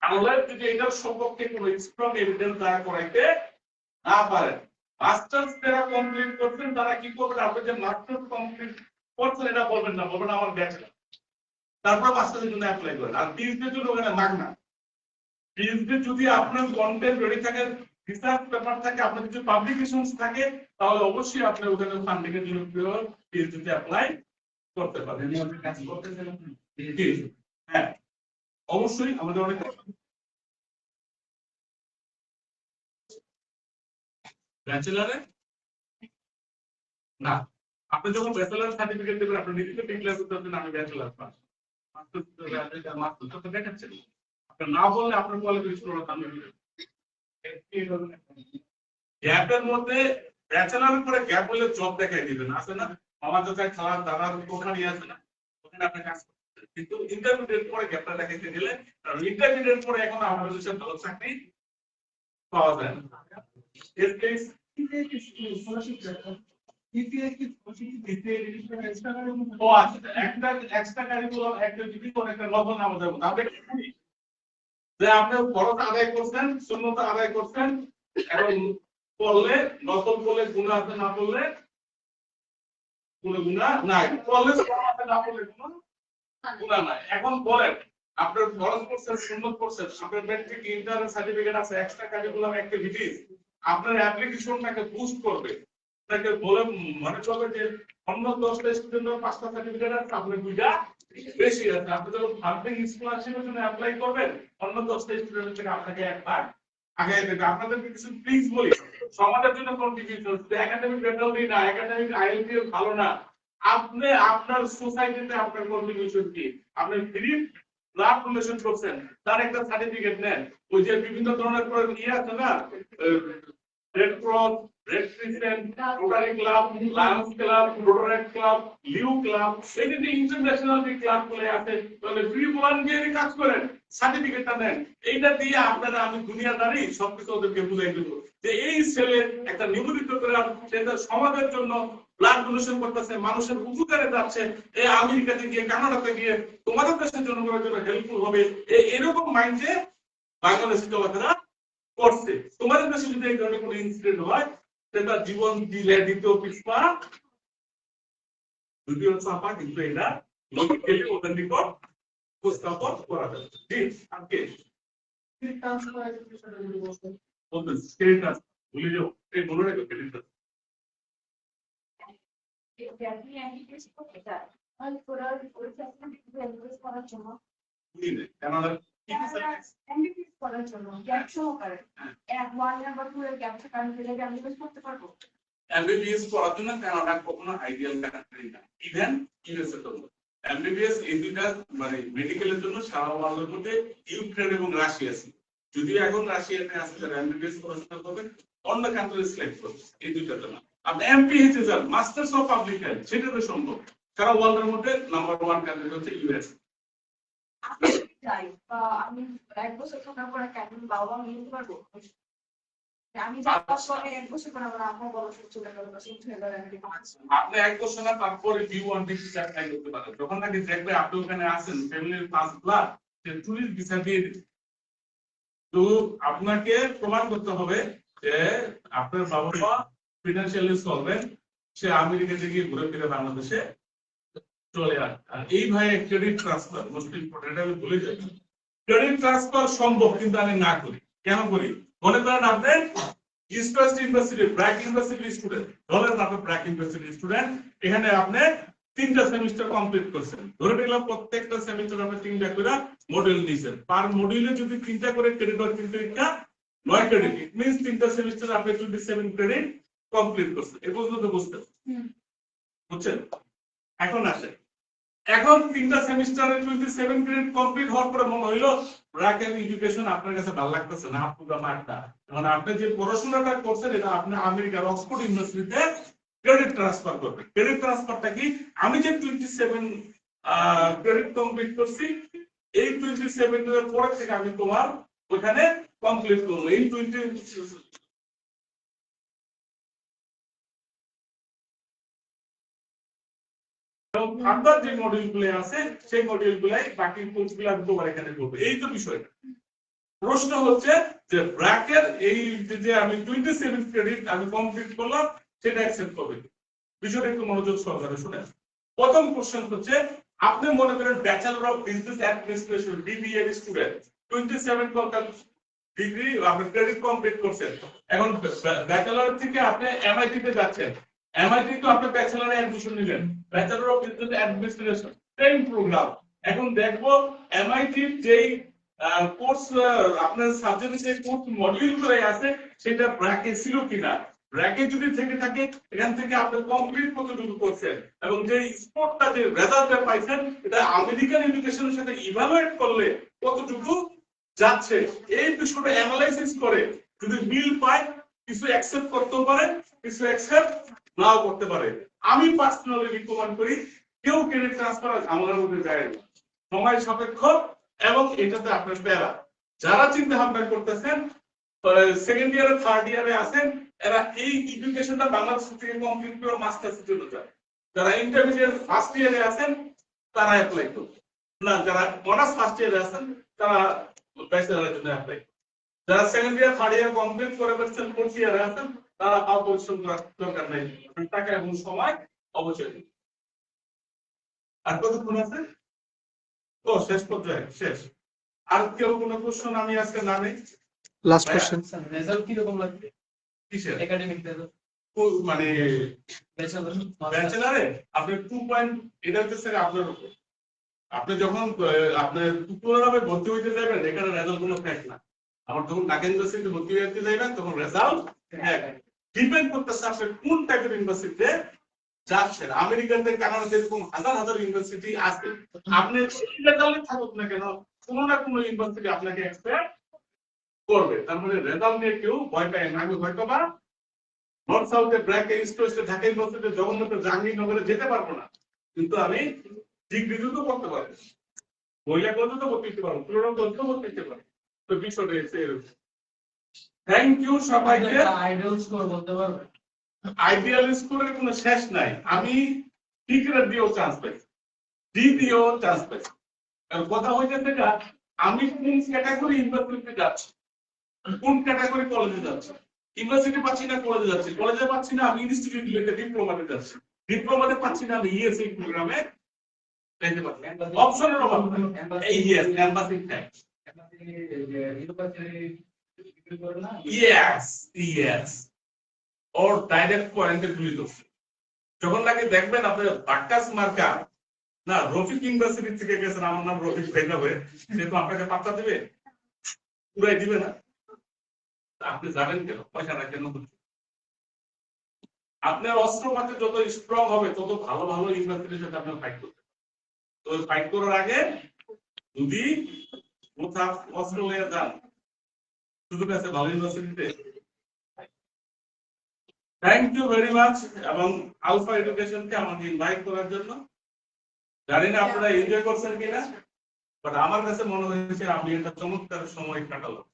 তাহলে যদি এটার সম্পর্কে কোনো স্ট্রং এভিডেন্স দ্বারা করাইতে না পারেন, মাস্টার্স যারা কমপ্লিট করছেন তারা কি করবেন? আপনি যে মাস্টার্স কমপ্লিট করছেন এটা বলবেন না, বলবেন আমার ব্যাচেলর, তারপর মাস্টার্সের জন্য অ্যাপ্লাই করেন। আর পিএইচডির জন্য ওখানে মাগনা। পিএইচডি যদি আপনার কন্টেন্ট রেডি থাকে, রিসার্চ পেপার থাকে, আপনার যদি পাবলিকেশনস থাকে, তাহলে অবশ্যই আপনি ওখানে ফান্ডিং এর জন্য পিএইচডিতে অ্যাপ্লাই করতে পারেন। হ্যাঁ অবশ্যই আমাদের অনেক ব্যাচেলারে না, আপনি যখন ব্যাচেলার সার্টিফিকেট দেবেন আপনি নিজেকে ডিক্লেয়ার করতে হবে আমি ব্যাচেলার পাস। মাস্টার তো দেখাচ্ছেন, আপনি না বললে আপনার কোয়ালিফিকেশন ওরা দাম নেবে। গ্যাপের মধ্যে ব্যাচেলারের পরে গ্যাপ হলে জব দেখাই দিবেন, আছে না? আমার তো চাই খাওয়ার দাদার দোকানই আছে না, ওখানে আপনি কাজ করতে। কিন্তু ইন্টারমিডিয়েট পরে গ্যাপটা দেখাইতে গেলে, কারণ ইন্টারমিডিয়েট পরে এখন আমাদের দেশে ভালো চাকরি পাওয়া যায় না। এর কেস ও আচ্ছা, একটা এক্সট্রা কারিকুলাম অ্যাক্টিভিটি করে একটা লবণ আমাদের মধ্যে আমরা কি যে আপনি ফরজ আদায় করছেন, সুন্নত আদায় করছেন, এখন পড়লে নকল করলে গুনাহ আছে, না পড়লে কোনো গুনাহ নাই। পড়লে সওয়াব আছে, না পড়লে কোনো গুনাহ নাই। এখন বলেন আপনার ফরজ করছেন, সুন্নত করছেন, আপনার ম্যাট্রিক ইন্টার সার্টিফিকেট আছে, এক্সট্রা কারিকুলাম অ্যাক্টিভিটিস আপনার অ্যাপ্লিকেশনটাকে বুস্ট করবে। আপনাকে বলে মনে করবে যে অন্য 10টা স্টুডেন্টের 5টা সার্টিফিকেট আছে, আপনার 2টা বেশি আছে। আপনি যখন ফান্ডিং স্কলারশিপের জন্য অ্যাপ্লাই করবেন, অন্য 10টা স্টুডেন্টের থেকে আপনাকে একবার আগে দেবে। আপনাদেরকে কিছু প্লিজ বলি, সমাজের জন্য কন্ট্রিবিউশন, একাডেমিক রেজাল্ট না, একাডেমিক আইএলটিএস ভালো না, আপনি আপনার সোসাইটিতে আপনার কন্ট্রিবিউশন কি? আপনি ফ্রি ব্লাড ডোনেশন করছেন তার একটা সার্টিফিকেট নেন। ওই যে বিভিন্ন ধরনের ইয়ে আছে না, red cross, red crescent, rotary club, lions club, rotaract club, Leo club, এই যে ইন্টারন্যাশনাল যে ক্লাব গুলো আছে, তাহলে ফ্রি ভলান্টিয়ারি কাজ করেন, সার্টিফিকেটটা নেন। এইটা দিয়ে আপনারা আমি দুনিয়াদারি সবকিছু ওদেরকে বুঝাই দেবো যে এই ছেলে একটা নিবেদিত করে সেটা সমাজের জন্য ব্লাড ডোনেশন করতেছে, মানুষের উপকারে যাচ্ছে, এই আমেরিকাতে গিয়ে কানাডাতে গিয়ে তোমাদের দেশের জনগণের জন্য হেল্পফুল হবে, এরকম মাইন্ডে বাংলাদেশি চলাফেরা করছে। তোমাদের দেশে যদি এই ধরনের কোনো ইনসিডেন্ট হয়, সেটা জীবন দিলে দ্বিতীয় পিসপা যদিও চাপা, কিন্তু এটা লজিক্যালি ওদের নিকট উপস্থাপন করা যাবে। জি, আজকে বলতেন স্কেলটা ভুলে যাও, এই মনে রাখো ক্রেডিটটা বুঝিয়ে কানাডা MBBS পড়ার জন্য কানাডা কখনো আইডিয়াল কান্ট্রি না, ইভেন ইউএসএ তো। MBBS এই দুইটা মানে মেডিকেলের জন্য সারা ওয়ার্ল্ডের মধ্যে ইউক্রেন এবং রাশিয়া আছে। যদিও এখন রাশিয়াতে আছে যারা MBBS পড়াশোনা করবেন, অন্য কান্ট্রি সিলেক্ট করবে এই দুইটার জন্য। আপনি MPH যান, মাস্টার্স অফ পাবলিক হেলথ, সেটা তো সম্ভব। সারা ওয়ার্ল্ডের মধ্যে নাম্বার 1 কান্ট্রি হচ্ছে ইউএস। আমি 1 বছর থাকার পরে কেমন বাবা নিতে পারবো? আমি যাওয়ার পরে 1 বছর পরে আমার আম্মু বড় চলে গেল, আপনি 1 বছর না তারপরে B1 ভিসা অ্যাপ্লাই করতে পারেন। যখন নাকি দেখবে আপনি ওখানে আছেন, ফ্যামিলির ফার্স্ট ব্লাড, সে টুরিস্ট ভিসা দিয়ে দিবে। তো আপনাকে প্রমাণ করতে হবে যে আপনার বাবা মা ফিনান্সিয়ালি সলভেন্ট, সে আমেরিকাতে গিয়ে ঘুরে ফিরে বাংলাদেশে চলে আসে। আর এই ভাই ক্রেডিট ট্রান্সফার মোস্ট ইম্পর্টেন্ট, আমি ভুলে যাই। ক্রেডিট ট্রান্সফার সম্ভব, কিন্তু আমি না করি। কেন করি? মনে করেন আপনি east West university BRAC university student, ধরেন আপনি ব্র্যাক ইউনিভার্সিটি স্টুডেন্ট, এখানে আপনি 3টা সেমিস্টার কমপ্লিট করছেন। ধরে নিলাম প্রত্যেকটা সেমিস্টার আপনি 3টা করে মডিউল নিয়েছেন। পার মডিউলে যদি 3টা করে ক্রেডিট হয়, 3টা 9 ক্রেডিট, ইট মিন্স 3টা সেমিস্টার আপনি 27 ক্রেডিট কমপ্লিট করছেন। এই পর্যন্ত বুঝতে বুঝছেন? এখন আসে, এখন 3টা সেমিস্টারে 27 ক্রেডিট কমপ্লিট হওয়ার পরে মনে হইলো ব্র্যাক এডুকেশন আপনার কাছে ভালো লাগতেছে না, পুরো মার্কটা, মানে আপনি যে পড়াশোনাটা করছেন এটা আপনি আমেরিকার অক্সফোর্ড ইউনিভার্সিটিতে ক্রেডিট ট্রান্সফার করবেন। ক্রেডিট ট্রান্সফারটা কি? আমি যে 27 ক্রেডিট কমপ্লিট করছি, এই 27 এর পরে থেকে আমি তোমার ওখানে কমপ্লিট করব। এই 20 ফার্দার যে মডিউলগুলো আছে সেই মডিউলগুলাই বাকি কোর্সগুলো আমি তোমার এখানে করব। এই তো বিষয়টা। প্রশ্ন হচ্ছে যে ব্র্যাকের এই যে আমি 27 ক্রেডিট আমি কমপ্লিট করলাম, সেটা অ্যাকসেপ্ট করবে। বিষয়টা একটু মনোযোগ সহকারে শুনেন। প্রথম কোশ্চেন হচ্ছে, আপনি মনে করেন bachelor of business administration BBA student, 27 degree আপনি ক্রেডিট কমপ্লিট করছেন। এখন ব্যাচেলর থেকে আপনি MIT তে যাচ্ছেন। MIT তো আপনি ব্যাচেলরে অ্যাডমিশন নিলেন, bachelor of business administration, same program. এখন দেখবো MIT যেই কোর্স আপনার সাবজেক্টে যে কোর্স মডিউলগুলো আছে সেটা ব্র্যাকে ছিল কিনা। ব্র্যাকে যদি থেকে থাকে, এখান থেকে আপনি কমপ্লিট কতটুকু করছেন, এবং যে স্পটটা যে রেজাল্টটা পাইছেন এটা আমেরিকান এডুকেশনের সাথে ইভালুয়েট করলে কতটুকু যাচ্ছে, এই বিষয়টা অ্যানালাইসিস করে যদি মিল পায়, কিছু অ্যাকসেপ্ট করতে পারে, কিছু অ্যাকসেপ্ট নাও করতে পারে। আমি পার্সোনালি রিকমেন্ড করি কেউ ক্রেডিট ট্রান্সফার আমাদের মধ্যে যায় না, সময় সাপেক্ষ, এবং এটাতে আপনার প্যারা। যারা চিন্তা ভাবনা করতেছেন সেকেন্ড ইয়ারে থার্ড ইয়ারে আছেন, এরা এই এডুকেশনটা বাংলাদেশ থেকে কমপ্লিট করে মাস্টার্সের জন্য যায়। যারা ইন্টারমিডিয়েট ফার্স্ট ইয়ারে আছেন তারা অ্যাপ্লাই করুন, না যারা অনার্স ফার্স্ট ইয়ারে আছেন তারা ব্যাচেলরের জন্য অ্যাপ্লাই করুন। যারা second year third year complete করে ফেলছেন, ফোর্থ ইয়ারে আছেন, তারা আর পরিশ্রম করার দরকার নেই, টাকা এবং সময় অবশ্যই। আর কতক্ষণ আছে? ও শেষ পর্যায়ে শেষ। আর কেউ কোনো কোশ্চেন আমি আজকে না নেই? লাস্ট কোশ্চেন, রেজাল্ট কি রকম লাগবে? কিসের একাডেমিক রেজাল্ট মানে ব্যাচেলারে আপনি 2 পয়েন্ট, এটা হচ্ছে আপনার উপর। আপনি যখন আপনার তুলনাভাবে ভর্তি হইতে যাবেন, এখানে রেজাল্ট কোনো ফ্যাক্ট না। আমার যখন ঢাকা ইউনিভার্সিটিতে ভর্তি হইতে যাবেন তখন রেজাল্ট ডিপেন্ড করতেছে আপনি কোন টাইপের ইউনিভার্সিটিতে যাচ্ছেন আমেরিকাতে কানাডাতে এরকম হাজার হাজার ইউনিভার্সিটি আছে আপনি সেই রেজাল্টে থাকুক না কেন কোনো না কোনো ইউনিভার্সিটি আপনাকে অ্যাকসেপ্ট করবে তার মানে রেজাল্ট নিয়ে কেউ ভয় পায় না আমি হয়তো বা নর্থ সাউথে ব্র্যাকে ইস্ট ওয়েস্টে ঢাকা ইউনিভার্সিটি জগন্নাথের জাহাঙ্গীরনগরে যেতে পারবো না কিন্তু আমি ডিগ্রি তো করতে পারবো মহিলা কলেজে তো ভর্তি হতে পারবো পুরোনো কলেজে ভর্তি হতে পারবো তো বিষয়টা এসে থ্যাংক ইউ সবাইকে আইডল স্কোর বলতে পারবে আইডিয়াল স্কোরের কোনো শেষ নাই আমি টিকেট দিয়েও চান্স পাই ডি দিয়েও চান্স পাই আর কথা হইতে থেকে আমি কোন ক্যাটাগরি ইউনিভার্সিটিতে যাচ্ছি কোন ক্যাটাগরি কলেজে যাচ্ছি ইউনিভার্সিটি পাচ্ছি না কলেজে যাচ্ছি কলেজে পাচ্ছি না আমি ইনস্টিটিউট রিলেটেড ডিপ্লোমাতে যাচ্ছি ডিপ্লোমাতে পাচ্ছি না আমি ইএসসি প্রোগ্রামে যেতে পারছি অপশনের অভাব এই yes campusing time yes yes or direct পয়েন্টে গুলি করছে যখন নাকি দেখবেন আপনার বাক্কাস মার্কা না রফিক ইউনিভার্সিটি থেকে গেছেন আমার নাম রফিক ভাই হবে সে তো আপনাকে পাত্তা দিবে পুরাই দিবে না আপনি জানেন কেন পয়সাটা কেন আপনার অস্ত্রপাতি যত স্ট্রং হবে তত ভালো ভালো ইউনিভার্সিটির সাথে আপনার ফাইট করতে তো ফাইট করার আগে যদি কোথাও অস্ত্র হয়ে যান সুযোগ আছে ভালো ইউনিভার্সিটিতে থ্যাংক ইউ ভেরি মাচ এবং আলফা এডুকেশনকে আমাকে ইনভাইট করার জন্য জানি না আপনারা এনজয় করছেন কিনা বাট আমার কাছে মনে হয়েছে আমি একটা চমৎকার সময় কাটালাম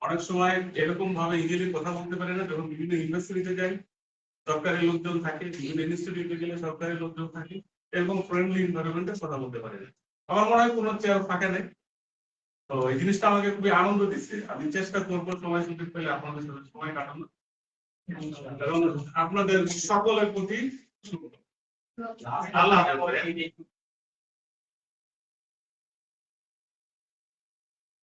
অনেক সময় এরকম ভাবে ইজিলি কথা বলতে পারি না যখন বিভিন্ন ইউনিভার্সিটিতে যাই সরকারি লোকজন থাকে বিভিন্ন ইনস্টিটিউটে গেলে সরকারি লোকজন থাকে এরকম ফ্রেন্ডলি এনভায়রনমেন্টে কথা বলতে পারি না আমার মনে হয় কোনো চেয়ার ফাঁকা নেই তো এই জিনিসটা আমাকে খুবই আনন্দ দিচ্ছে আমি চেষ্টা করবো সময় সুযোগ পেলে আপনাদের সাথে সময় কাটানো এবং আপনাদের সকলের প্রতি আল্লাহ হাফেজ।